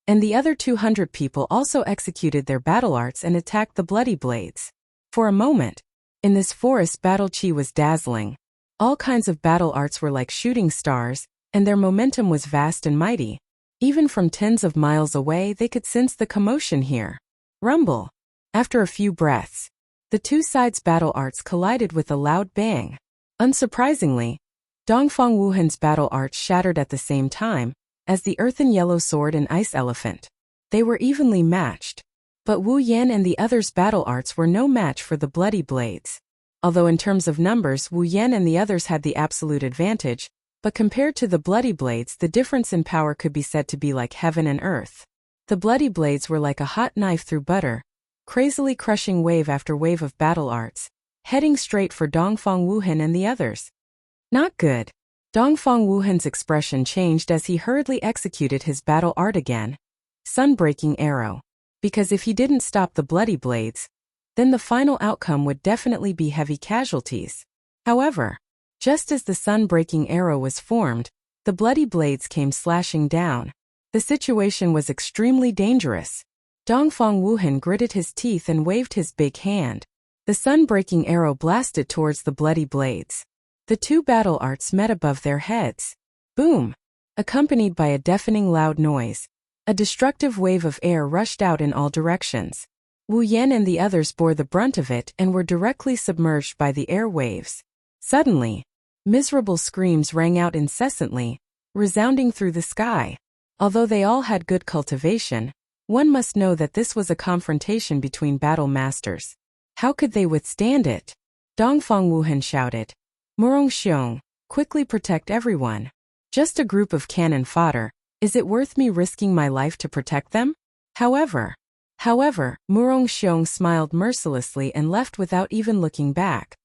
Speaker 1: and the other 200 people also executed their battle arts and attacked the bloody blades. For a moment, in this forest battle chi was dazzling. All kinds of battle arts were like shooting stars, and their momentum was vast and mighty. Even from tens of miles away they could sense the commotion here. Rumble. After a few breaths, the two sides' battle arts collided with a loud bang. Unsurprisingly, Dongfang Wuhan's battle arts shattered at the same time as the earthen yellow sword and ice elephant. They were evenly matched. But Wu Yan and the others' battle arts were no match for the bloody blades. Although in terms of numbers Wu Yan and the others had the absolute advantage, but compared to the bloody blades the difference in power could be said to be like heaven and earth. The bloody blades were like a hot knife through butter, crazily crushing wave after wave of battle arts, heading straight for Dongfang Wuhan and the others. Not good. Dongfang Wuhan's expression changed as he hurriedly executed his battle art again. Sunbreaking arrow. Because if he didn't stop the bloody blades, then the final outcome would definitely be heavy casualties. However, just as the sun-breaking arrow was formed, the bloody blades came slashing down. The situation was extremely dangerous. Dongfang Wuhan gritted his teeth and waved his big hand. The sun-breaking arrow blasted towards the bloody blades. The two battle arts met above their heads. Boom! Accompanied by a deafening loud noise, a destructive wave of air rushed out in all directions. Wu Yan and the others bore the brunt of it and were directly submerged by the air waves. Suddenly, miserable screams rang out incessantly, resounding through the sky. Although they all had good cultivation, one must know that this was a confrontation between battle masters. How could they withstand it? Dongfang Wuhan shouted. Murong Xiong, quickly protect everyone. Just a group of cannon fodder, is it worth me risking my life to protect them? However, Murong Xiong smiled mercilessly and left without even looking back.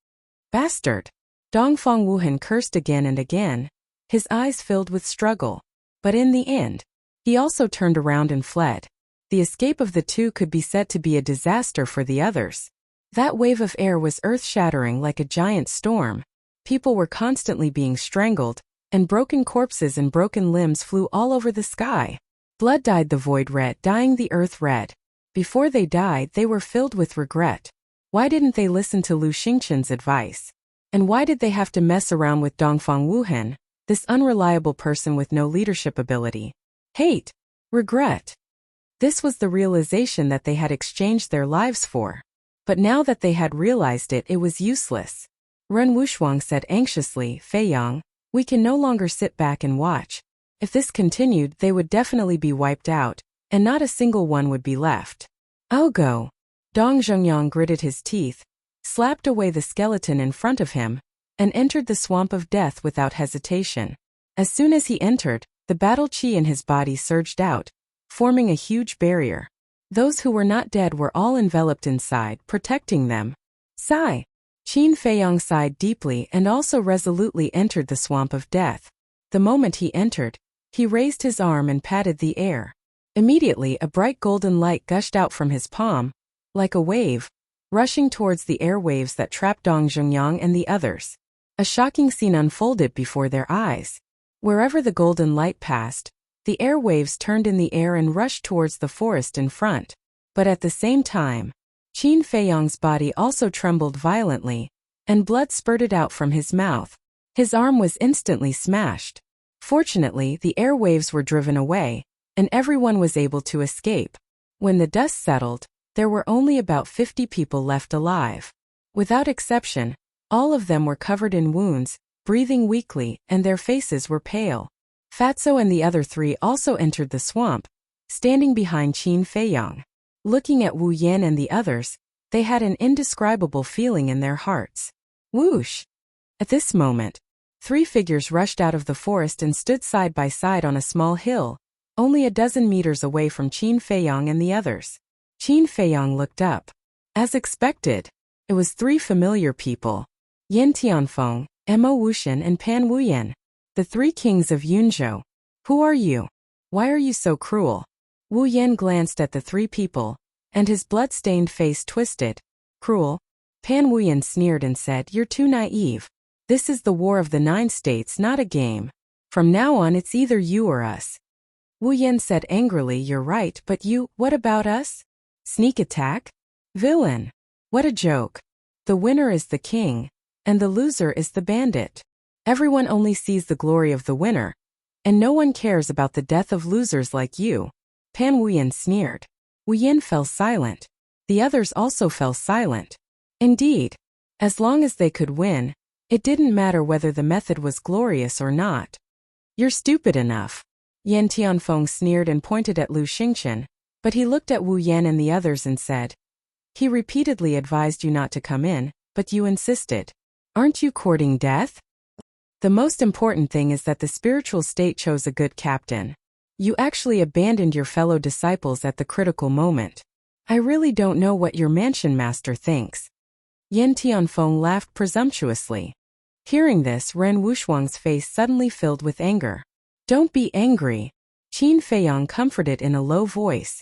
Speaker 1: Bastard! Dongfang Wuhan cursed again and again, his eyes filled with struggle. But in the end, he also turned around and fled. The escape of the two could be said to be a disaster for the others. That wave of air was earth-shattering like a giant storm. People were constantly being strangled, and broken corpses and broken limbs flew all over the sky. Blood dyed the void red, dyeing the earth red. Before they died, they were filled with regret. Why didn't they listen to Lu Xingchen's advice? And why did they have to mess around with Dongfang Wuhan, this unreliable person with no leadership ability? Hate. Regret. This was the realization that they had exchanged their lives for. But now that they had realized it, it was useless. Ren Wushuang said anxiously, Fei Yang, we can no longer sit back and watch. If this continued, they would definitely be wiped out, and not a single one would be left. I'll go. Dong Zhengyang gritted his teeth, slapped away the skeleton in front of him, and entered the swamp of death without hesitation. As soon as he entered, the battle chi in his body surged out, forming a huge barrier. Those who were not dead were all enveloped inside, protecting them. Sigh. Qin Feiyang sighed deeply and also resolutely entered the swamp of death. The moment he entered, he raised his arm and patted the air. Immediately a bright golden light gushed out from his palm, like a wave, rushing towards the airwaves that trapped Dong Zhongyang and the others. A shocking scene unfolded before their eyes. Wherever the golden light passed, the airwaves turned in the air and rushed towards the forest in front. But at the same time, Qin Feiyang's body also trembled violently, and blood spurted out from his mouth. His arm was instantly smashed. Fortunately, the airwaves were driven away, and everyone was able to escape. When the dust settled, there were only about 50 people left alive. Without exception, all of them were covered in wounds, breathing weakly, and their faces were pale. Fatso and the other 3 also entered the swamp, standing behind Qin Feiyang. Looking at Wu Yan and the others, they had an indescribable feeling in their hearts. Whoosh! At this moment, 3 figures rushed out of the forest and stood side by side on a small hill, only a dozen meters away from Qin Feiyang and the others. Qin Feiyang looked up. As expected, it was 3 familiar people: Yin Tianfeng, Mo Wuxian and Pan Wuyan, the 3 kings of Yunzhou. Who are you? Why are you so cruel? Wu Yan glanced at the 3 people, and his blood-stained face twisted. Cruel? Pan Wuyan sneered and said, "You're too naive. This is the war of the 9 states, not a game. From now on it's either you or us." Wu Yan said angrily, "You're right, but you, what about us? Sneak attack? Villain. What a joke. The winner is the king, and the loser is the bandit. Everyone only sees the glory of the winner, and no one cares about the death of losers like you." Pan Wuyan sneered. Wu Yan fell silent. The others also fell silent. Indeed, as long as they could win, it didn't matter whether the method was glorious or not. "You're stupid enough." Yan Tianfeng sneered and pointed at Lu Xingqian, but he looked at Wu Yan and the others and said, "He repeatedly advised you not to come in, but you insisted. Aren't you courting death? The most important thing is that the spiritual state chose a good captain. You actually abandoned your fellow disciples at the critical moment. I really don't know what your mansion master thinks." Yan Tianfeng laughed presumptuously. Hearing this, Ren Wushuang's face suddenly filled with anger. "Don't be angry," Qin Feiyang comforted in a low voice.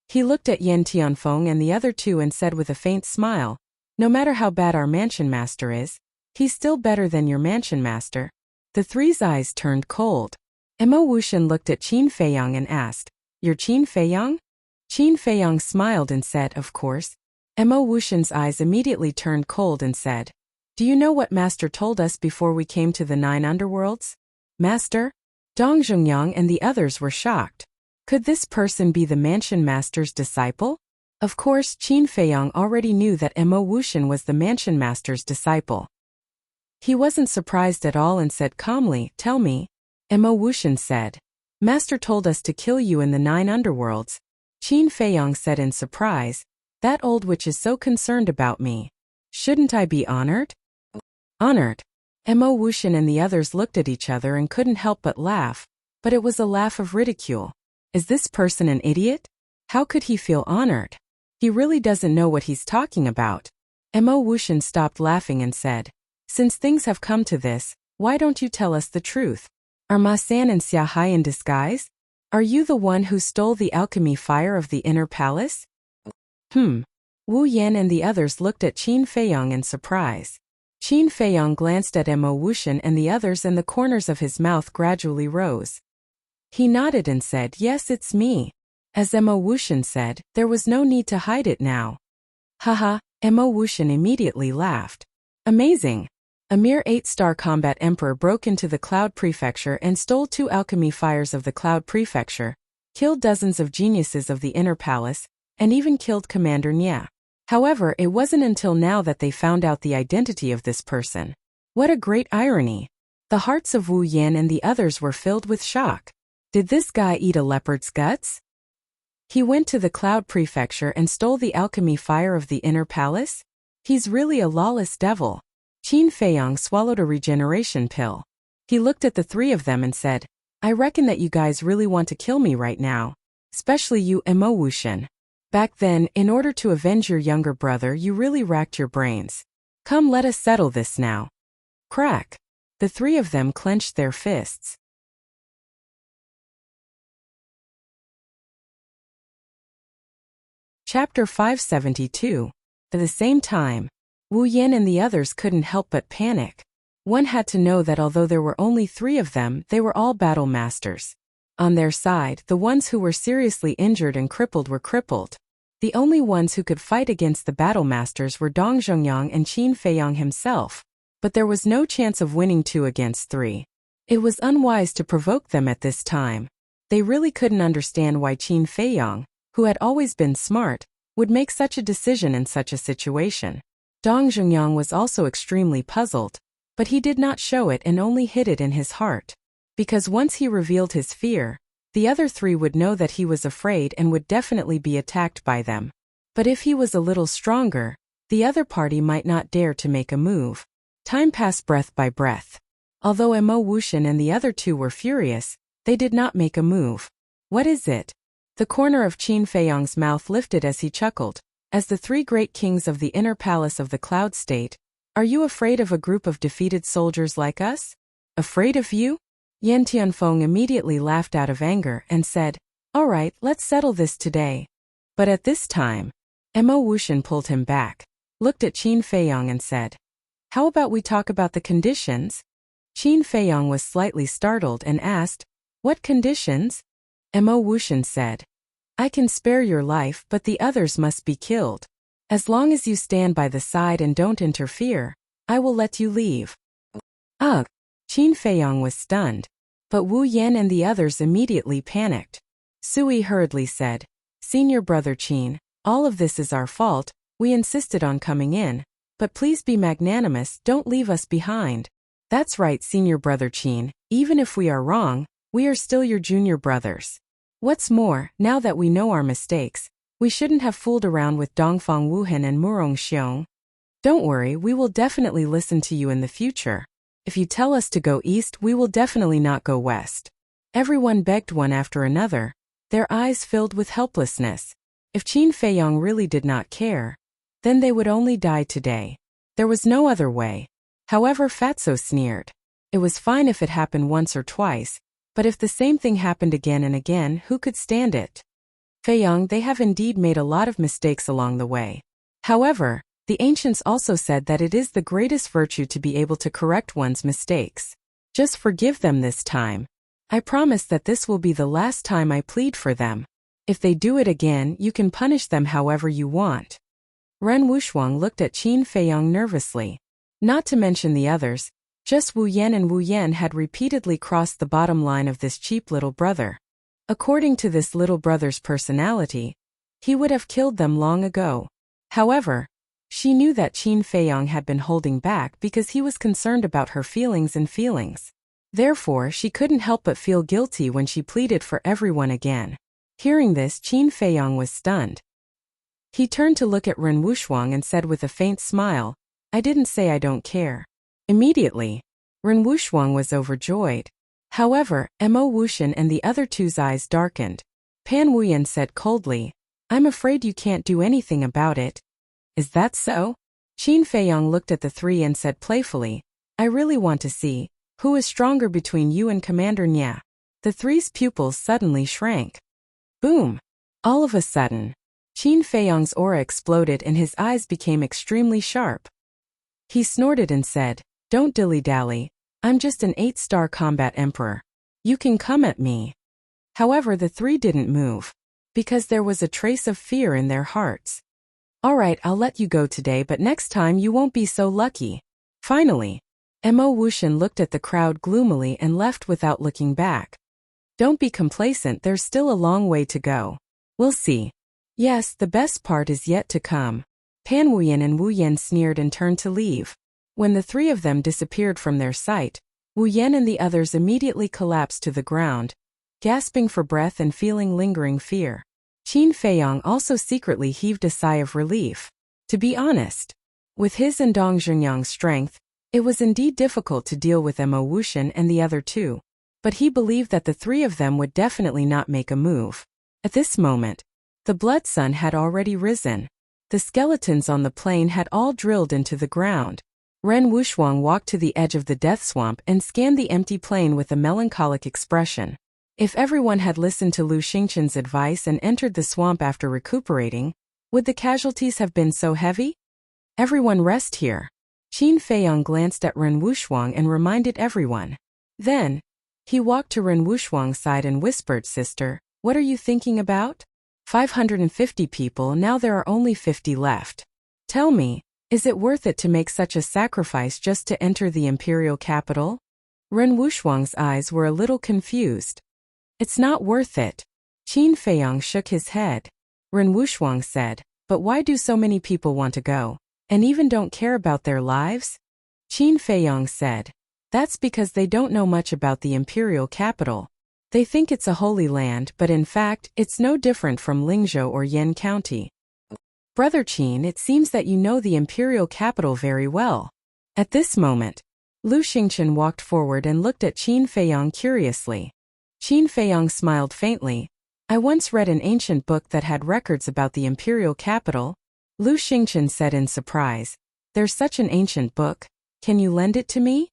Speaker 1: He looked at Yan Tianfeng and the other 2 and said with a faint smile, "No matter how bad our mansion master is, he's still better than your mansion master." The 3's eyes turned cold. Mo Wuxian looked at Qin Feiyang and asked, "You're Qin Feiyang?" Qin Feiyang smiled and said, "Of course." Mo Wuxian's eyes immediately turned cold and said, "Do you know what Master told us before we came to the 9 underworlds?" "Master?" Dong Zhongyang and the others were shocked. Could this person be the mansion master's disciple? Of course, Qin Feiyang already knew that Mo Wuxian was the mansion master's disciple. He wasn't surprised at all and said calmly, "Tell me." Mo Wuxian said, "Master told us to kill you in the 9 underworlds." Qin Feiyang said in surprise, "That old witch is so concerned about me. Shouldn't I be honored?" Honored? Mo Wuxian and the others looked at each other and couldn't help but laugh, but it was a laugh of ridicule. Is this person an idiot? How could he feel honored? He really doesn't know what he's talking about. Mo Wuxian stopped laughing and said, "Since things have come to this, why don't you tell us the truth? Are Ma San and Xia Hai in disguise? Are you the one who stole the alchemy fire of the inner palace?" Wu Yan and the others looked at Qin Feiyang in surprise. Qin Feiyang glanced at Mo Wuxian and the others and the corners of his mouth gradually rose. He nodded and said, "Yes, it's me." As Mo Wuxian said, there was no need to hide it now. Haha, Mo Wuxian immediately laughed. Amazing. A mere 8-star combat emperor broke into the Cloud Prefecture and stole 2 alchemy fires of the Cloud Prefecture, killed dozens of geniuses of the Inner Palace, and even killed Commander Nya. However, it wasn't until now that they found out the identity of this person. What a great irony. The hearts of Wu Yan and the others were filled with shock. Did this guy eat a leopard's guts? He went to the Cloud Prefecture and stole the alchemy fire of the Inner Palace? He's really a lawless devil. Qin Feiyang swallowed a regeneration pill. He looked at the 3 of them and said, "I reckon that you guys really want to kill me right now. Especially you, Mo Wuxian. Back then, in order to avenge your younger brother, you really racked your brains. Come, let us settle this now." Crack. The 3 of them clenched their fists. Chapter 572. At the same time, Wu Yan and the others couldn't help but panic. One had to know that although there were only 3 of them, they were all battle masters. On their side, the ones who were seriously injured and crippled were crippled. The only ones who could fight against the battle masters were Dong Zhongyang and Qin Feiyang himself, but there was no chance of winning 2 against 3. It was unwise to provoke them at this time. They really couldn't understand why Qin Feiyang, who had always been smart, would make such a decision in such a situation. Dong Zhongyang was also extremely puzzled, but he did not show it and only hid it in his heart. Because once he revealed his fear, the other 3 would know that he was afraid and would definitely be attacked by them. But if he was a little stronger, the other party might not dare to make a move. Time passed breath by breath. Although Mo Wuxian and the other 2 were furious, they did not make a move. What is it? The corner of Qin Feiyang's mouth lifted as he chuckled. As the 3 great kings of the inner palace of the Cloud State, are you afraid of a group of defeated soldiers like us? Afraid of you? Yan Tianfeng immediately laughed out of anger and said, all right, let's settle this today. But at this time, Mo Wuxian pulled him back, looked at Qin Feiyang and said, how about we talk about the conditions? Qin Feiyang was slightly startled and asked, what conditions? Mo Wuxian said, I can spare your life, but the others must be killed. As long as you stand by the side and don't interfere, I will let you leave. Ugh! Qin Feiyang was stunned. But Wu Yan and the others immediately panicked. Sui hurriedly said, Senior brother Qin, all of this is our fault, we insisted on coming in, but please be magnanimous, don't leave us behind. That's right, Senior brother Qin, even if we are wrong, we are still your junior brothers. What's more, now that we know our mistakes, we shouldn't have fooled around with Dongfang Wuhan and Murong Xiong. Don't worry, we will definitely listen to you in the future. If you tell us to go east, we will definitely not go west. Everyone begged one after another, their eyes filled with helplessness. If Qin Feiyang really did not care, then they would only die today. There was no other way. However, Fatso sneered. It was fine if it happened once or twice, but if the same thing happened again and again, who could stand it? Feiyang, they have indeed made a lot of mistakes along the way. However, the ancients also said that it is the greatest virtue to be able to correct one's mistakes. Just forgive them this time. I promise that this will be the last time I plead for them. If they do it again, you can punish them however you want. Ren Wushuang looked at Qin Feiyang nervously. Not to mention the others, just Wu Yan and Wu Yan had repeatedly crossed the bottom line of this cheap little brother. According to this little brother's personality, he would have killed them long ago. However, she knew that Qin Feiyang had been holding back because he was concerned about her feelings. Therefore, she couldn't help but feel guilty when she pleaded for everyone again. Hearing this, Qin Feiyang was stunned. He turned to look at Ren Wushuang and said with a faint smile, I didn't say I don't care. Immediately, Ren Wushuang was overjoyed. However, Mo Wuxian and the other 2's eyes darkened. Pan Wuyan said coldly, I'm afraid you can't do anything about it. Is that so? Qin Feiyang looked at the 3 and said playfully, I really want to see, who is stronger between you and Commander Nya. The 3's pupils suddenly shrank. Boom! All of a sudden, Qin Feiyang's aura exploded and his eyes became extremely sharp. He snorted and said, Don't dilly-dally, I'm just an 8-star combat emperor. You can come at me. However, the 3 didn't move, because there was a trace of fear in their hearts. All right, I'll let you go today, but next time you won't be so lucky. Finally, Mo Wuxian looked at the crowd gloomily and left without looking back. Don't be complacent, there's still a long way to go. We'll see. Yes, the best part is yet to come. Pan Wuyan and Wu Yan sneered and turned to leave. When the 3 of them disappeared from their sight, Wu Yan and the others immediately collapsed to the ground, gasping for breath and feeling lingering fear. Qin Feiyang also secretly heaved a sigh of relief. To be honest, with his and Dong Zhongyang's strength, it was indeed difficult to deal with Mo Wuxian and the other 2, but he believed that the 3 of them would definitely not make a move. At this moment, the blood sun had already risen. The skeletons on the plain had all drilled into the ground. Ren Wushuang walked to the edge of the death swamp and scanned the empty plain with a melancholic expression. If everyone had listened to Lu Xingchen's advice and entered the swamp after recuperating, would the casualties have been so heavy? Everyone rest here. Qin Feiyang glanced at Ren Wushuang and reminded everyone. Then, he walked to Ren Wushuang's side and whispered, Sister, what are you thinking about? 550 people, now there are only 50 left. Tell me, is it worth it to make such a sacrifice just to enter the imperial capital? Ren Wushuang's eyes were a little confused. It's not worth it. Qin Feiyang shook his head. Ren Wushuang said, but why do so many people want to go, and even don't care about their lives? Qin Feiyang said, that's because they don't know much about the imperial capital. They think it's a holy land, but in fact, it's no different from Lingzhou or Yan County. Brother Qin, it seems that you know the imperial capital very well. At this moment, Lu Xingchen walked forward and looked at Qin Feiyang curiously. Qin Feiyang smiled faintly. I once read an ancient book that had records about the imperial capital. Lu Xingchen said in surprise, there's such an ancient book, can you lend it to me?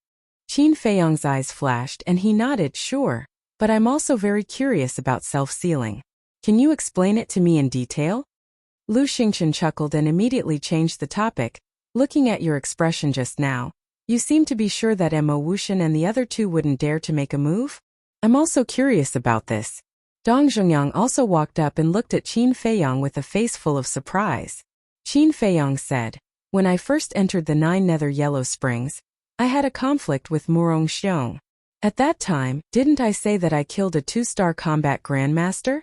Speaker 1: Qin Feiyang's eyes flashed and he nodded, sure, but I'm also very curious about self-sealing. Can you explain it to me in detail? Lu Xingchen chuckled and immediately changed the topic. Looking at your expression just now, you seem to be sure that Mo Wuxian and the other two wouldn't dare to make a move? I'm also curious about this. Dong Zhongyang also walked up and looked at Qin Feiyang with a face full of surprise. Qin Feiyang said, when I first entered the 9 Nether Yellow Springs, I had a conflict with Murong Xiong. At that time, didn't I say that I killed a 2-star combat grandmaster?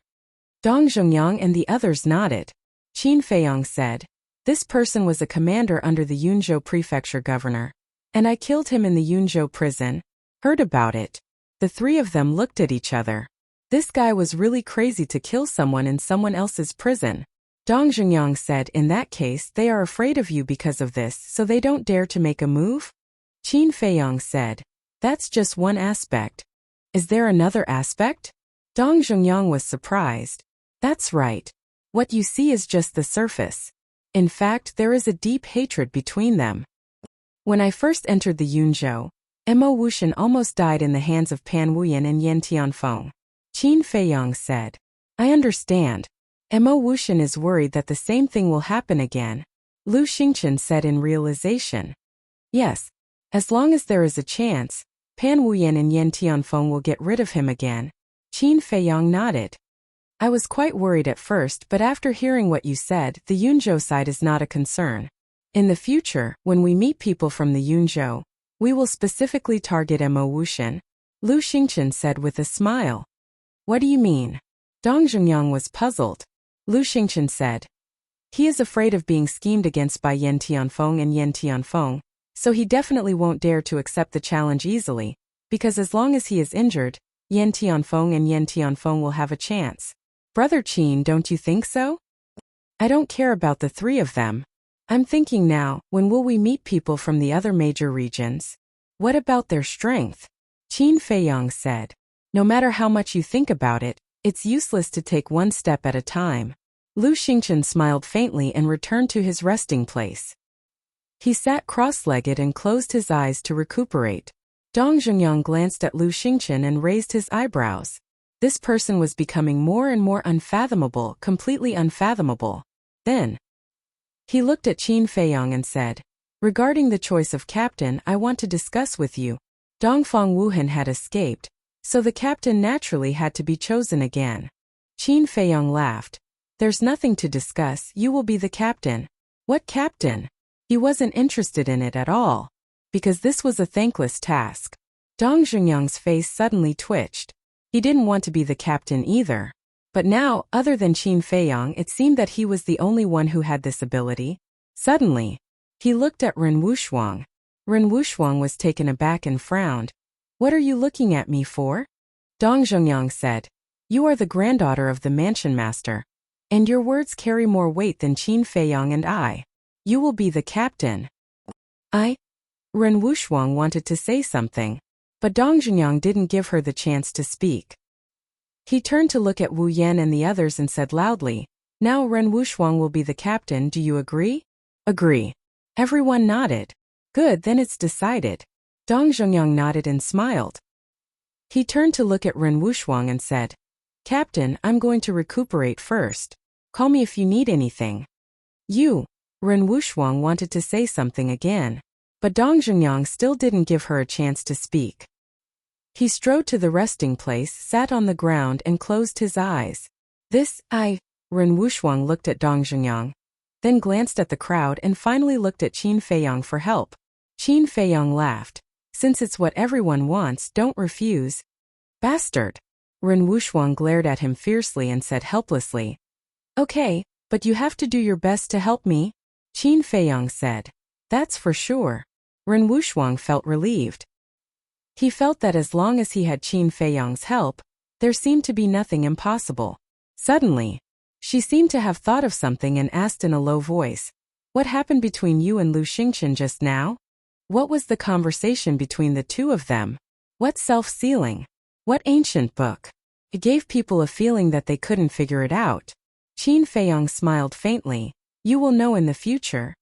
Speaker 1: Dong Zhongyang and the others nodded. Qin Feiyang said, this person was a commander under the Yunzhou prefecture governor, and I killed him in the Yunzhou prison. Heard about it. The three of them looked at each other. This guy was really crazy to kill someone in someone else's prison. Dong Zhongyang said, in that case, they are afraid of you because of this, so they don't dare to make a move? Qin Feiyang said, that's just one aspect. Is there another aspect? Dong Zhongyang was surprised. That's right. What you see is just the surface. In fact, there is a deep hatred between them. When I first entered the Yunzhou, Mo Wuxian almost died in the hands of Pan Wuyan and Yan Tianfeng. Qin Feiyang said, I understand. Mo Wuxian is worried that the same thing will happen again. Lu Xingchen said in realization. Yes. As long as there is a chance, Pan Wuyan and Yan Tianfeng will get rid of him again. Qin Feiyang nodded. I was quite worried at first, but after hearing what you said, the Yunzhou side is not a concern. In the future, when we meet people from the Yunzhou, we will specifically target Mo Wuxian, Lu Xingchen said with a smile. What do you mean? Dong Zhongyang was puzzled. Lu Xingchen said. He is afraid of being schemed against by Yan Tianfeng and Yan Tianfeng, so he definitely won't dare to accept the challenge easily, because as long as he is injured, Yan Tianfeng and Yan Tianfeng will have a chance. Brother Qin, don't you think so? I don't care about the three of them. I'm thinking now, when will we meet people from the other major regions? What about their strength? Qin Feiyang said. No matter how much you think about it, it's useless to take one step at a time. Lu Xingchen smiled faintly and returned to his resting place. He sat cross-legged and closed his eyes to recuperate. Dong Zhongyang glanced at Lu Xingchen and raised his eyebrows. This person was becoming more and more unfathomable, completely unfathomable. Then, he looked at Qin Feiyang and said, regarding the choice of captain, I want to discuss with you. Dongfang Wuhan had escaped, so the captain naturally had to be chosen again. Qin Feiyang laughed. There's nothing to discuss, you will be the captain. What captain? He wasn't interested in it at all, because this was a thankless task. Dong Zhongyang's face suddenly twitched. He didn't want to be the captain either. But now, other than Qin Feiyang, it seemed that he was the only one who had this ability. Suddenly, he looked at Ren Wushuang. Ren Wushuang was taken aback and frowned. What are you looking at me for? Dong Zhongyang said. You are the granddaughter of the mansion master, and your words carry more weight than Qin Feiyang and I. You will be the captain. Ren Wushuang wanted to say something, but Dong Zhongyang didn't give her the chance to speak. He turned to look at Wu Yan and the others and said loudly, now Ren Wushuang will be the captain, do you agree? Agree. Everyone nodded. Good, then it's decided. Dong Zhongyang nodded and smiled. He turned to look at Ren Wushuang and said, Captain, I'm going to recuperate first. Call me if you need anything. You. Ren Wushuang wanted to say something again, but Dong Zhengyang still didn't give her a chance to speak. He strode to the resting place, sat on the ground and closed his eyes. Ren Wushuang looked at Dong Zhengyang, then glanced at the crowd and finally looked at Qin Feiyang for help. Qin Feiyang laughed. Since it's what everyone wants, don't refuse. Bastard! Ren Wushuang glared at him fiercely and said helplessly. Okay, but you have to do your best to help me, Qin Feiyang said. That's for sure. Ren Wushuang felt relieved. He felt that as long as he had Qin Feiyang's help, there seemed to be nothing impossible. Suddenly, she seemed to have thought of something and asked in a low voice, "What happened between you and Lu Xingqian just now? What was the conversation between the two of them? What self-sealing? What ancient book?" It gave people a feeling that they couldn't figure it out. Qin Feiyang smiled faintly. "You will know in the future."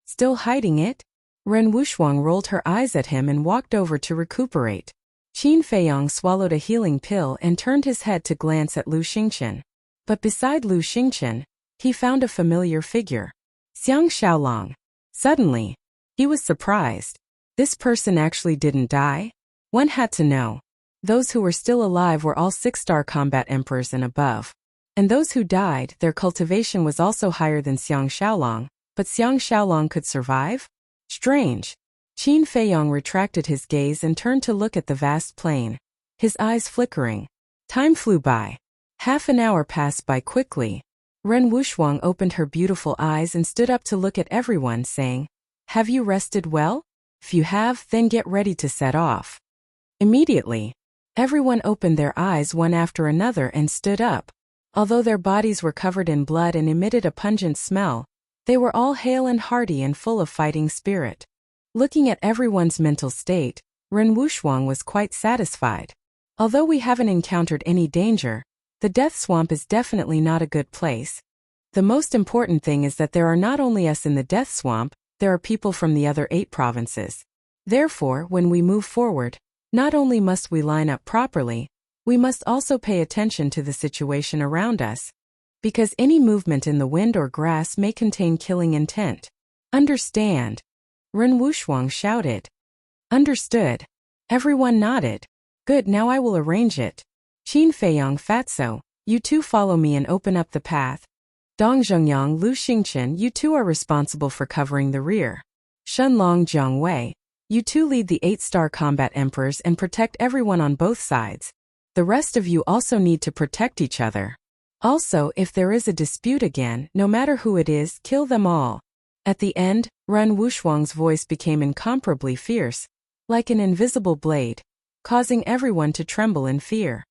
Speaker 1: Still hiding it? Ren Wushuang rolled her eyes at him and walked over to recuperate. Qin Feiyang swallowed a healing pill and turned his head to glance at Lu Xingqian. But beside Lu Xingqian, he found a familiar figure. Xiang Xiaolong. Suddenly, he was surprised. This person actually didn't die? One had to know. Those who were still alive were all 6-star combat emperors and above. And those who died, their cultivation was also higher than Xiang Xiaolong, but Xiang Xiaolong could survive? Strange. Qin Feiyang retracted his gaze and turned to look at the vast plain, his eyes flickering. Time flew by. Half an hour passed by quickly. Ren Wushuang opened her beautiful eyes and stood up to look at everyone, saying, "Have you rested well? If you have, then get ready to set off." Immediately, everyone opened their eyes one after another and stood up. Although their bodies were covered in blood and emitted a pungent smell, they were all hale and hearty and full of fighting spirit. Looking at everyone's mental state, Ren Wushuang was quite satisfied. Although we haven't encountered any danger, the Death Swamp is definitely not a good place. The most important thing is that there are not only us in the Death Swamp, there are people from the other 8 provinces. Therefore, when we move forward, not only must we line up properly, we must also pay attention to the situation around us, because any movement in the wind or grass may contain killing intent. Understand? Ren Wushuang shouted. Understood. Everyone nodded. Good, now I will arrange it. Qin Feiyang, Fatso, you two follow me and open up the path. Dong Zhengyang, Lu Xingqian, you two are responsible for covering the rear. Shenlong, Jiang Wei, you two lead the 8-star combat emperors and protect everyone on both sides. The rest of you also need to protect each other. Also, if there is a dispute again, no matter who it is, kill them all. At the end, Ren Wushuang's voice became incomparably fierce, like an invisible blade, causing everyone to tremble in fear.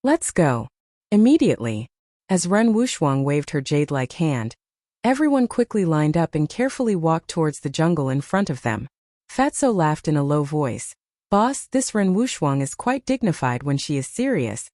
Speaker 1: Let's go. Immediately, as Ren Wushuang waved her jade-like hand, everyone quickly lined up and carefully walked towards the jungle in front of them. Fatso laughed in a low voice. Boss, this Ren Wushuang is quite dignified when she is serious.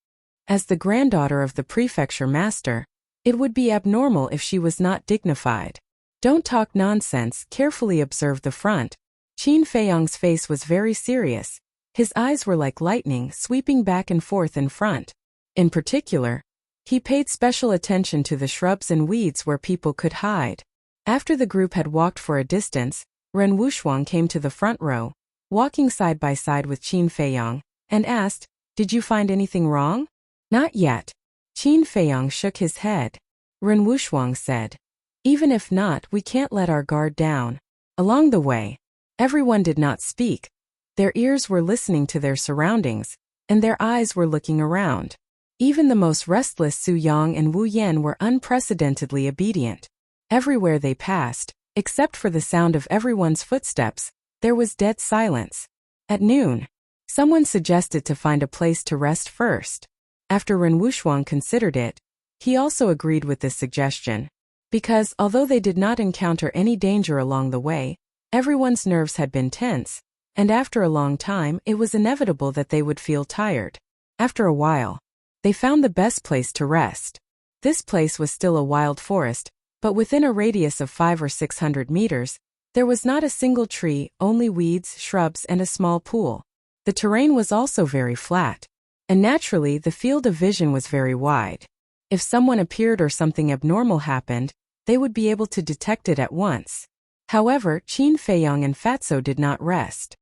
Speaker 1: As the granddaughter of the prefecture master, it would be abnormal if she was not dignified. Don't talk nonsense, carefully observe the front. Qin Feiyang's face was very serious. His eyes were like lightning, sweeping back and forth in front. In particular, he paid special attention to the shrubs and weeds where people could hide. After the group had walked for a distance, Ren Wushuang came to the front row, walking side by side with Qin Feiyang, and asked, "Did you find anything wrong?" "Not yet." Qin Feiyang shook his head. Ren Wushuang said, "Even if not, we can't let our guard down." Along the way, everyone did not speak. Their ears were listening to their surroundings, and their eyes were looking around. Even the most restless Su Yang and Wu Yan were unprecedentedly obedient. Everywhere they passed, except for the sound of everyone's footsteps, there was dead silence. At noon, someone suggested to find a place to rest first. After Ren Wushuang considered it, he also agreed with this suggestion. Because, although they did not encounter any danger along the way, everyone's nerves had been tense, and after a long time, it was inevitable that they would feel tired. After a while, they found the best place to rest. This place was still a wild forest, but within a radius of 500 or 600 meters, there was not a single tree, only weeds, shrubs, and a small pool. The terrain was also very flat, and naturally the field of vision was very wide. If someone appeared or something abnormal happened, they would be able to detect it at once. However, Qin Feiyong and Fatso did not rest.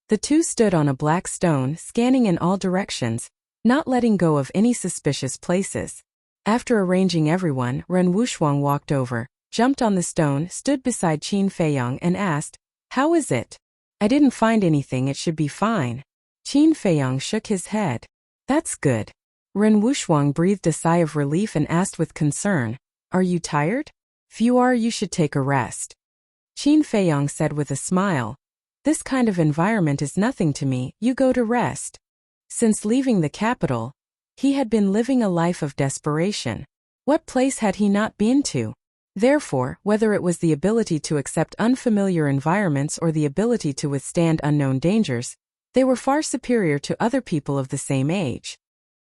Speaker 1: The two stood on a black stone, scanning in all directions, not letting go of any suspicious places. After arranging everyone, Ren Wushuang walked over, jumped on the stone, stood beside Qin Feiyong and asked, "How is it?" "I didn't find anything, it should be fine." Qin Feiyong shook his head. "That's good." Ren Wushuang breathed a sigh of relief and asked with concern, "Are you tired?" "If you are, you should take a rest." Qin Feiyong said with a smile, "This kind of environment is nothing to me, you go to rest." Since leaving the capital, he had been living a life of desperation. What place had he not been to? Therefore, whether it was the ability to accept unfamiliar environments or the ability to withstand unknown dangers, they were far superior to other people of the same age.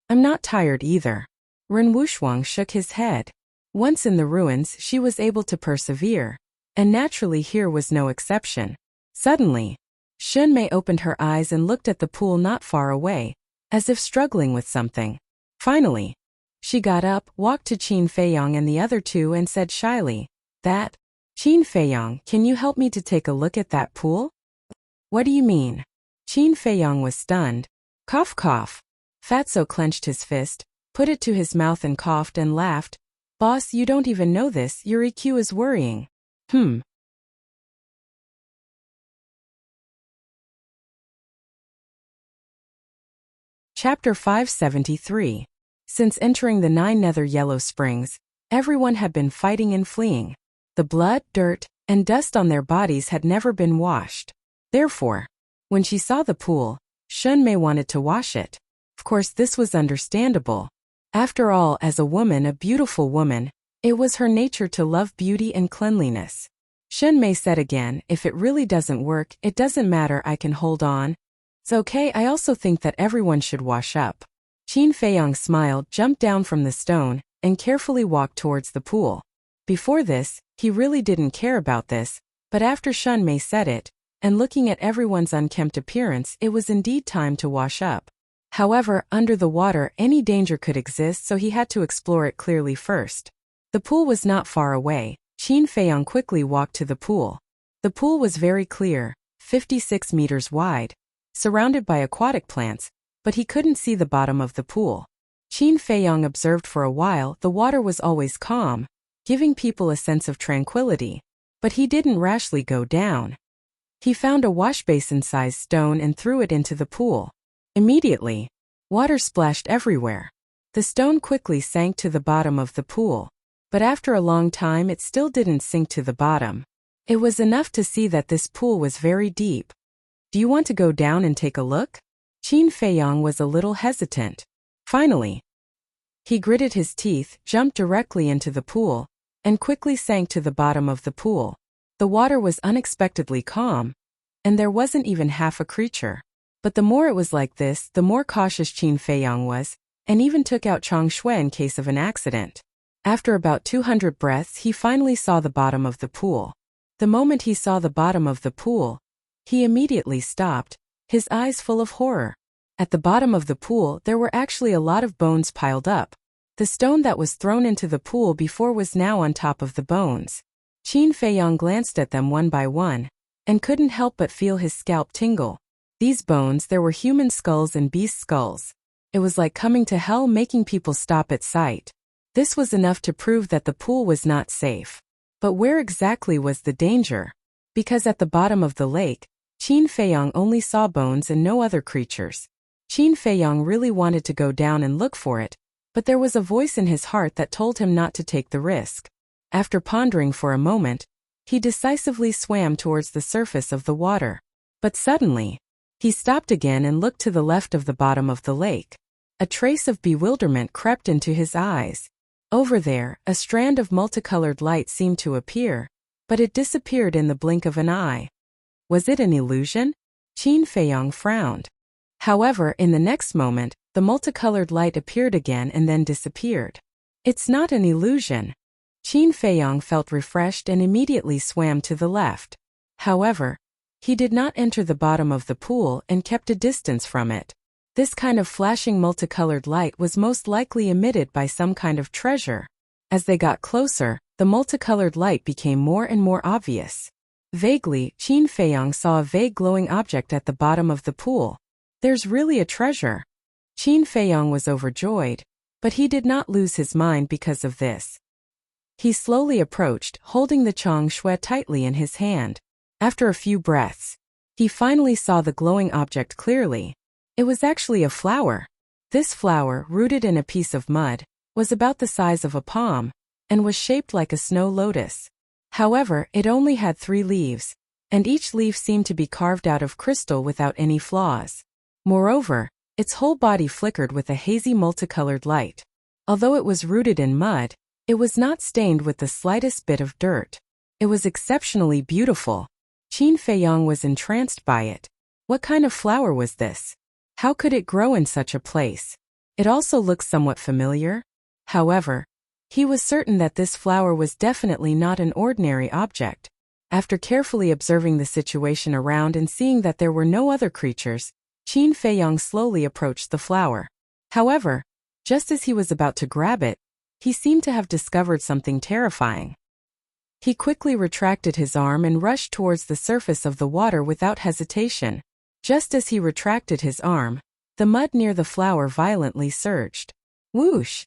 Speaker 1: "I'm not tired either." Ren Wushuang shook his head. Once in the ruins, she was able to persevere, and naturally here was no exception. Suddenly, Shunmei opened her eyes and looked at the pool not far away, as if struggling with something. Finally, she got up, walked to Qin Feiyong and the other two and said shyly, Qin Feiyong, can you help me to take a look at that pool?" "What do you mean?" Qin Feiyong was stunned. Cough cough. Fatso clenched his fist, put it to his mouth and coughed and laughed. "Boss, you don't even know this, your EQ is worrying." Chapter 573. Since entering the 9 nether yellow springs, everyone had been fighting and fleeing. The blood, dirt, and dust on their bodies had never been washed. Therefore, when she saw the pool, Shunmei wanted to wash it. Of course, this was understandable. After all, as a woman, a beautiful woman, it was her nature to love beauty and cleanliness. Shunmei said again, "If it really doesn't work, it doesn't matter, I can hold on. It's okay, I also think that everyone should wash up." Qin Feiyong smiled, jumped down from the stone, and carefully walked towards the pool. Before this, he really didn't care about this, but after Shunmei said it, and looking at everyone's unkempt appearance, it was indeed time to wash up. However, under the water, any danger could exist, so he had to explore it clearly first. The pool was not far away. Qin Feiyong quickly walked to the pool. The pool was very clear, 56 meters wide, surrounded by aquatic plants, but he couldn't see the bottom of the pool. Qin Feiyong observed for a while. The water was always calm, giving people a sense of tranquility, but he didn't rashly go down. He found a washbasin-sized stone and threw it into the pool. Immediately, water splashed everywhere. The stone quickly sank to the bottom of the pool, but after a long time it still didn't sink to the bottom. It was enough to see that this pool was very deep. "Do you want to go down and take a look?" Qin Feiyong was a little hesitant. Finally, he gritted his teeth, jumped directly into the pool, and quickly sank to the bottom of the pool. The water was unexpectedly calm, and there wasn't even half a creature. But the more it was like this, the more cautious Qin Feiyong was, and even took out Chang Shui in case of an accident. After about 200 breaths, he finally saw the bottom of the pool. The moment he saw the bottom of the pool, he immediately stopped, his eyes full of horror. At the bottom of the pool, there were actually a lot of bones piled up. The stone that was thrown into the pool before was now on top of the bones. Qin Feiyong glanced at them one by one, and couldn't help but feel his scalp tingle. These bones, there were human skulls and beast skulls. It was like coming to hell, making people stop at sight. This was enough to prove that the pool was not safe. But where exactly was the danger? Because at the bottom of the lake, Qin Feiyong only saw bones and no other creatures. Qin Feiyong really wanted to go down and look for it, but there was a voice in his heart that told him not to take the risk. After pondering for a moment, he decisively swam towards the surface of the water. But suddenly, he stopped again and looked to the left of the bottom of the lake. A trace of bewilderment crept into his eyes. Over there, a strand of multicolored light seemed to appear, but it disappeared in the blink of an eye. Was it an illusion? Qin Feiyong frowned. However, in the next moment, the multicolored light appeared again and then disappeared. It's not an illusion. Qin Feiyong felt refreshed and immediately swam to the left. However, he did not enter the bottom of the pool and kept a distance from it. This kind of flashing multicolored light was most likely emitted by some kind of treasure. As they got closer, the multicolored light became more and more obvious. Vaguely, Qin Feiyang saw a vague glowing object at the bottom of the pool. There's really a treasure. Qin Feiyang was overjoyed, but he did not lose his mind because of this. He slowly approached, holding the Chang Shui tightly in his hand. After a few breaths, he finally saw the glowing object clearly. It was actually a flower. This flower, rooted in a piece of mud, was about the size of a palm, and was shaped like a snow lotus. However, it only had 3 leaves, and each leaf seemed to be carved out of crystal without any flaws. Moreover, its whole body flickered with a hazy multicolored light. Although it was rooted in mud, it was not stained with the slightest bit of dirt. It was exceptionally beautiful. Qin Feiyang was entranced by it. What kind of flower was this? How could it grow in such a place? It also looked somewhat familiar. However, he was certain that this flower was definitely not an ordinary object. After carefully observing the situation around and seeing that there were no other creatures, Qin Feiyang slowly approached the flower. However, just as he was about to grab it, he seemed to have discovered something terrifying. He quickly retracted his arm and rushed towards the surface of the water without hesitation. Just as he retracted his arm, the mud near the flower violently surged. Whoosh!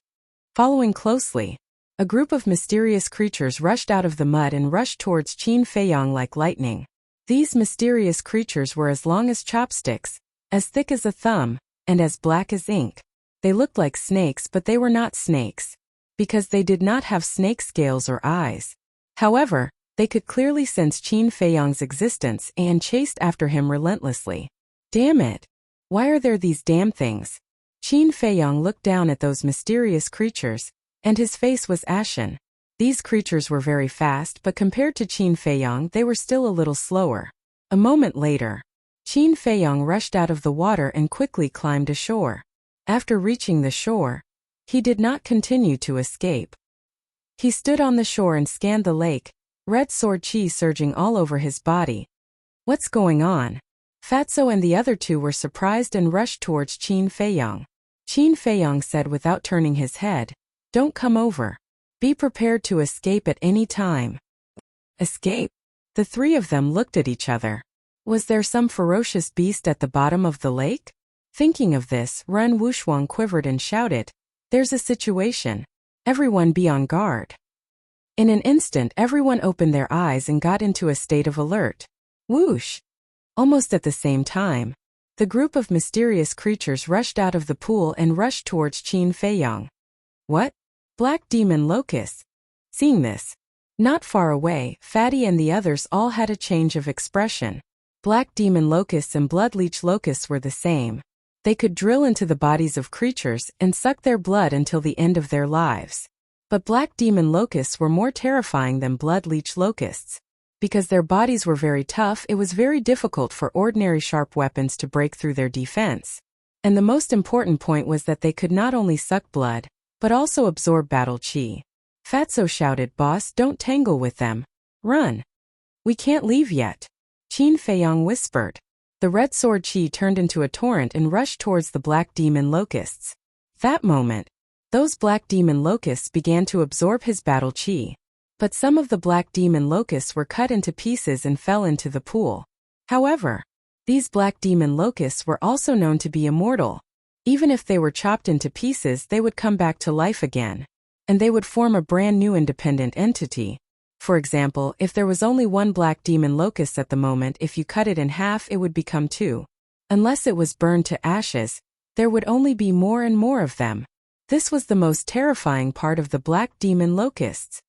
Speaker 1: Following closely, a group of mysterious creatures rushed out of the mud and rushed towards Qin Feiyang like lightning. These mysterious creatures were as long as chopsticks, as thick as a thumb, and as black as ink. They looked like snakes, but they were not snakes, because they did not have snake scales or eyes. However, they could clearly sense Qin Feiyang's existence and chased after him relentlessly. Damn it! Why are there these damn things? Qin Feiyang looked down at those mysterious creatures, and his face was ashen. These creatures were very fast, but compared to Qin Feiyang they were still a little slower. A moment later, Qin Feiyang rushed out of the water and quickly climbed ashore. After reaching the shore, he did not continue to escape. He stood on the shore and scanned the lake, red sword qi surging all over his body. What's going on? Fatso and the other 2 were surprised and rushed towards Qin Feiyang. Qin Feiyang said without turning his head, "Don't come over. Be prepared to escape at any time." Escape? The 3 of them looked at each other. Was there some ferocious beast at the bottom of the lake? Thinking of this, Ren Wushuang quivered and shouted, "There's a situation. Everyone be on guard." In an instant everyone opened their eyes and got into a state of alert. Whoosh! Almost at the same time, the group of mysterious creatures rushed out of the pool and rushed towards Qin Feiyang. What? Black demon locusts. Seeing this, not far away, Fatty and the others all had a change of expression. Black demon locusts and blood leech locusts were the same. They could drill into the bodies of creatures and suck their blood until the end of their lives. But black demon locusts were more terrifying than blood leech locusts. Because their bodies were very tough, it was very difficult for ordinary sharp weapons to break through their defense. And the most important point was that they could not only suck blood, but also absorb battle chi. Fatso shouted, "Boss, don't tangle with them. Run. We can't leave yet." Qin Feiyang whispered. The red sword qi turned into a torrent and rushed towards the black demon locusts. That moment, those black demon locusts began to absorb his battle qi. But some of the black demon locusts were cut into pieces and fell into the pool. However, these black demon locusts were also known to be immortal. Even if they were chopped into pieces, they would come back to life again. And they would form a brand new independent entity. For example, if there was only one black demon locust at the moment, if you cut it in half it would become 2. Unless it was burned to ashes, there would only be more and more of them. This was the most terrifying part of the black demon locusts.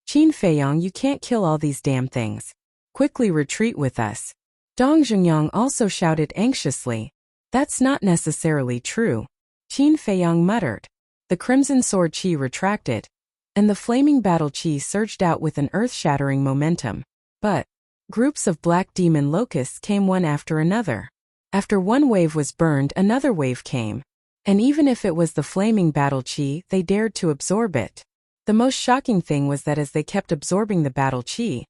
Speaker 1: Qin Feiyang, you can't kill all these damn things. Quickly retreat with us. Dong Zhengyang also shouted anxiously. That's not necessarily true. Qin Feiyang muttered. The crimson sword qi retracted, and the flaming battle qi surged out with an earth-shattering momentum. But groups of black demon locusts came one after another. After one wave was burned, another wave came. And even if it was the flaming battle qi, they dared to absorb it. The most shocking thing was that as they kept absorbing the battle qi,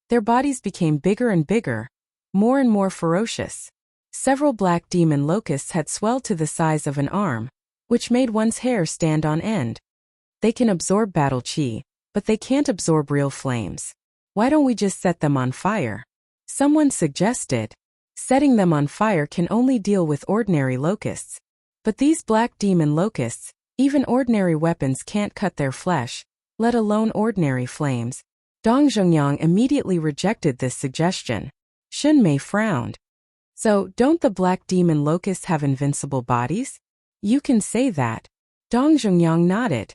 Speaker 1: their bodies became bigger and bigger, more and more ferocious. Several black demon locusts had swelled to the size of an arm, which made one's hair stand on end. They can absorb battle qi, but they can't absorb real flames. Why don't we just set them on fire? Someone suggested. Setting them on fire can only deal with ordinary locusts. But these black demon locusts, even ordinary weapons can't cut their flesh, let alone ordinary flames. Dong Zhongyang immediately rejected this suggestion. Xun Mei frowned. So, don't the black demon locusts have invincible bodies? You can say that. Dong Zhongyang nodded.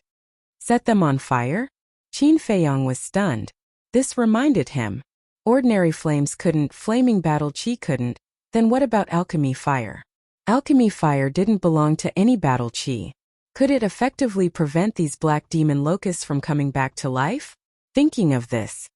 Speaker 1: Set them on fire? Qin Feiyang was stunned. This reminded him. Ordinary flames couldn't, flaming battle qi couldn't, then what about alchemy fire? Alchemy fire didn't belong to any battle qi. Could it effectively prevent these black demon locusts from coming back to life? Thinking of this.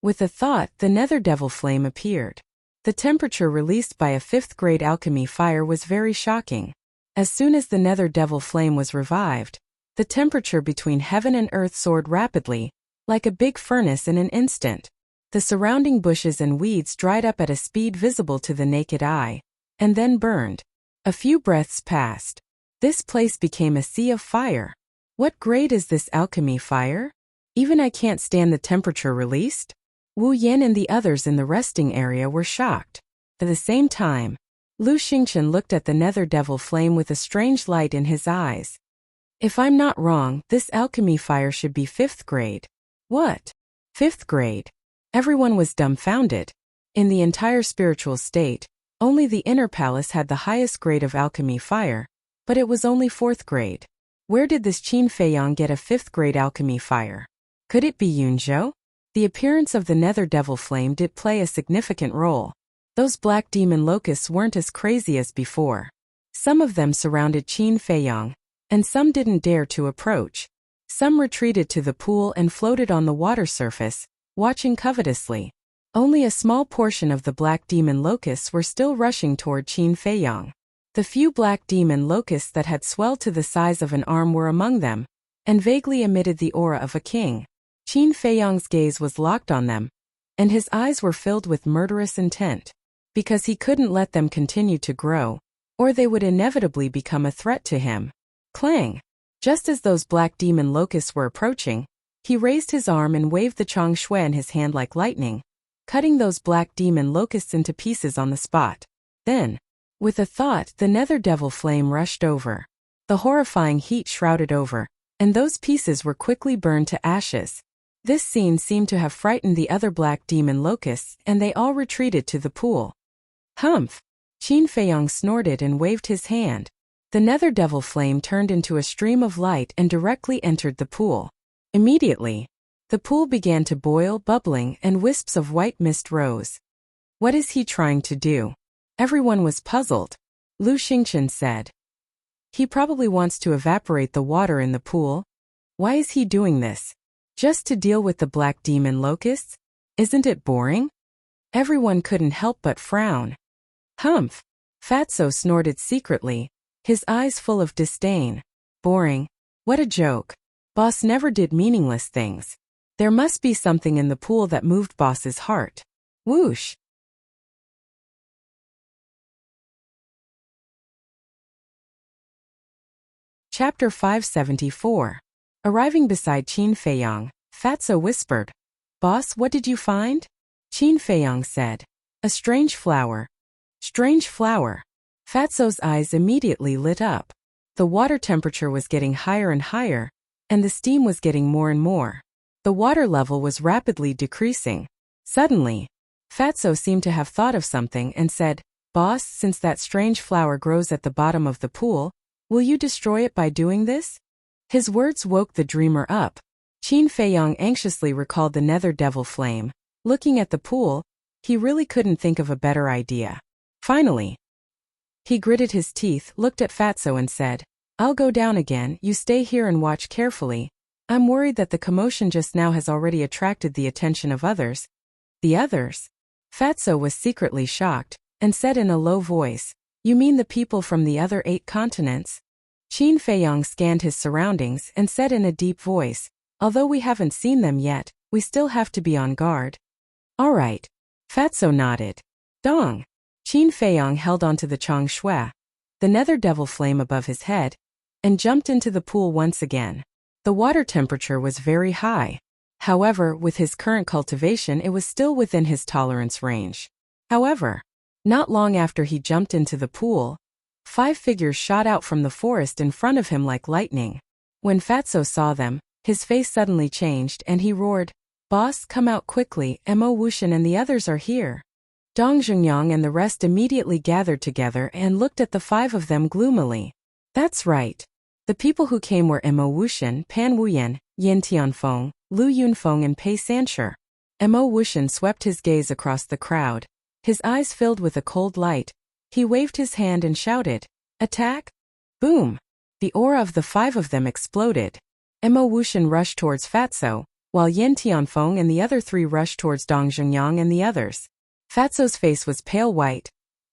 Speaker 1: With a thought, the nether devil flame appeared. The temperature released by a 5th grade alchemy fire was very shocking. As soon as the nether devil flame was revived, the temperature between heaven and earth soared rapidly, like a big furnace in an instant. The surrounding bushes and weeds dried up at a speed visible to the naked eye, and then burned. A few breaths passed. This place became a sea of fire. What grade is this alchemy fire? Even I can't stand the temperature released? Wu Yan and the others in the resting area were shocked. At the same time, Lu Xingchen looked at the nether devil flame with a strange light in his eyes. If I'm not wrong, this alchemy fire should be 5th grade. What? 5th grade? Everyone was dumbfounded. In the entire spiritual state, only the inner palace had the highest grade of alchemy fire, but it was only 4th grade. Where did this Qin Feiyang get a 5th grade alchemy fire? Could it be Yunzhou? The appearance of the nether devil flame did play a significant role. Those black demon locusts weren't as crazy as before. Some of them surrounded Qin Feiyang, and some didn't dare to approach. Some retreated to the pool and floated on the water surface, watching covetously. Only a small portion of the black demon locusts were still rushing toward Qin Feiyang. The few black demon locusts that had swelled to the size of an arm were among them, and vaguely emitted the aura of a king. Qin Feiyang's gaze was locked on them, and his eyes were filled with murderous intent, because he couldn't let them continue to grow, or they would inevitably become a threat to him. Clang! Just as those black demon locusts were approaching, he raised his arm and waved the Chang Shui in his hand like lightning, cutting those black demon locusts into pieces on the spot. Then, with a thought, the nether devil flame rushed over. The horrifying heat shrouded over, and those pieces were quickly burned to ashes. This scene seemed to have frightened the other black demon locusts, and they all retreated to the pool. Humph! Qin Feiyang snorted and waved his hand. The nether devil flame turned into a stream of light and directly entered the pool. Immediately, the pool began to boil, bubbling, and wisps of white mist rose. What is he trying to do? Everyone was puzzled. Lu Xingchen said. He probably wants to evaporate the water in the pool. Why is he doing this? Just to deal with the black demon locusts? Isn't it boring? Everyone couldn't help but frown. Humph! Fatso snorted secretly, his eyes full of disdain. Boring? What a joke. Boss never did meaningless things. There must be something in the pool that moved Boss's heart. Whoosh! Chapter 574. Arriving beside Qin Feiyang, Fatso whispered, "Boss, what did you find?" Qin Feiyang said, "A strange flower." Strange flower. Fatso's eyes immediately lit up. The water temperature was getting higher and higher, and the steam was getting more and more. The water level was rapidly decreasing. Suddenly, Fatso seemed to have thought of something and said, "Boss, since that strange flower grows at the bottom of the pool, will you destroy it by doing this?" His words woke the dreamer up. Qin Feiyang anxiously recalled the nether devil flame. Looking at the pool, he really couldn't think of a better idea. Finally, he gritted his teeth, looked at Fatso and said, "I'll go down again, you stay here and watch carefully. I'm worried that the commotion just now has already attracted the attention of others." The others? Fatso was secretly shocked, and said in a low voice, "You mean the people from the other 8 continents?" Qin Feiyang scanned his surroundings and said in a deep voice, "Although we haven't seen them yet, we still have to be on guard." "All right." Fatso nodded. Dong! Qin Feiyang held onto the Chang Shui, the nether devil flame above his head, and jumped into the pool once again. The water temperature was very high. However, with his current cultivation it was still within his tolerance range. However, not long after he jumped into the pool, 5 figures shot out from the forest in front of him like lightning. When Fatso saw them, his face suddenly changed and he roared, "Boss, come out quickly, Mo Wuxian and the others are here." Dong Zhengyang and the rest immediately gathered together and looked at the 5 of them gloomily. That's right. The people who came were Mo Wuxian, Pan Wuyan, Yin Tianfeng, Lu Yunfeng and Pei Sanshi. Mo Wuxian swept his gaze across the crowd. His eyes filled with a cold light. He waved his hand and shouted, "Attack!" Boom! The aura of the 5 of them exploded. Mo Wuxian rushed towards Fatso, while Yin Tianfeng and the other 3 rushed towards Dong Zhengyang and the others. Fatso's face was pale white.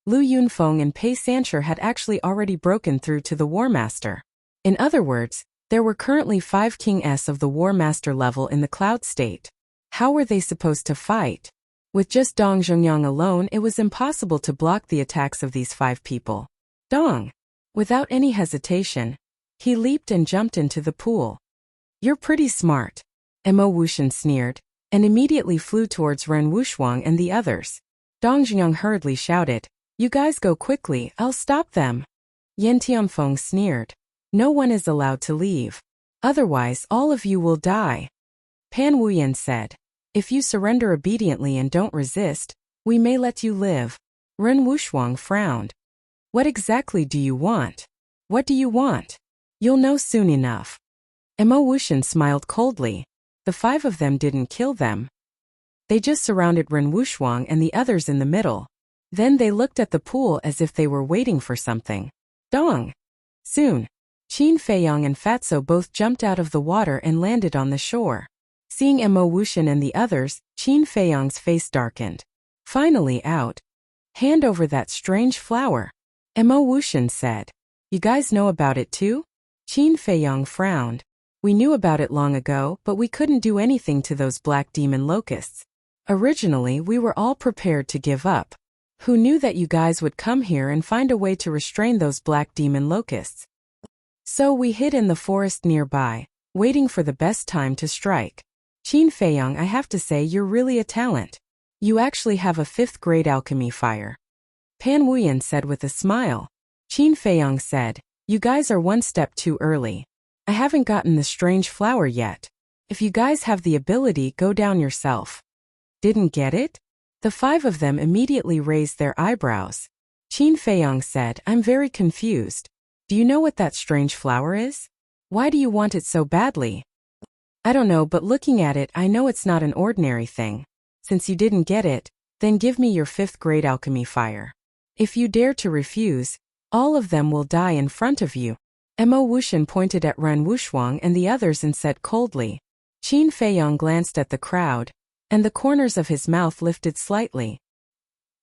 Speaker 1: Lu Yunfeng and Pei Sanshi had actually already broken through to the War Master. In other words, there were currently 5 King S of the War Master level in the Cloud State. How were they supposed to fight? With just Dong Zhengyang alone, it was impossible to block the attacks of these 5 people. Dong! Without any hesitation, he leaped and jumped into the pool. "You're pretty smart," Mo Wuxian sneered, and immediately flew towards Ren Wuxuang and the others. Dong Zhengyang hurriedly shouted, "You guys go quickly, I'll stop them." Yin Tianfeng sneered, "No one is allowed to leave. Otherwise all of you will die." Pan Wuyan said, "If you surrender obediently and don't resist, we may let you live." Ren Wuxuang frowned. "What exactly do you want? What do you want? You'll know soon enough." Mo Wuxian smiled coldly. The 5 of them didn't kill them. They just surrounded Ren Wuxuang and the others in the middle. Then they looked at the pool as if they were waiting for something. Dong! Soon, Qin Feiyang and Fatso both jumped out of the water and landed on the shore. Seeing Mo Wuxian and the others, Qin Feiyang's face darkened. Finally out. "Hand over that strange flower," Mo Wuxian said. "You guys know about it too?" Qin Feiyang frowned. "We knew about it long ago, but we couldn't do anything to those black demon locusts. Originally, we were all prepared to give up. Who knew that you guys would come here and find a way to restrain those black demon locusts? So we hid in the forest nearby, waiting for the best time to strike." Qin Feiyang, I have to say you're really a talent. You actually have a 5th grade alchemy fire. Pan Wuyan said with a smile. Qin Feiyang said, "You guys are one step too early. I haven't gotten the strange flower yet. If you guys have the ability, go down yourself." Didn't get it? The 5 of them immediately raised their eyebrows. Qin Feiyang said, "I'm very confused. Do you know what that strange flower is? Why do you want it so badly?" "I don't know, but looking at it I know it's not an ordinary thing. Since you didn't get it, then give me your 5th grade alchemy fire. If you dare to refuse, all of them will die in front of you." Mo Wuxian pointed at Ren Wuxuang and the others and said coldly. Qin Feiyang glanced at the crowd, and the corners of his mouth lifted slightly.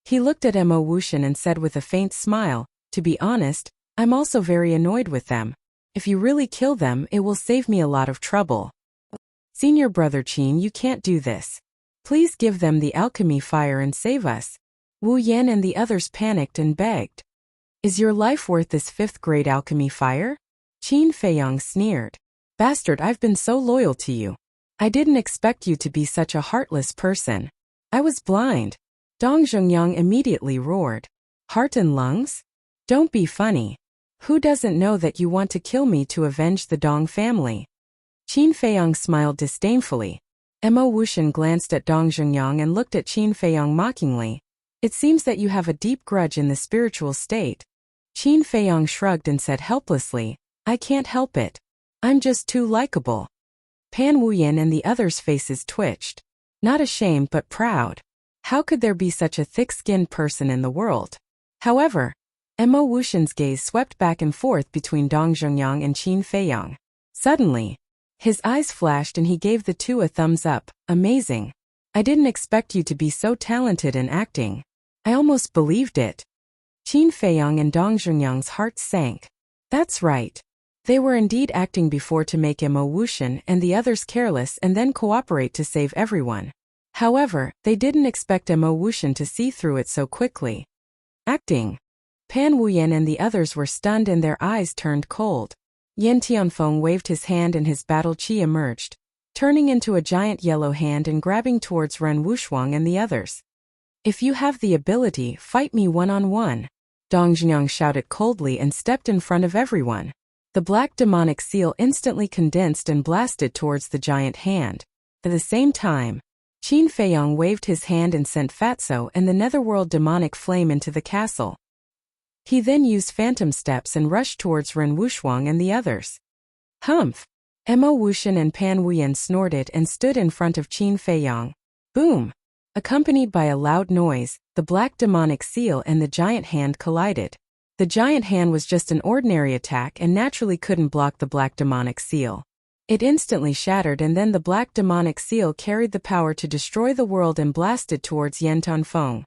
Speaker 1: He looked at Mo Wuxian and said with a faint smile, "To be honest, I'm also very annoyed with them. If you really kill them, it will save me a lot of trouble." "Senior brother Qin, you can't do this. Please give them the alchemy fire and save us." Wu Yan and the others panicked and begged. "Is your life worth this 5th grade alchemy fire?" Qin Feiyang sneered. "Bastard, I've been so loyal to you. I didn't expect you to be such a heartless person. I was blind." Dong Zhengyang immediately roared. "Heart and lungs? Don't be funny. Who doesn't know that you want to kill me to avenge the Dong family?" Qin Feiyang smiled disdainfully. Mo Wuxian glanced at Dong Zhengyang and looked at Qin Feiyang mockingly. "It seems that you have a deep grudge in the spiritual state." Qin Feiyang shrugged and said helplessly, "I can't help it. I'm just too likable." Pan Wuyan and the others' faces twitched. Not ashamed but proud. How could there be such a thick-skinned person in the world? However, Mo Wuxian's gaze swept back and forth between Dong Zhengyang and Qin Feiyang. Suddenly, his eyes flashed and he gave the 2 a thumbs up. "Amazing. I didn't expect you to be so talented in acting. I almost believed it." Qin Feiyang and Dong Zhengyang's hearts sank. That's right. They were indeed acting before to make Mo Wuxian and the others careless and then cooperate to save everyone. However, they didn't expect Mo Wuxian to see through it so quickly. Acting. Pan Wuyan and the others were stunned and their eyes turned cold. Yin Tianfeng waved his hand and his battle chi emerged. turning into a giant yellow hand and grabbing towards Ren Wuxuang and the others. "If you have the ability, fight me one-on-one," Dong Zhanyang shouted coldly and stepped in front of everyone. The black demonic seal instantly condensed and blasted towards the giant hand. At the same time, Qin Feiyang waved his hand and sent Fatso and the netherworld demonic flame into the castle. He then used phantom steps and rushed towards Ren Wuxuang and the others. "Humph!" Mo Wuxian and Pan Wuyan snorted and stood in front of Qin Feiyang. Boom! Accompanied by a loud noise, the black demonic seal and the giant hand collided. The giant hand was just an ordinary attack and naturally couldn't block the black demonic seal. It instantly shattered, and then the black demonic seal carried the power to destroy the world and blasted towards Yan Tianfeng.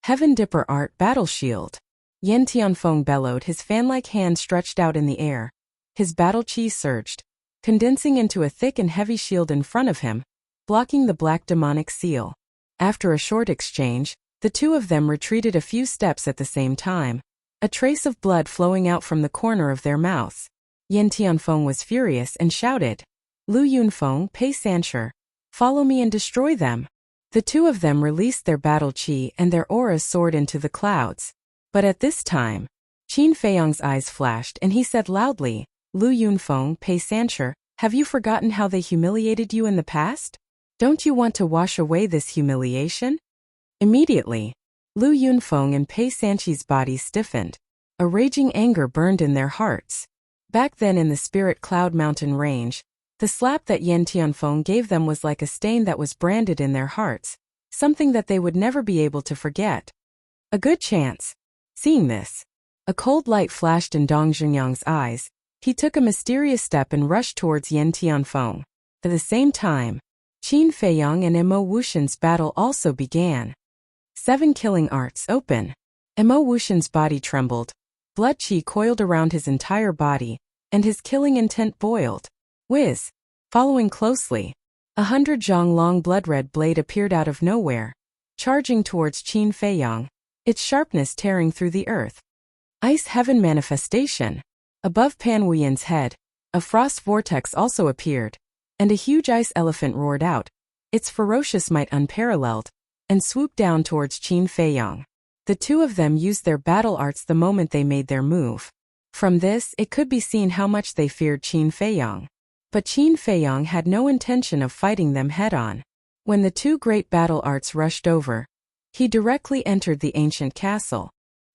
Speaker 1: Heaven Dipper Art Battle Shield. Yan Tianfeng bellowed, his fan-like hand stretched out in the air. His battle chi surged, condensing into a thick and heavy shield in front of him, blocking the black demonic seal. After a short exchange, the two of them retreated a few steps at the same time, a trace of blood flowing out from the corner of their mouths. Yan Tianfeng was furious and shouted, "Lu Yunfeng, Pei Sancher, follow me and destroy them." The two of them released their battle chi and their auras soared into the clouds. But at this time, Qin Feiyang's eyes flashed and he said loudly, "Lu Yunfeng, Pei Sancher, have you forgotten how they humiliated you in the past? Don't you want to wash away this humiliation?" Immediately, Lu Yunfeng and Pei Sanchi's bodies stiffened. A raging anger burned in their hearts. Back then in the Spirit Cloud Mountain range, the slap that Yan Tianfeng gave them was like a stain that was branded in their hearts, something that they would never be able to forget. A good chance. Seeing this, a cold light flashed in Dong Zhanyang's eyes. He took a mysterious step and rushed towards Yan Tianfeng. At the same time, Qin Feiyang and Mo Wuxian's battle also began. 7 killing arts open. Mo Wuxian's body trembled. Blood chi coiled around his entire body, and his killing intent boiled. Whiz! Following closely, 100 zhang long blood-red blade appeared out of nowhere, charging towards Qin Feiyang, its sharpness tearing through the earth. Ice Heaven Manifestation. Above Pan Wuyan's head, a frost vortex also appeared, and a huge ice elephant roared out, its ferocious might unparalleled, and swooped down towards Qin Feiyang. The two of them used their battle arts the moment they made their move. From this, it could be seen how much they feared Qin Feiyang. But Qin Feiyang had no intention of fighting them head-on. When the two great battle arts rushed over, he directly entered the ancient castle.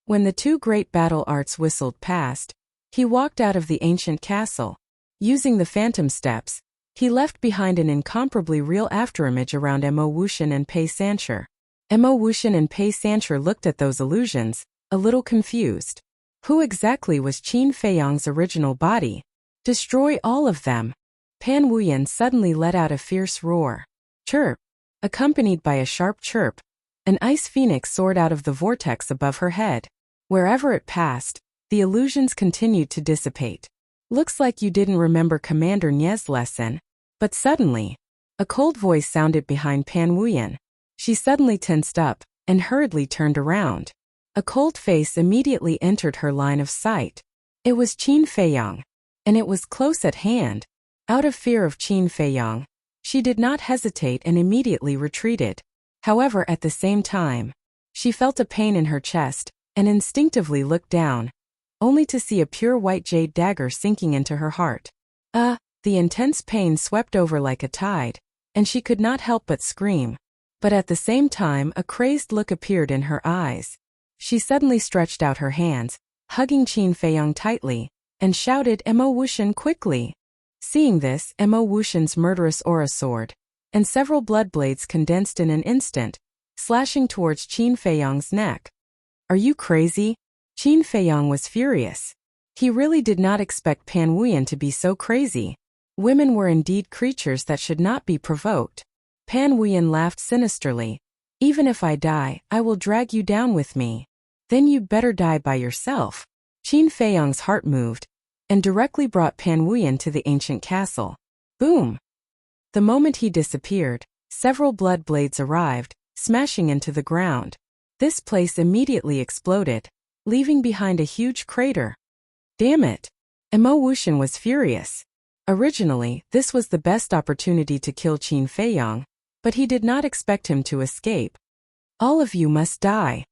Speaker 1: When the two great battle arts whistled past, he walked out of the ancient castle. Using the phantom steps, he left behind an incomparably real afterimage around Mo Wuxian and Pei Sancher. Mo Wuxian and Pei Sancher looked at those illusions, a little confused. Who exactly was Qin Feiyang's original body? Destroy all of them. Pan Wuyan suddenly let out a fierce roar. Chirp! Accompanied by a sharp chirp, an ice phoenix soared out of the vortex above her head. Wherever it passed, the illusions continued to dissipate. Looks like you didn't remember Commander Nie's lesson. But suddenly, a cold voice sounded behind Pan Wuyan. She suddenly tensed up and hurriedly turned around. A cold face immediately entered her line of sight. It was Qin Feiyang, and it was close at hand. Out of fear of Qin Feiyang, she did not hesitate and immediately retreated. However, at the same time, she felt a pain in her chest and instinctively looked down, only to see a pure white jade dagger sinking into her heart. The intense pain swept over like a tide, and she could not help but scream. But at the same time, a crazed look appeared in her eyes. She suddenly stretched out her hands, hugging Qin Feiyang tightly, and shouted, "Mo Wuxian, quickly!" Seeing this, Mo Wuxian's murderous aura soared, and several blood blades condensed in an instant, slashing towards Qin Feiyang's neck. Are you crazy? Qin Feiyang was furious. He really did not expect Pan Wuyan to be so crazy. Women were indeed creatures that should not be provoked. Pan Wuyan laughed sinisterly. Even if I die, I will drag you down with me. Then you'd better die by yourself. Qin Feiyang's heart moved, and directly brought Pan Wuyan to the ancient castle. Boom! The moment he disappeared, several blood blades arrived, smashing into the ground. This place immediately exploded, leaving behind a huge crater. Damn it! Mo Wuxian was furious. Originally, this was the best opportunity to kill Qin Feiyang, but he did not expect him to escape. All of you must die.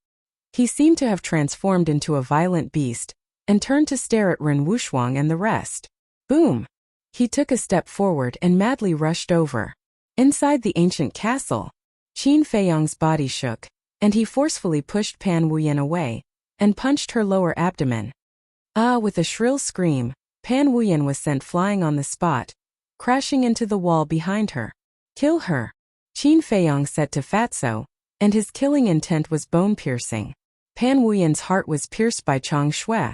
Speaker 1: He seemed to have transformed into a violent beast, and turned to stare at Ren Wuxuang and the rest. Boom! He took a step forward and madly rushed over. Inside the ancient castle, Qin Feiyang's body shook, and he forcefully pushed Pan Wuyan away, and punched her lower abdomen. Ah! With a shrill scream, Pan Wuyan was sent flying on the spot, crashing into the wall behind her. Kill her! Qin Feiyang said to Fatso, and his killing intent was bone-piercing. Pan Wuyan's heart was pierced by Chang Shui,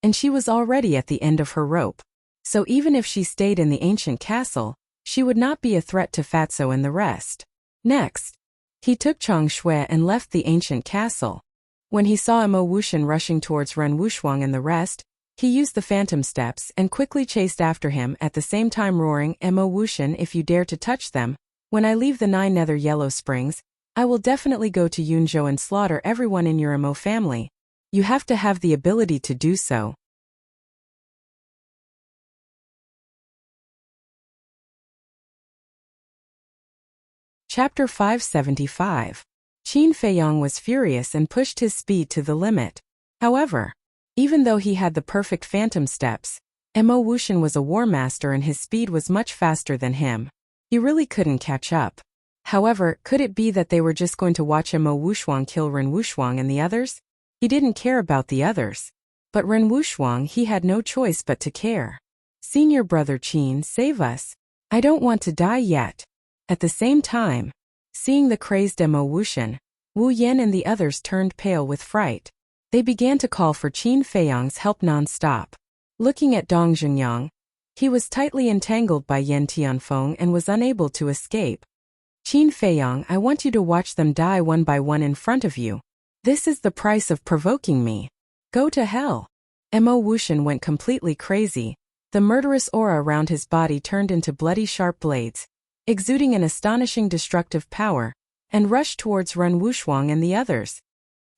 Speaker 1: and she was already at the end of her rope. So even if she stayed in the ancient castle, she would not be a threat to Fatso and the rest. Next, he took Chang Shui and left the ancient castle. When he saw Mo Wuxian rushing towards Ren Wuxuang and the rest, he used the phantom steps and quickly chased after him, at the same time roaring, "Mo Wuxian, if you dare to touch them, when I leave the 9 nether yellow springs, I will definitely go to Yunzhou and slaughter everyone in your Mo family. You have to have the ability to do so." Chapter 575. Qin Feiyang was furious and pushed his speed to the limit. However, even though he had the perfect phantom steps, Mo Wuxian was a war master and his speed was much faster than him. He really couldn't catch up. However, could it be that they were just going to watch Mo Wuxuang kill Ren Wuxuang and the others? He didn't care about the others. But Ren Wuxuang, he had no choice but to care. "Senior brother Qin, save us. I don't want to die yet." At the same time, seeing the crazed Mo Wuxian, Wu Yan and the others turned pale with fright. They began to call for Qin Feiyang's help non-stop. Looking at Dong Zhengyang, he was tightly entangled by Yan Tianfeng and was unable to escape. "Qin Feiyang, I want you to watch them die one by one in front of you. This is the price of provoking me. Go to hell." Mo Wuxian went completely crazy. The murderous aura around his body turned into bloody sharp blades, exuding an astonishing destructive power, and rushed towards Ren Wuxuang and the others.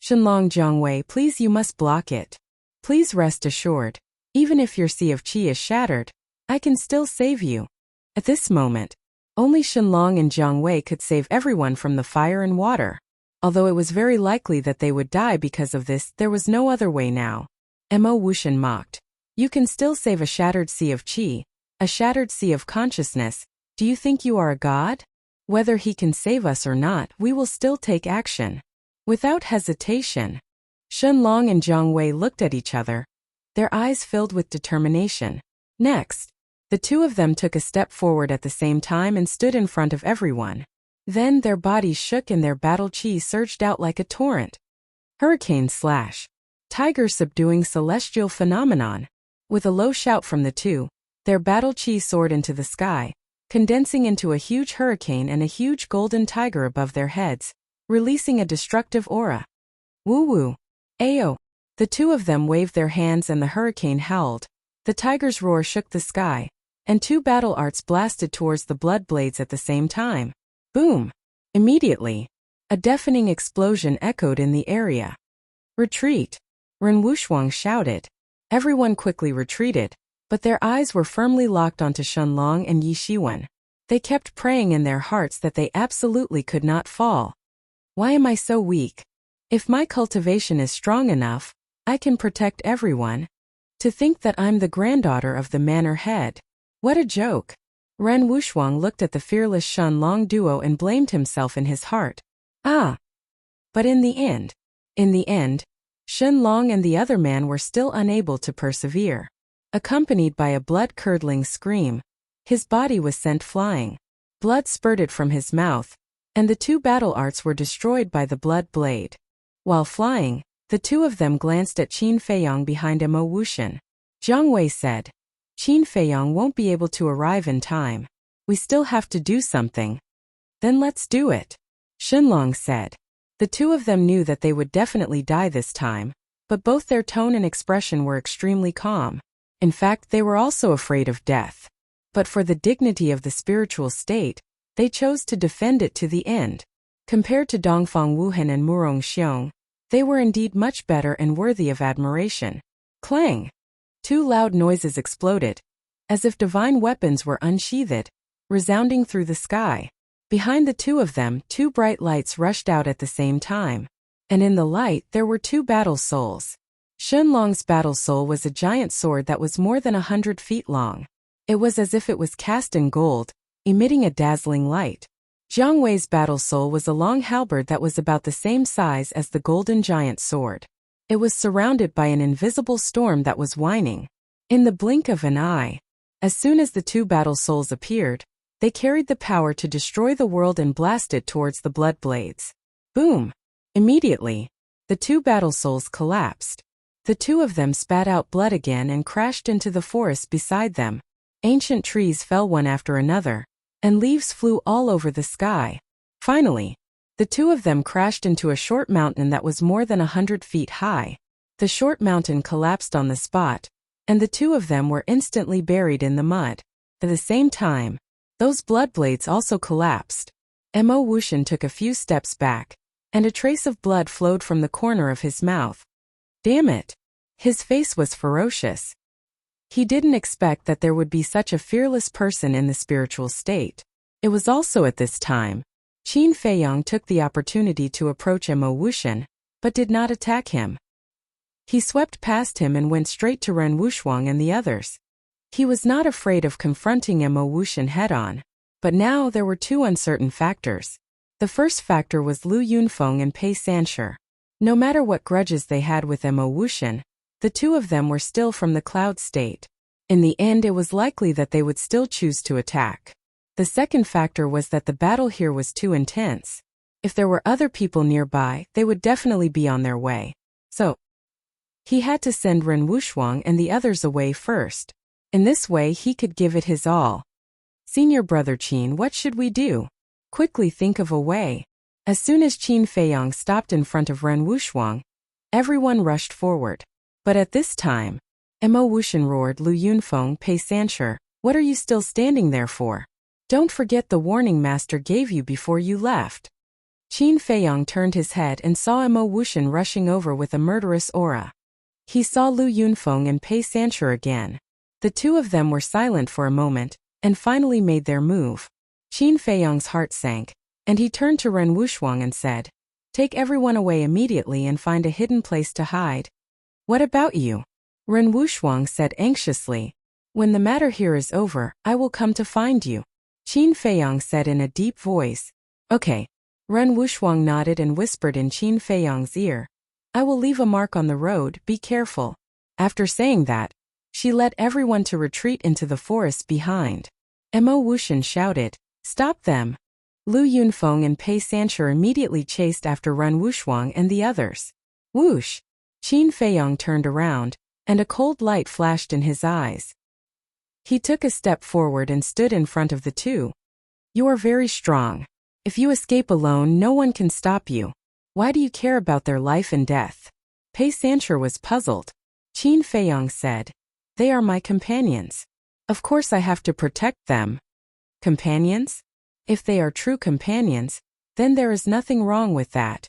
Speaker 1: "Shenlong Jiangwei, please, you must block it. Please rest assured, even if your Sea of Qi is shattered, I can still save you." At this moment, only Shenlong and Jiang Wei could save everyone from the fire and water. Although it was very likely that they would die because of this, there was no other way now. Mo Wuxian mocked. "You can still save a shattered Sea of Qi, a shattered sea of consciousness. Do you think you are a god? Whether he can save us or not, we will still take action." Without hesitation, Shenlong and Jiang Wei looked at each other, their eyes filled with determination. Next, the two of them took a step forward at the same time and stood in front of everyone. Then their bodies shook and their battle chi surged out like a torrent. Hurricane slash. Tiger subduing celestial phenomenon. With a low shout from the two, their battle chi soared into the sky, condensing into a huge hurricane and a huge golden tiger above their heads, releasing a destructive aura. Woo-woo. Ayo. The two of them waved their hands and the hurricane howled. The tiger's roar shook the sky, and two battle arts blasted towards the blood blades at the same time. Boom! Immediately, a deafening explosion echoed in the area. "Retreat!" Ren Wuxuang shouted. Everyone quickly retreated, but their eyes were firmly locked onto Shenlong and Yi Shiwen. They kept praying in their hearts that they absolutely could not fall. "Why am I so weak? If my cultivation is strong enough, I can protect everyone. To think that I'm the granddaughter of the manor head. What a joke." Ren Wuxuang looked at the fearless Shenlong duo and blamed himself in his heart. But in the end, Shenlong and the other man were still unable to persevere. Accompanied by a blood-curdling scream, his body was sent flying. Blood spurted from his mouth, and the two battle arts were destroyed by the blood blade. While flying, the two of them glanced at Qin Feiyang behind Mo Wuxian. Jiang Wei said, "Qin Feiyang won't be able to arrive in time. We still have to do something." "Then let's do it," Shenlong said. The two of them knew that they would definitely die this time, but both their tone and expression were extremely calm. In fact, they were also afraid of death. But for the dignity of the spiritual state, they chose to defend it to the end. Compared to Dongfang Wuhan and Murong Xiong, they were indeed much better and worthy of admiration. Clang! Two loud noises exploded, as if divine weapons were unsheathed, resounding through the sky. Behind the two of them, two bright lights rushed out at the same time. And in the light there were two battle souls. Shunlong's battle soul was a giant sword that was more than 100 feet long. It was as if it was cast in gold, emitting a dazzling light. Jiang Wei's battle soul was a long halberd that was about the same size as the golden giant sword. It was surrounded by an invisible storm that was whining. In the blink of an eye, as soon as the two battle souls appeared, they carried the power to destroy the world and blast it towards the blood blades. Boom! Immediately, the two battle souls collapsed. The two of them spat out blood again and crashed into the forest beside them. Ancient trees fell one after another, and leaves flew all over the sky. Finally, the two of them crashed into a short mountain that was more than 100 feet high. The short mountain collapsed on the spot, and the two of them were instantly buried in the mud. At the same time, those blood blades also collapsed. Mo Wuxian took a few steps back, and a trace of blood flowed from the corner of his mouth. Damn it! His face was ferocious. He didn't expect that there would be such a fearless person in the spiritual state. It was also at this time, Qin Feiyang took the opportunity to approach Mo Wuxian, but did not attack him. He swept past him and went straight to Ren Wuxuang and the others. He was not afraid of confronting Mo Wuxian head-on, but now there were two uncertain factors. The first factor was Lu Yunfeng and Pei Sanshi. No matter what grudges they had with Mo Wuxian, the two of them were still from the cloud state. In the end, it was likely that they would still choose to attack. The second factor was that the battle here was too intense. If there were other people nearby, they would definitely be on their way. So, he had to send Ren Wuxuang and the others away first. In this way he could give it his all. Senior brother Qin, what should we do? Quickly think of a way. As soon as Qin Feiyang stopped in front of Ren Wuxuang, everyone rushed forward. But at this time, Mo Wuxian roared, Lu Yunfeng, Pei Sanshi, what are you still standing there for? Don't forget the warning master gave you before you left. Qin Feiyang turned his head and saw Mo Wuxian rushing over with a murderous aura. He saw Lu Yunfeng and Pei Sanshi again. The two of them were silent for a moment, and finally made their move. Qin Feiyang's heart sank, and he turned to Ren Wuxuang and said, take everyone away immediately and find a hidden place to hide. What about you? Ren Wuxuang said anxiously. When the matter here is over, I will come to find you. Qin Feiyang said in a deep voice. Okay. Ren Wuxuang nodded and whispered in Qin Feiyang's ear. I will leave a mark on the road, be careful. After saying that, she led everyone to retreat into the forest behind. Mo Wuxian shouted, stop them. Lu Yunfeng and Pei Sanshi immediately chased after Ren Wuxuang and the others. Whoosh! Qin Feiyang turned around, and a cold light flashed in his eyes. He took a step forward and stood in front of the two. You are very strong. If you escape alone, no one can stop you. Why do you care about their life and death? Pei Sanshi was puzzled. Qin Feiyang said, they are my companions. Of course I have to protect them. Companions? If they are true companions, then there is nothing wrong with that.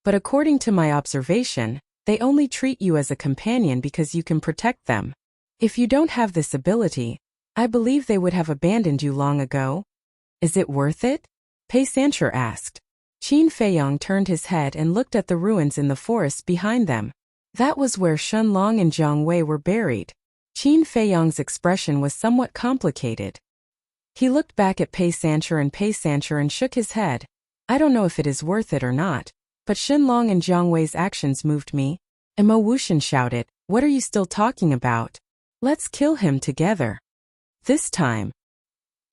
Speaker 1: But according to my observation, they only treat you as a companion because you can protect them. If you don't have this ability, I believe they would have abandoned you long ago. Is it worth it? Pei Sanshi asked. Qin Feiyang turned his head and looked at the ruins in the forest behind them. That was where Shunlong and Jiang Wei were buried. Qin Feiyang's expression was somewhat complicated. He looked back at Pei Sanshi and shook his head. I don't know if it is worth it or not, but Shunlong and Jiang Wei's actions moved me. Mo Wuxian shouted, what are you still talking about? Let's kill him together. This time,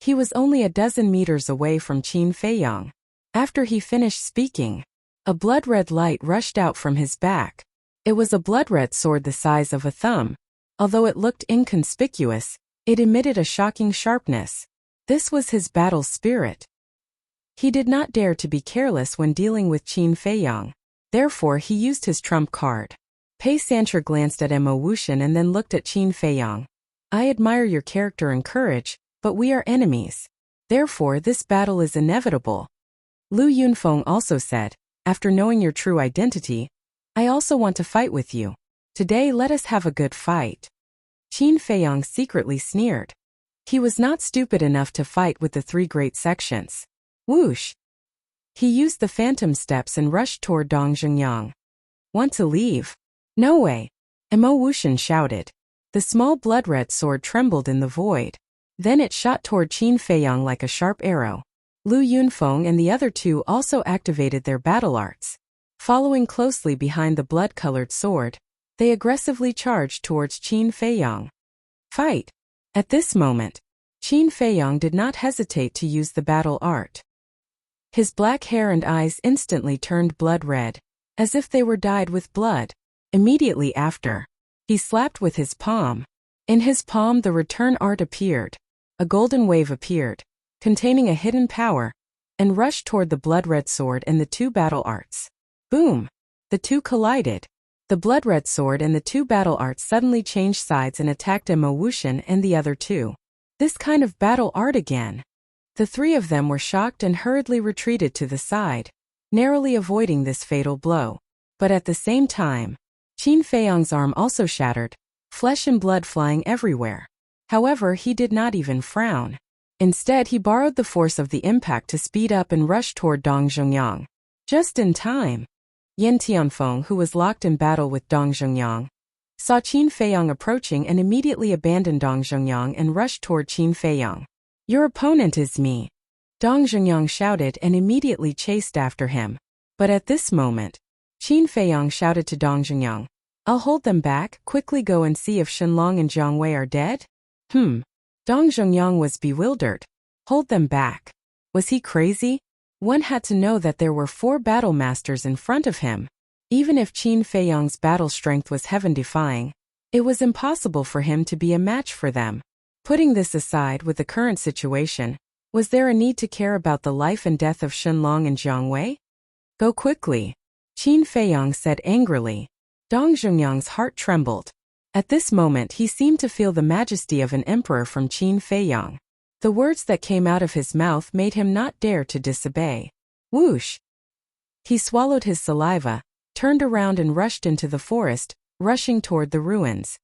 Speaker 1: he was only a dozen meters away from Qin Feiyang. After he finished speaking, a blood-red light rushed out from his back. It was a blood-red sword the size of a thumb. Although it looked inconspicuous, it emitted a shocking sharpness. This was his battle spirit. He did not dare to be careless when dealing with Qin Feiyang. Therefore he used his trump card. Pei Sanshi glanced at Mo Wuxian and then looked at Qin Feiyang. I admire your character and courage, but we are enemies. Therefore this battle is inevitable. Lu Yunfeng also said, after knowing your true identity, I also want to fight with you. Today let us have a good fight. Qin Feiyang secretly sneered. He was not stupid enough to fight with the three great sections. Whoosh! He used the phantom steps and rushed toward Dong Zhengyang. Want to leave? No way! Mo Wuxian shouted. The small blood-red sword trembled in the void. Then it shot toward Qin Feiyang like a sharp arrow. Lu Yunfeng and the other two also activated their battle arts. Following closely behind the blood-colored sword, they aggressively charged towards Qin Feiyang. Fight! At this moment, Qin Feiyang did not hesitate to use the battle art. His black hair and eyes instantly turned blood-red, as if they were dyed with blood. Immediately after, he slapped with his palm. In his palm the return art appeared. A golden wave appeared, containing a hidden power, and rushed toward the blood-red sword and the two battle arts. Boom! The two collided. The blood-red sword and the two battle arts suddenly changed sides and attacked Mo Wuxian and the other two. This kind of battle art again. The three of them were shocked and hurriedly retreated to the side, narrowly avoiding this fatal blow. But at the same time, Qin Feiyang's arm also shattered, flesh and blood flying everywhere. However, he did not even frown. Instead, he borrowed the force of the impact to speed up and rush toward Dong Zhengyang. Just in time. Yin Tianfeng, who was locked in battle with Dong Zhengyang, saw Qin Feiyang approaching and immediately abandoned Dong Zhengyang and rushed toward Qin Feiyang. Your opponent is me, Dong Zhengyang shouted and immediately chased after him. But at this moment, Qin Feiyang shouted to Dong Zhengyang, I'll hold them back, quickly go and see if Shenlong and Jiang Wei are dead? Dong Zhengyang was bewildered. Hold them back. Was he crazy? One had to know that there were 4 battle masters in front of him. Even if Qin Feiyang's battle strength was heaven-defying, it was impossible for him to be a match for them. Putting this aside with the current situation, was there a need to care about the life and death of Shenlong and Jiang Wei? Go quickly, Qin Feiyang said angrily. Dong Zhengyang's heart trembled. At this moment he seemed to feel the majesty of an emperor from Qin Feiyang. The words that came out of his mouth made him not dare to disobey. Whoosh! He swallowed his saliva, turned around and rushed into the forest, rushing toward the ruins.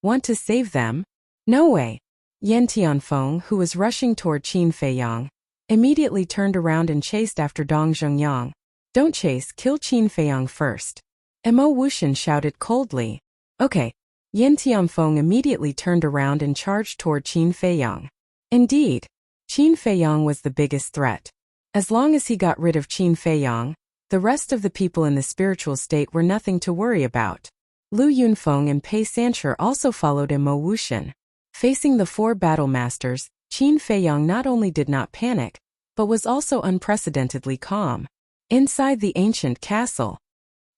Speaker 1: Want to save them? No way! Yin Tianfeng, who was rushing toward Qin Feiyang, immediately turned around and chased after Dong Zhengyang. Don't chase, kill Qin Feiyang first. Mo Wuxian shouted coldly. Okay. Yin Tianfeng immediately turned around and charged toward Qin Feiyang. Indeed, Qin Feiyang was the biggest threat. As long as he got rid of Qin Feiyang, the rest of the people in the spiritual state were nothing to worry about. Lu Yunfeng and Pei Sancher also followed Mo Wuxian. Facing the 4 battle masters, Qin Feiyang not only did not panic, but was also unprecedentedly calm. Inside the ancient castle.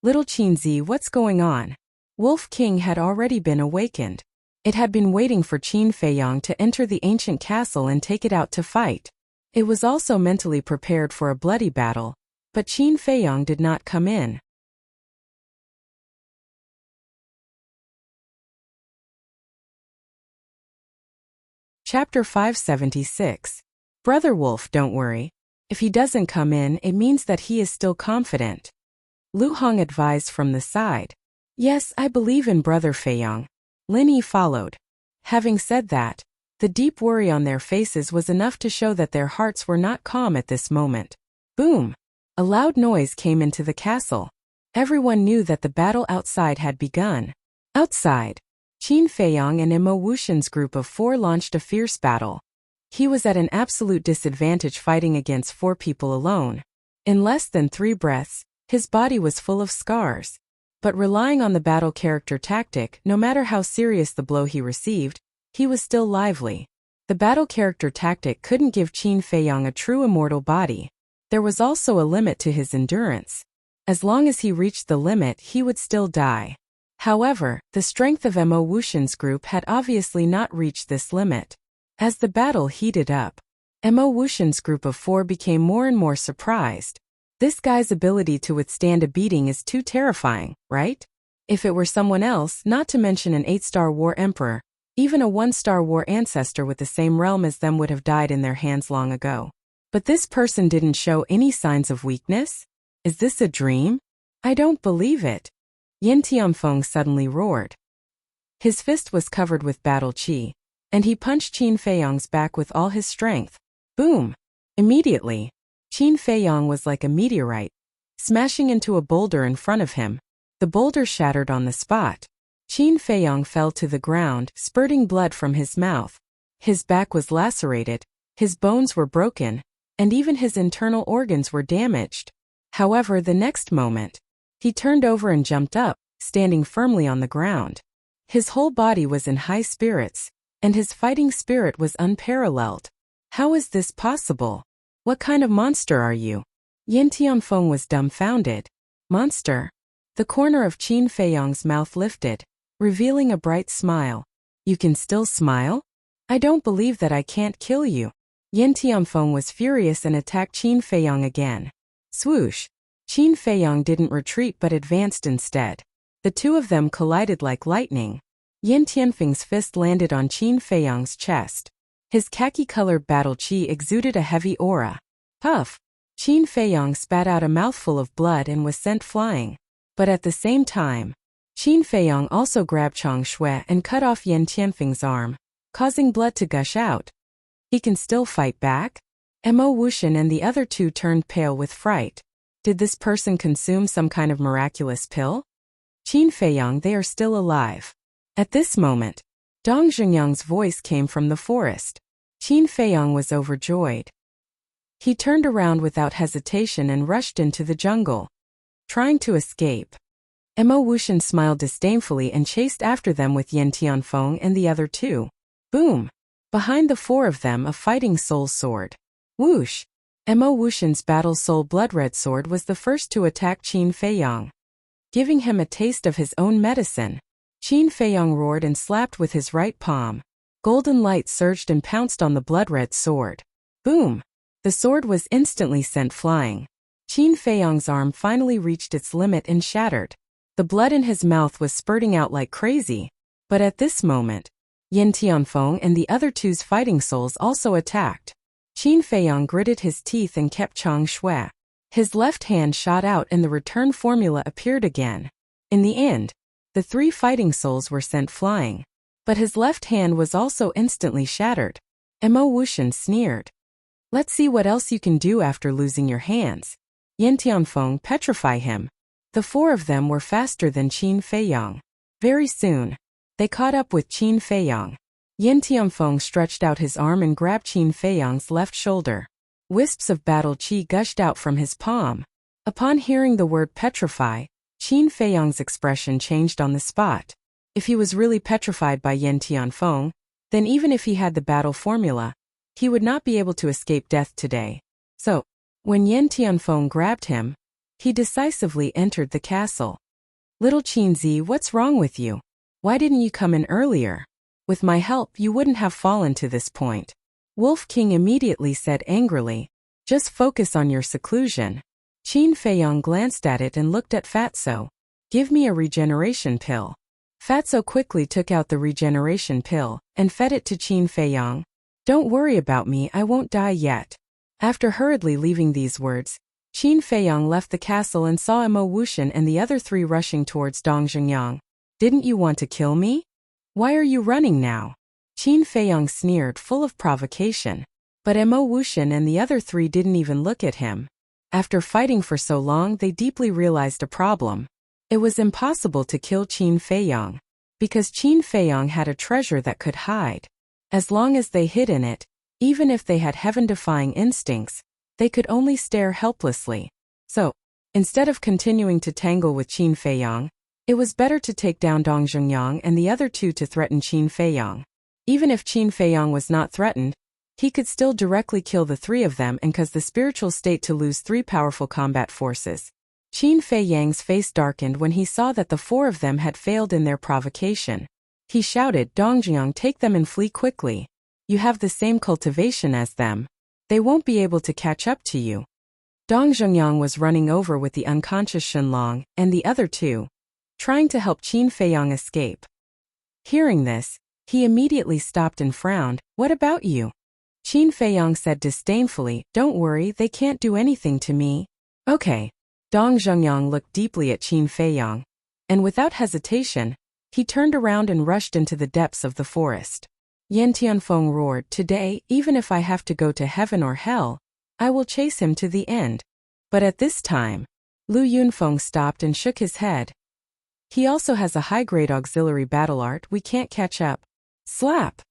Speaker 1: Little Qinzi, what's going on? Wolf King had already been awakened. It had been waiting for Qin Feiyang to enter the ancient castle and take it out to fight. It was also mentally prepared for a bloody battle, but Qin Feiyang did not come in. Chapter 576. Brother Wolf, don't worry. If he doesn't come in, it means that he is still confident. Lu Hong advised from the side. Yes, I believe in Brother Feiyang. Lin Yi followed. Having said that, the deep worry on their faces was enough to show that their hearts were not calm at this moment. Boom! A loud noise came into the castle. Everyone knew that the battle outside had begun. Outside, Qin Feiyang and Mo Wuxian's group of 4 launched a fierce battle. He was at an absolute disadvantage fighting against 4 people alone. In less than 3 breaths, his body was full of scars. But relying on the battle character tactic, no matter how serious the blow he received, he was still lively. The battle character tactic couldn't give Qin Feiyang a true immortal body. There was also a limit to his endurance. As long as he reached the limit, he would still die. However, the strength of Mo Wuxian's group had obviously not reached this limit. As the battle heated up, Mo Wuxian's group of 4 became more and more surprised. This guy's ability to withstand a beating is too terrifying, right? If it were someone else, not to mention an 8-star war emperor, even a 1-star war ancestor with the same realm as them would have died in their hands long ago. But this person didn't show any signs of weakness? Is this a dream? I don't believe it. Yin Tianfeng suddenly roared. His fist was covered with battle qi. and he punched Qin Feiyong's back with all his strength. Boom! Immediately, Qin Feiyong was like a meteorite, smashing into a boulder in front of him. The boulder shattered on the spot. Qin Feiyong fell to the ground, spurting blood from his mouth. His back was lacerated, his bones were broken, and even his internal organs were damaged. However, the next moment, he turned over and jumped up, standing firmly on the ground. His whole body was in high spirits, and his fighting spirit was unparalleled. How is this possible? What kind of monster are you? Yin Tianfeng was dumbfounded. Monster? The corner of Qin Feiyong's mouth lifted, revealing a bright smile. You can still smile? I don't believe that I can't kill you. Yin Tianfeng was furious and attacked Qin Feiyong again. Swoosh! Qin Feiyong didn't retreat but advanced instead. The two of them collided like lightning. Yin Tianfeng's fist landed on Qin Feiyong's chest. His khaki-colored battle chi exuded a heavy aura. Puff! Qin Feiyong spat out a mouthful of blood and was sent flying. But at the same time, Qin Feiyong also grabbed Chang Shui and cut off Yin Tianfeng's arm, causing blood to gush out. He can still fight back? Mo Wuxian and the other two turned pale with fright. Did this person consume some kind of miraculous pill? Qin Feiyong, they are still alive. At this moment, Dong Zhengyang's voice came from the forest. Qin Feiyong was overjoyed. He turned around without hesitation and rushed into the jungle, trying to escape. Mo Wuxian smiled disdainfully and chased after them with Yin Tianfeng and the other two. Boom! Behind the four of them, a fighting soul sword. Whoosh! Mo Wuxian's battle soul blood-red sword was the first to attack Qin Feiyong, giving him a taste of his own medicine. Qin Feiyong roared and slapped with his right palm. Golden light surged and pounced on the blood-red sword. Boom! The sword was instantly sent flying. Qin Feiyong's arm finally reached its limit and shattered. The blood in his mouth was spurting out like crazy. But at this moment, Yin Tianfeng and the other two's fighting souls also attacked. Qin Feiyong gritted his teeth and kept Chang Shui. His left hand shot out and the return formula appeared again. In the end, the three fighting souls were sent flying. But his left hand was also instantly shattered. Mo Wuxian sneered. Let's see what else you can do after losing your hands. Yin Tianfeng, petrify him. The four of them were faster than Qin Feiyong. Very soon, they caught up with Qin Feiyong. Yin Tianfeng stretched out his arm and grabbed Qin Feiyong's left shoulder. Wisps of battle chi gushed out from his palm. Upon hearing the word petrify, Qin Feiyong's expression changed on the spot. If he was really petrified by Yin Tianfeng, then even if he had the battle formula, he would not be able to escape death today. So, when Yin Tianfeng grabbed him, he decisively entered the castle. Little Qinzi, what's wrong with you? Why didn't you come in earlier? With my help, you wouldn't have fallen to this point. Wolf King immediately said angrily. Just focus on your seclusion. Qin Feiyong glanced at it and looked at Fatso. Give me a regeneration pill. Fatso quickly took out the regeneration pill and fed it to Qin Feiyong. Don't worry about me, I won't die yet. After hurriedly leaving these words, Qin Feiyong left the castle and saw Mo Wuxian and the other three rushing towards Dong Zhengyang. Didn't you want to kill me? Why are you running now? Qin Feiyong sneered, full of provocation. But Mo Wuxian and the other three didn't even look at him. After fighting for so long, they deeply realized a problem. It was impossible to kill Qin Feiyong, because Qin Feiyong had a treasure that could hide. As long as they hid in it, even if they had heaven-defying instincts, they could only stare helplessly. So, instead of continuing to tangle with Qin Feiyong, it was better to take down Dong Zhengyang and the other two to threaten Qin Feiyong. Even if Qin Feiyong was not threatened, he could still directly kill the three of them and cause the spiritual state to lose three powerful combat forces. Qin Feiyang's face darkened when he saw that the four of them had failed in their provocation. He shouted, Dong Zhengyang, take them and flee quickly. You have the same cultivation as them. They won't be able to catch up to you. Dong Zhengyang was running over with the unconscious Shenlong and the other two, trying to help Qin Feiyong escape. Hearing this, he immediately stopped and frowned. What about you? Qin Feiyong said disdainfully, don't worry, they can't do anything to me. Okay. Dong Zhengyang looked deeply at Qin Feiyong, and without hesitation, he turned around and rushed into the depths of the forest. Yan Tianfeng roared, "Today, even if I have to go to heaven or hell, I will chase him to the end." But at this time, Lu Yunfeng stopped and shook his head. "He also has a high-grade auxiliary battle art, we can't catch up." Slap!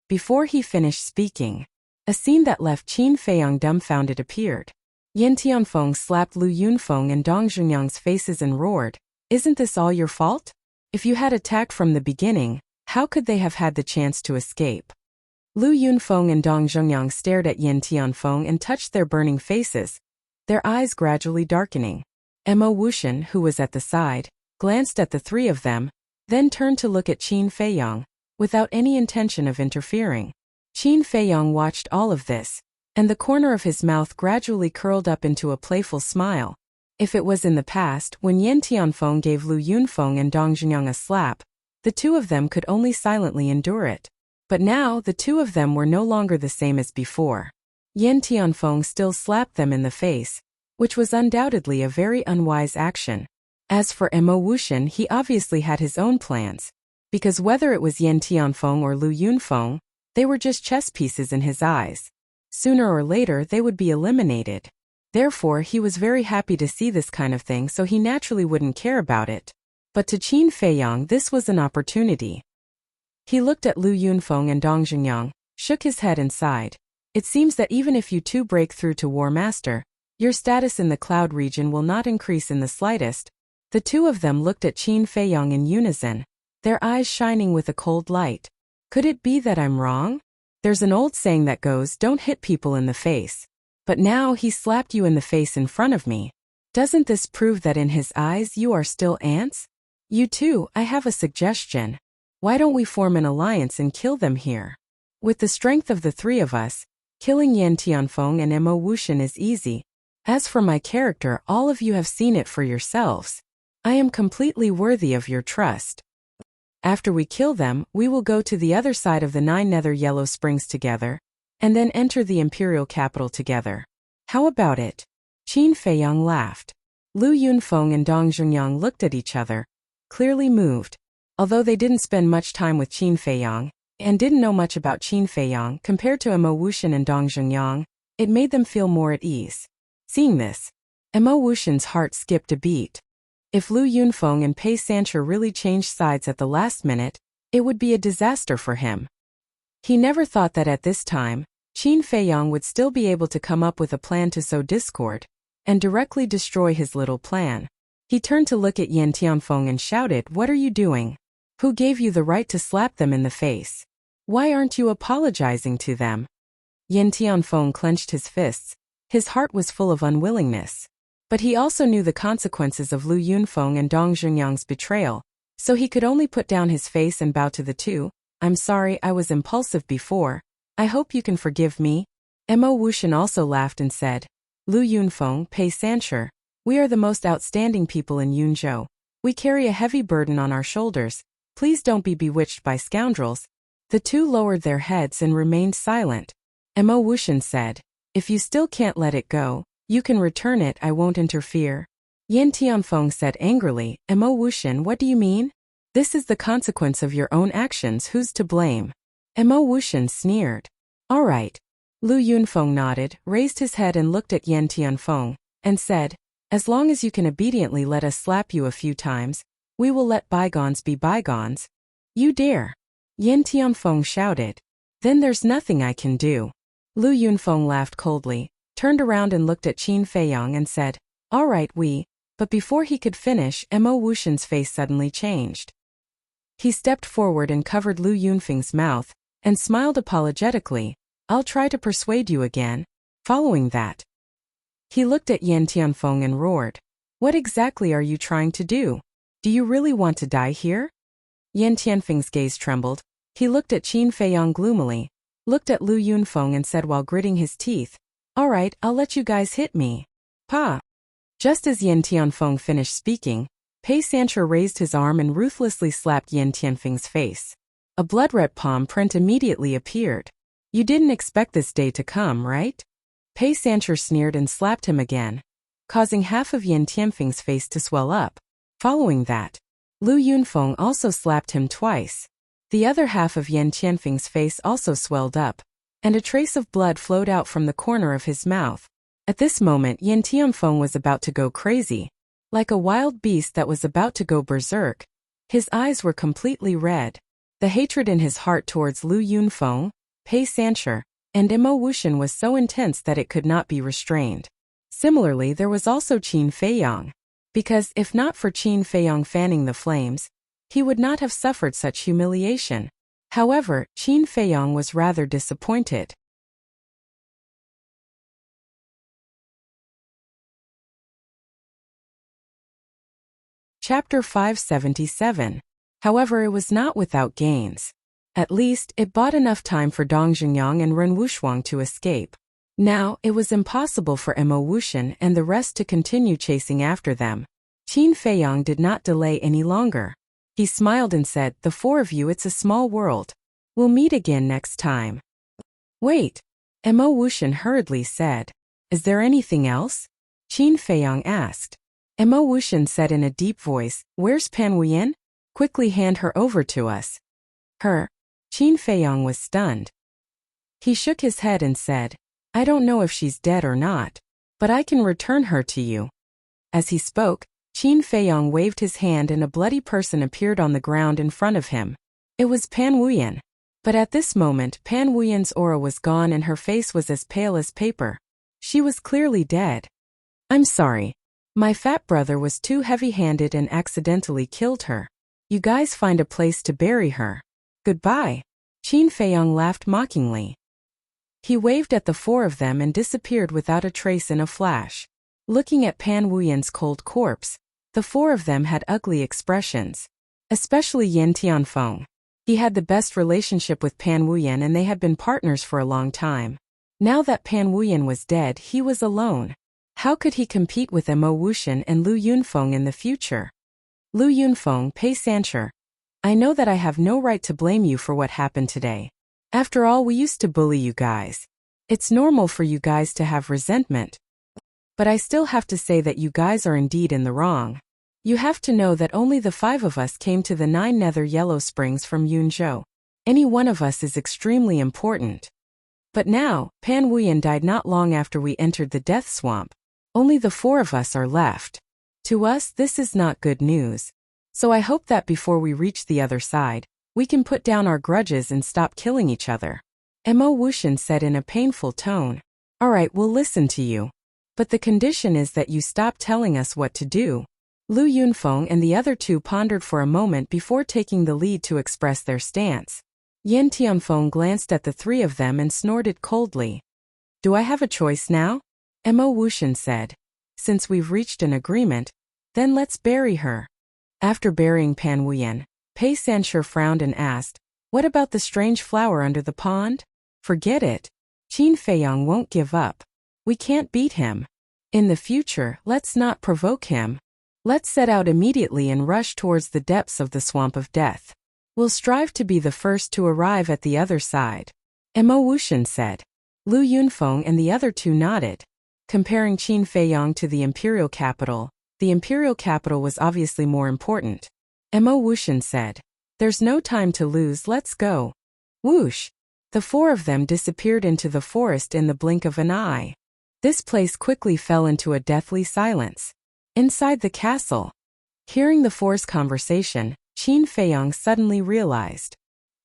Speaker 1: Before he finished speaking, a scene that left Qin Feiyang dumbfounded appeared. Yan Tianfeng slapped Lu Yunfeng and Dong Zhengyang's faces and roared, "Isn't this all your fault? If you had attacked from the beginning, how could they have had the chance to escape?" Lu Yunfeng and Dong Zhengyang stared at Yan Tianfeng and touched their burning faces, their eyes gradually darkening. Mo Wuxian, who was at the side, glanced at the three of them, then turned to look at Qin Feiyang, without any intention of interfering. Qin Feiyang watched all of this, and the corner of his mouth gradually curled up into a playful smile. If it was in the past, when Yan Tianfeng gave Lu Yunfeng and Dong Zhengyang a slap, the two of them could only silently endure it. But now, the two of them were no longer the same as before. Yan Tianfeng still slapped them in the face, which was undoubtedly a very unwise action. As for Mo Wuxian, he obviously had his own plans, because whether it was Yan Tianfeng or Lu Yunfeng, they were just chess pieces in his eyes. Sooner or later, they would be eliminated. Therefore, he was very happy to see this kind of thing, so he naturally wouldn't care about it. But to Qin Feiyang, this was an opportunity. He looked at Lu Yunfeng and Dong Zhengyang, shook his head and sighed. "It seems that even if you two break through to War Master, your status in the cloud region will not increase in the slightest." The two of them looked at Qin Feiyang in unison, their eyes shining with a cold light. "Could it be that I'm wrong? There's an old saying that goes, don't hit people in the face. But now he slapped you in the face in front of me. Doesn't this prove that in his eyes you are still ants? You two, I have a suggestion. Why don't we form an alliance and kill them here? With the strength of the three of us, killing Yan Tianfeng and Mo Wuxian is easy. As for my character, all of you have seen it for yourselves. I am completely worthy of your trust. After we kill them, we will go to the other side of the 9 nether yellow springs together, and then enter the imperial capital together. How about it?" Qin Feiyang laughed. Lu Yunfeng and Dong Zhengyang looked at each other, clearly moved. Although they didn't spend much time with Qin Feiyang, and didn't know much about Qin Feiyang compared to Mo Wuxian and Dong Zhengyang, it made them feel more at ease. Seeing this, Mo Wuxian's heart skipped a beat. If Lu Yunfeng and Pei Sancher really changed sides at the last minute, it would be a disaster for him. He never thought that at this time, Qin Feiyang would still be able to come up with a plan to sow discord, and directly destroy his little plan. He turned to look at Yan Tianfeng and shouted, "What are you doing? Who gave you the right to slap them in the face? Why aren't you apologizing to them?" Yan Tianfeng clenched his fists. His heart was full of unwillingness. But he also knew the consequences of Lu Yunfeng and Dong Zhengyang's betrayal, so he could only put down his face and bow to the two. "I'm sorry, I was impulsive before. I hope you can forgive me." Mo Wuxian also laughed and said, "Lu Yunfeng, Pei Sancher, we are the most outstanding people in Yunzhou. We carry a heavy burden on our shoulders. Please don't be bewitched by scoundrels." The two lowered their heads and remained silent. Mo Wuxian said, "If you still can't let it go, you can return it, I won't interfere." Yan Tianfeng said angrily, "Mo Wuxian, what do you mean? This is the consequence of your own actions, who's to blame?" Mo Wuxian sneered. "All right." Lu Yunfeng nodded, raised his head and looked at Yan Tianfeng, and said, "As long as you can obediently let us slap you a few times, we will let bygones be bygones." "You dare?" Yan Tianfeng shouted. "Then there's nothing I can do." Lu Yunfeng laughed coldly, turned around and looked at Qin Feiyang and said, "All right, but before he could finish, Mo Wuxian's face suddenly changed. He stepped forward and covered Lu Yunfeng's mouth, and smiled apologetically. "I'll try to persuade you again." Following that, he looked at Yan Tianfeng and roared, "What exactly are you trying to do? Do you really want to die here?" Yan Tianfeng's gaze trembled. He looked at Qin Feiyang gloomily, looked at Lu Yunfeng and said while gritting his teeth, "All right, I'll let you guys hit me. Pa." Just as Yan Tianfeng finished speaking, Pei Sancher raised his arm and ruthlessly slapped Yan Tianfeng's face. A blood-red palm print immediately appeared. "You didn't expect this day to come, right?" Pei Sancher sneered and slapped him again, causing half of Yan Tianfeng's face to swell up. Following that, Lu Yunfeng also slapped him twice. The other half of Yan Tianfeng's face also swelled up, and a trace of blood flowed out from the corner of his mouth. At this moment, Yan Tianfeng was about to go crazy. Like a wild beast that was about to go berserk, his eyes were completely red. The hatred in his heart towards Lu Yunfeng, Pei Sancher, and Mo Wuxian was so intense that it could not be restrained. Similarly, there was also Qin Feiyang, because if not for Qin Feiyang fanning the flames, he would not have suffered such humiliation. However, Qin Feiyang was rather disappointed. Chapter 577. However, it was not without gains. At least, it bought enough time for Dong Xingyang and Ren Wushuang to escape. Now, it was impossible for Mo Wuxian and the rest to continue chasing after them. Qin Feiyang did not delay any longer. He smiled and said, "The four of you, it's a small world. We'll meet again next time." "Wait," Mo Wuxian hurriedly said. "Is there anything else?" Qin Feiyang asked. Mo Wuxian said in a deep voice, "Where's Pan Wuyan? Quickly hand her over to us." "Her?" Qin Feiyang was stunned. He shook his head and said, "I don't know if she's dead or not, but I can return her to you." As he spoke, Qin Feiyang waved his hand and a bloody person appeared on the ground in front of him. It was Pan Wuyan. But at this moment, Pan Wuyan's aura was gone and her face was as pale as paper. She was clearly dead. "I'm sorry. My fat brother was too heavy-handed and accidentally killed her. You guys find a place to bury her. Goodbye." Qin Feiyang laughed mockingly. He waved at the four of them and disappeared without a trace in a flash. Looking at Pan Wuyan's cold corpse, the four of them had ugly expressions. Especially Yan Tianfeng. He had the best relationship with Pan Wuyan and they had been partners for a long time. Now that Pan Wuyan was dead, he was alone. How could he compete with Mo Wuxian and Lu Yunfeng in the future? Lu Yunfeng, Pei Sancher. I know that I have no right to blame you for what happened today. After all, we used to bully you guys. It's normal for you guys to have resentment. But I still have to say that you guys are indeed in the wrong. You have to know that only the 5 of us came to the 9 Nether Yellow Springs from Yunzhou. Any one of us is extremely important. But now, Pan Wuyan died not long after we entered the Death Swamp. Only the 4 of us are left. To us, this is not good news. So I hope that before we reach the other side, we can put down our grudges and stop killing each other." Mo Wuxian said in a painful tone. "All right, we'll listen to you. But the condition is that you stop telling us what to do." Lu Yunfeng and the other 2 pondered for a moment before taking the lead to express their stance. Yan Tianfeng glanced at the 3 of them and snorted coldly. "Do I have a choice now?" Mo Wuxian said. "Since we've reached an agreement, then let's bury her." After burying Pan Wuyan, Pei Sancher frowned and asked, "What about the strange flower under the pond?" "Forget it. Qin Feiyang won't give up. We can't beat him. In the future, let's not provoke him. Let's set out immediately and rush towards the depths of the swamp of death. We'll strive to be the first to arrive at the other side." Mo Wuxian said. Lu Yunfeng and the other 2 nodded. Comparing Qin Feiyang to the imperial capital was obviously more important. Mo Wuxian said, "There's no time to lose, let's go." Whoosh! The 4 of them disappeared into the forest in the blink of an eye. This place quickly fell into a deathly silence. Inside the castle, hearing the 4's conversation, Qin Feiyang suddenly realized.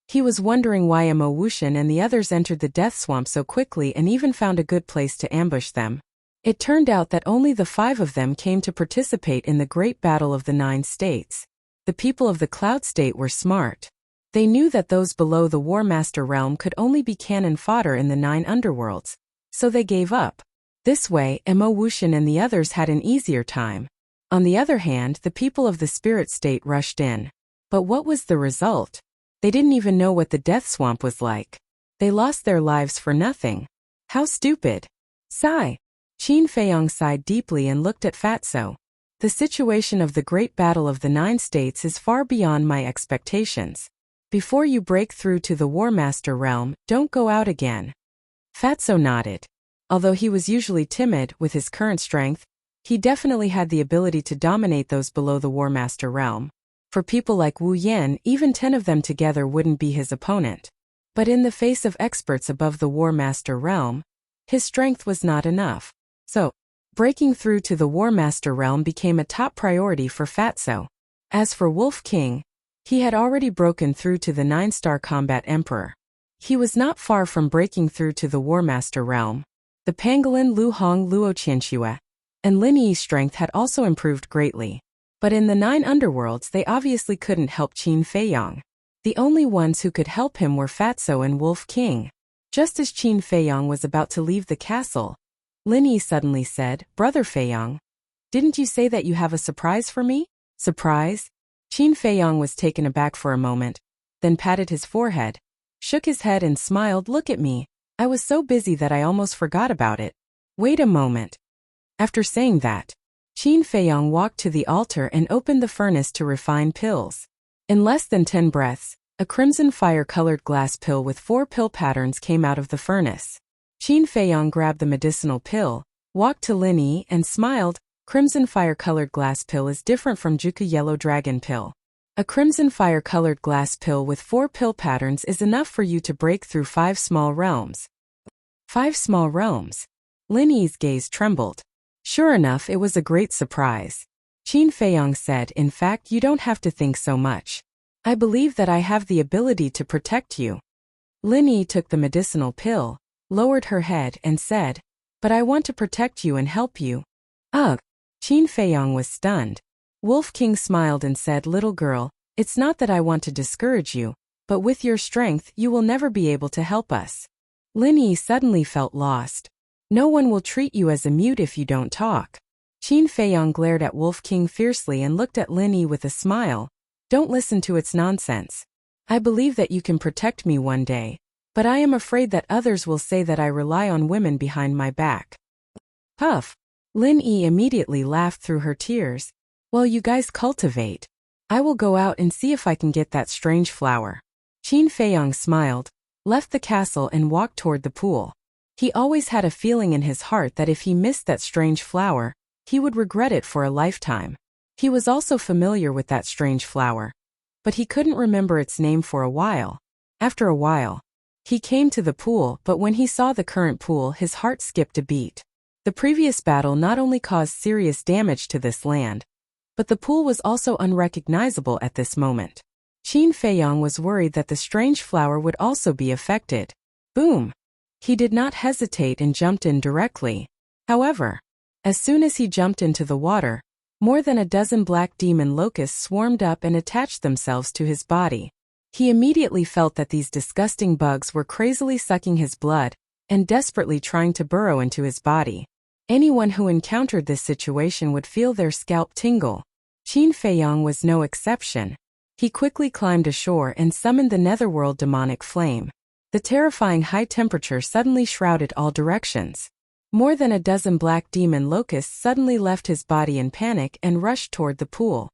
Speaker 1: He was wondering why Mo Wuxian and the others entered the death swamp so quickly and even found a good place to ambush them. It turned out that only the 5 of them came to participate in the great battle of the 9 states. The people of the Cloud State were smart. They knew that those below the War Master realm could only be cannon fodder in the 9 underworlds, so they gave up. This way, Mo Wuxian and the others had an easier time. On the other hand, the people of the Spirit State rushed in. But what was the result? They didn't even know what the Death Swamp was like. They lost their lives for nothing. How stupid. Sigh. Qin Feiyang sighed deeply and looked at Fatso. The situation of the great battle of the 9 states is far beyond my expectations. Before you break through to the War Master realm, don't go out again. Fatso nodded. Although he was usually timid, with his current strength, he definitely had the ability to dominate those below the War Master realm. For people like Wu Yan, even 10 of them together wouldn't be his opponent. But in the face of experts above the War Master realm, his strength was not enough. So, breaking through to the War Master realm became a top priority for Fatso. As for Wolf King, he had already broken through to the 9-star combat emperor. He was not far from breaking through to the War Master realm. The pangolin Lu Hong Luo Qianxue and Lin Yi's strength had also improved greatly. But in the 9 underworlds they obviously couldn't help Qin Feiyang. The only ones who could help him were Fatso and Wolf King. Just as Qin Feiyang was about to leave the castle, Lin Yi suddenly said, "Brother Feiyang, didn't you say that you have a surprise for me?" Surprise? Qin Feiyang was taken aback for a moment, then patted his forehead, shook his head and smiled. "Look at me. I was so busy that I almost forgot about it." Wait a moment. After saying that, Qin Feiyang walked to the altar and opened the furnace to refine pills. In less than 10 breaths, a crimson fire-colored glass pill with 4 pill patterns came out of the furnace. Qin Feiyang grabbed the medicinal pill, walked to Lin Yi and smiled. Crimson fire-colored glass pill is different from Juku yellow dragon pill. A crimson fire-colored glass pill with 4 pill patterns is enough for you to break through 5 small realms. 5 small realms? Lin Yi's gaze trembled. Sure enough, it was a great surprise. Qin Feiyang said, "In fact, you don't have to think so much. I believe that I have the ability to protect you." Lin Yi took the medicinal pill, lowered her head and said, "But I want to protect you and help you." Ugh! Qin Feiyang was stunned. Wolf King smiled and said, "Little girl, it's not that I want to discourage you, but with your strength you will never be able to help us." Lin Yi suddenly felt lost. "No one will treat you as a mute if you don't talk." Qin Feiyang glared at Wolf King fiercely and looked at Lin Yi with a smile. "Don't listen to its nonsense. I believe that you can protect me one day, but I am afraid that others will say that I rely on women behind my back." Puff! Lin Yi immediately laughed through her tears. "Well, you guys cultivate. I will go out and see if I can get that strange flower." Qin Feiyang smiled, left the castle and walked toward the pool. He always had a feeling in his heart that if he missed that strange flower, he would regret it for a lifetime. He was also familiar with that strange flower, but he couldn't remember its name for a while. After a while, he came to the pool, but when he saw the current pool, his heart skipped a beat. The previous battle not only caused serious damage to this land, but the pool was also unrecognizable at this moment. Qin Feiyang was worried that the strange flower would also be affected. Boom! He did not hesitate and jumped in directly. However, as soon as he jumped into the water, more than a dozen black demon locusts swarmed up and attached themselves to his body. He immediately felt that these disgusting bugs were crazily sucking his blood and desperately trying to burrow into his body. Anyone who encountered this situation would feel their scalp tingle. Qin Feiyang was no exception. He quickly climbed ashore and summoned the netherworld demonic flame. The terrifying high temperature suddenly shrouded all directions. More than a dozen black demon locusts suddenly left his body in panic and rushed toward the pool.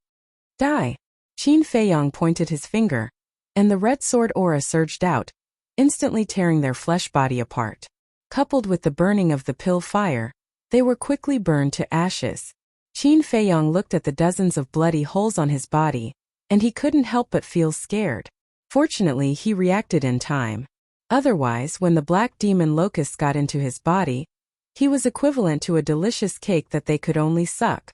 Speaker 1: Die! Qin Feiyang pointed his finger, and the red sword aura surged out, instantly tearing their flesh body apart. Coupled with the burning of the pill fire, they were quickly burned to ashes. Qin Feiyang looked at the dozens of bloody holes on his body, and he couldn't help but feel scared. Fortunately, he reacted in time. Otherwise, when the black demon locusts got into his body, he was equivalent to a delicious cake that they could only suck.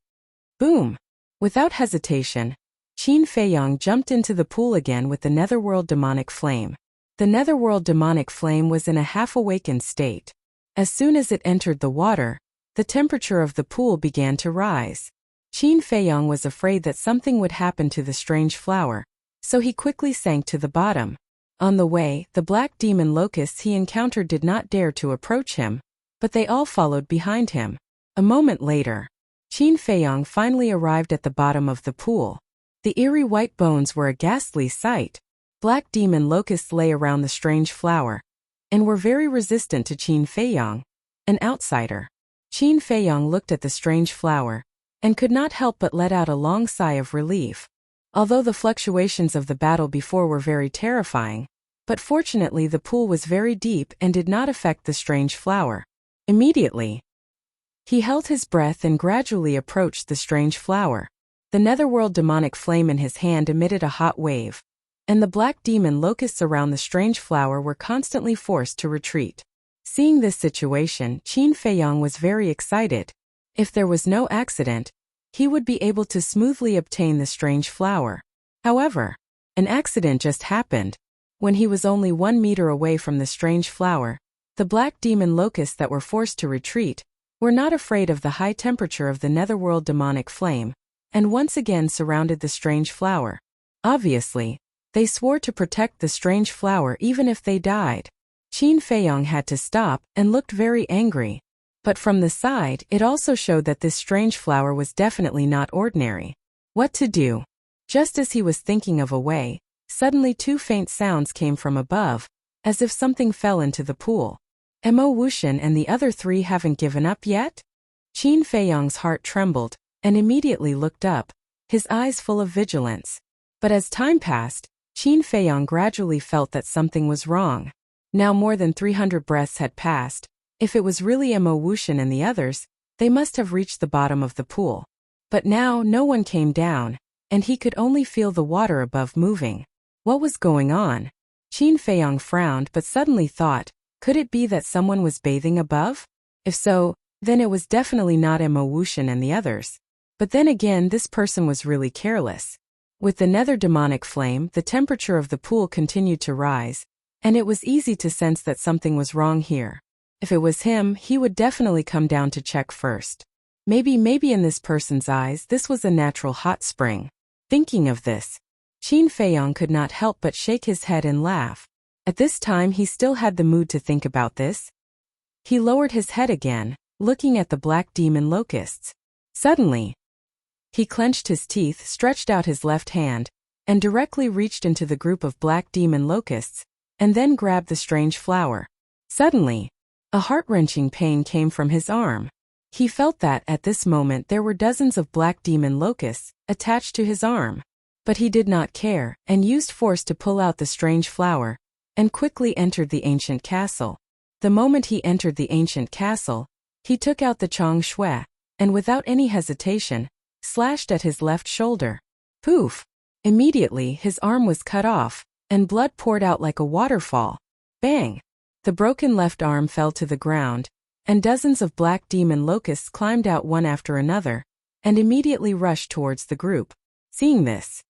Speaker 1: Boom! Without hesitation, Qin Feiyang jumped into the pool again with the netherworld demonic flame. The netherworld demonic flame was in a half-awakened state. As soon as it entered the water, the temperature of the pool began to rise. Qin Feiyang was afraid that something would happen to the strange flower, so he quickly sank to the bottom. On the way, the black demon locusts he encountered did not dare to approach him, but they all followed behind him. A moment later, Qin Feiyang finally arrived at the bottom of the pool. The eerie white bones were a ghastly sight. Black demon locusts lay around the strange flower, and were very resistant to Qin Feiyang, an outsider. Qin Feiyang looked at the strange flower, and could not help but let out a long sigh of relief. Although the fluctuations of the battle before were very terrifying, but fortunately the pool was very deep and did not affect the strange flower. Immediately, he held his breath and gradually approached the strange flower. The netherworld demonic flame in his hand emitted a hot wave, and the black demon locusts around the strange flower were constantly forced to retreat. Seeing this situation, Qin Feiyang was very excited. If there was no accident, he would be able to smoothly obtain the strange flower. However, an accident just happened. When he was only 1 meter away from the strange flower, the black demon locusts that were forced to retreat were not afraid of the high temperature of the netherworld demonic flame, and once again surrounded the strange flower. Obviously, they swore to protect the strange flower even if they died. Qin Feiyang had to stop and looked very angry. But from the side, it also showed that this strange flower was definitely not ordinary. What to do? Just as he was thinking of a way, suddenly 2 faint sounds came from above, as if something fell into the pool. Mo Wuxian and the other 3 haven't given up yet? Qin Feiyang's heart trembled, and immediately looked up, his eyes full of vigilance. But as time passed, Qin Feiyang gradually felt that something was wrong. Now more than 300 breaths had passed. If it was really Mo Wuxian and the others, they must have reached the bottom of the pool. But now no one came down, and he could only feel the water above moving. What was going on? Qin Feiyang frowned but suddenly thought, could it be that someone was bathing above? If so, then it was definitely not Mo Wuxian and the others. But then again, this person was really careless. With the nether demonic flame, the temperature of the pool continued to rise, and it was easy to sense that something was wrong here. If it was him, he would definitely come down to check first. Maybe in this person's eyes, this was a natural hot spring. Thinking of this, Qin Feiyang could not help but shake his head and laugh. At this time he still had the mood to think about this. He lowered his head again, looking at the black demon locusts. Suddenly, he clenched his teeth, stretched out his left hand, and directly reached into the group of black demon locusts, and then grabbed the strange flower. Suddenly, a heart-wrenching pain came from his arm. He felt that at this moment there were dozens of black demon locusts attached to his arm. But he did not care, and used force to pull out the strange flower, and quickly entered the ancient castle. The moment he entered the ancient castle, he took out the Chong Shui, and without any hesitation, slashed at his left shoulder. Poof! Immediately his arm was cut off, and blood poured out like a waterfall. Bang! The broken left arm fell to the ground, and dozens of black demon locusts climbed out one after another, and immediately rushed towards the group. Seeing this,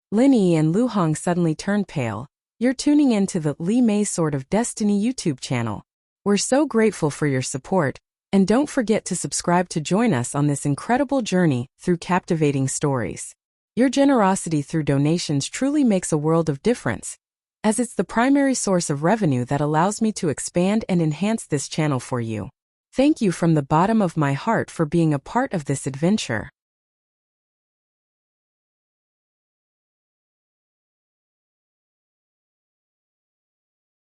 Speaker 1: Lin Yi and Lu Hong suddenly turned pale. You're tuning in to the Li Mei Sword of Destiny YouTube channel. We're so grateful for your support, and don't forget to subscribe to join us on this incredible journey through captivating stories. Your generosity through donations truly makes a world of difference, as it's the primary source of revenue that allows me to expand and enhance this channel for you. Thank you from the bottom of my heart for being a part of this adventure.